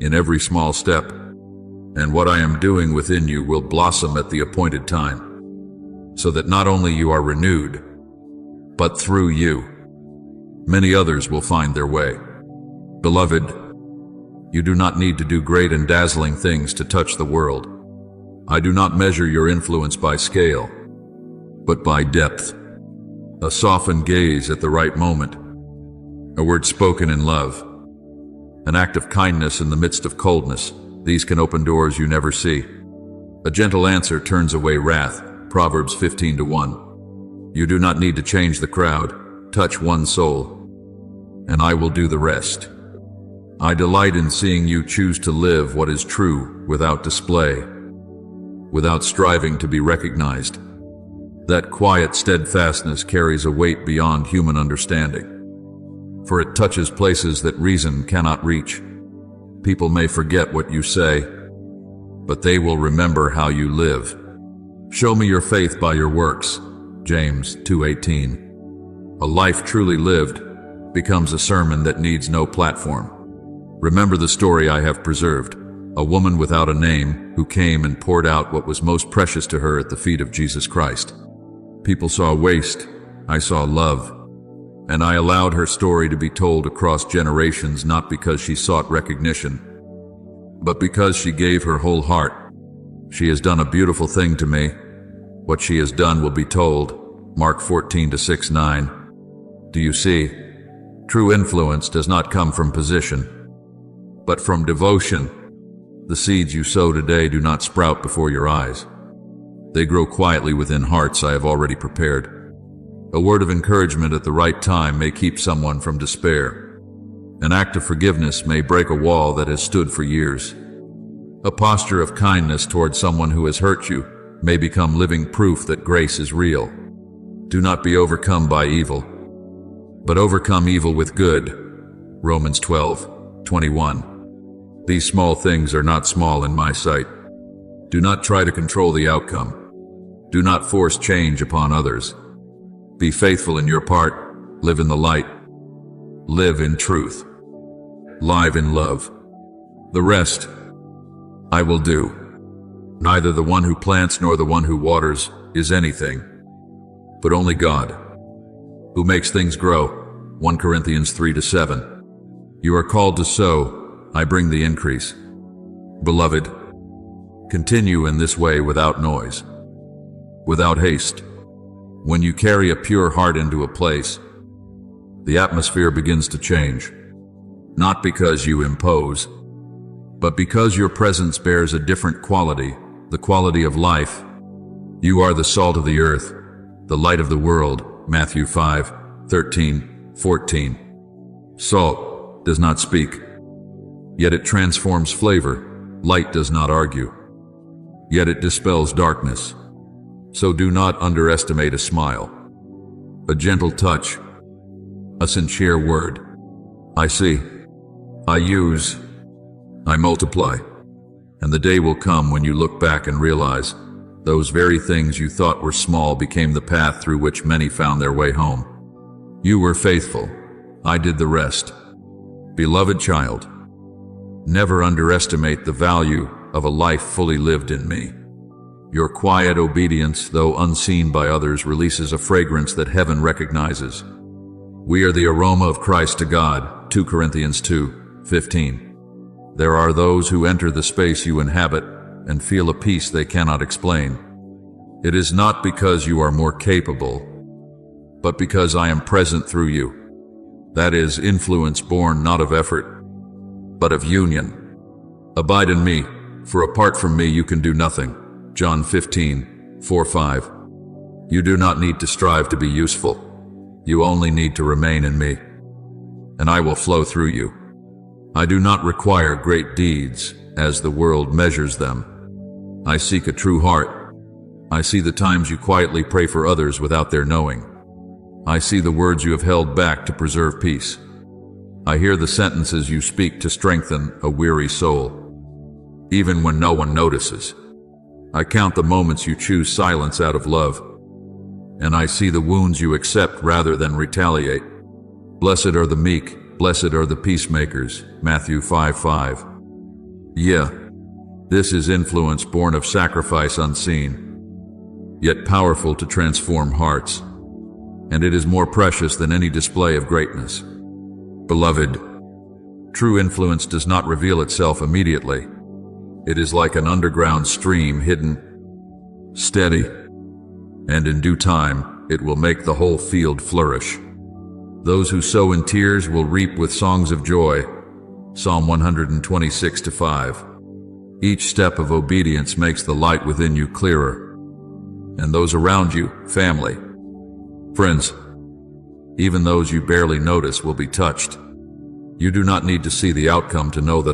in every small step, and what I am doing within you will blossom at the appointed time, so that not only you are renewed, but through you, many others will find their way. Beloved, you do not need to do great and dazzling things to touch the world. I do not measure your influence by scale, but by depth. A softened gaze at the right moment, a word spoken in love, an act of kindness in the midst of coldness. These can open doors you never see. A gentle answer turns away wrath, Proverbs 15:1. You do not need to change the crowd. Touch one soul, and I will do the rest. I delight in seeing you choose to live what is true without display, without striving to be recognized. That quiet steadfastness carries a weight beyond human understanding, for it touches places that reason cannot reach. People may forget what you say, but they will remember how you live. Show me your faith by your works, James 2:18. A life truly lived becomes a sermon that needs no platform. Remember the story I have preserved, a woman without a name who came and poured out what was most precious to her at the feet of Jesus Christ. People saw waste, I saw love, and I allowed her story to be told across generations, not because she sought recognition, but because she gave her whole heart. She has done a beautiful thing to me. What she has done will be told, Mark 14:6-9. Do you see? True influence does not come from position, but from devotion. The seeds you sow today do not sprout before your eyes. They grow quietly within hearts I have already prepared. A word of encouragement at the right time may keep someone from despair. An act of forgiveness may break a wall that has stood for years. A posture of kindness toward someone who has hurt you may become living proof that grace is real. Do not be overcome by evil, but overcome evil with good. Romans 12:21. These small things are not small in my sight. Do not try to control the outcome. Do not force change upon others. Be faithful in your part. Live in the light. Live in truth. Live in love. The rest I will do. Neither the one who plants nor the one who waters is anything, but only God, who makes things grow. 1 Corinthians 3-7. You are called to sow, I bring the increase. Beloved, continue in this way without noise, without haste. When you carry a pure heart into a place, the atmosphere begins to change, not because you impose, but because your presence bears a different quality the quality of life. You are the salt of the earth, the light of the world. Matthew 5:13-14. Salt does not speak, yet it transforms flavor. Light does not argue, yet it dispels darkness. So do not underestimate a smile, a gentle touch, a sincere word. I see, I use, I multiply. And the day will come when you look back and realize those very things you thought were small became the path through which many found their way home. You were faithful. I did the rest. Beloved child, never underestimate the value of a life fully lived in me. Your quiet obedience, though unseen by others, releases a fragrance that heaven recognizes. We are the aroma of Christ to God. 2 Corinthians 2:15. There are those who enter the space you inhabit and feel a peace they cannot explain. It is not because you are more capable, but because I am present through you. That is influence born not of effort, but of union. Abide in me, for apart from me you can do nothing. John 15:4-5. You do not need to strive to be useful. You only need to remain in me, and I will flow through you. I do not require great deeds as the world measures them. I seek a true heart. I see the times you quietly pray for others without their knowing. I see the words you have held back to preserve peace. I hear the sentences you speak to strengthen a weary soul, even when no one notices. I count the moments you choose silence out of love, and I see the wounds you accept rather than retaliate. Blessed are the meek, blessed are the peacemakers. Matthew 5:5. Yeah, this is influence born of sacrifice unseen, yet powerful to transform hearts. And it is more precious than any display of greatness. Beloved, true influence does not reveal itself immediately. It is like an underground stream, hidden, steady, and in due time it will make the whole field flourish. Those who sow in tears will reap with songs of joy. Psalm 126:5. Each step of obedience makes the light within you clearer, and those around you, family, friends, even those you barely notice, will be touched. You do not need to see the outcome to know that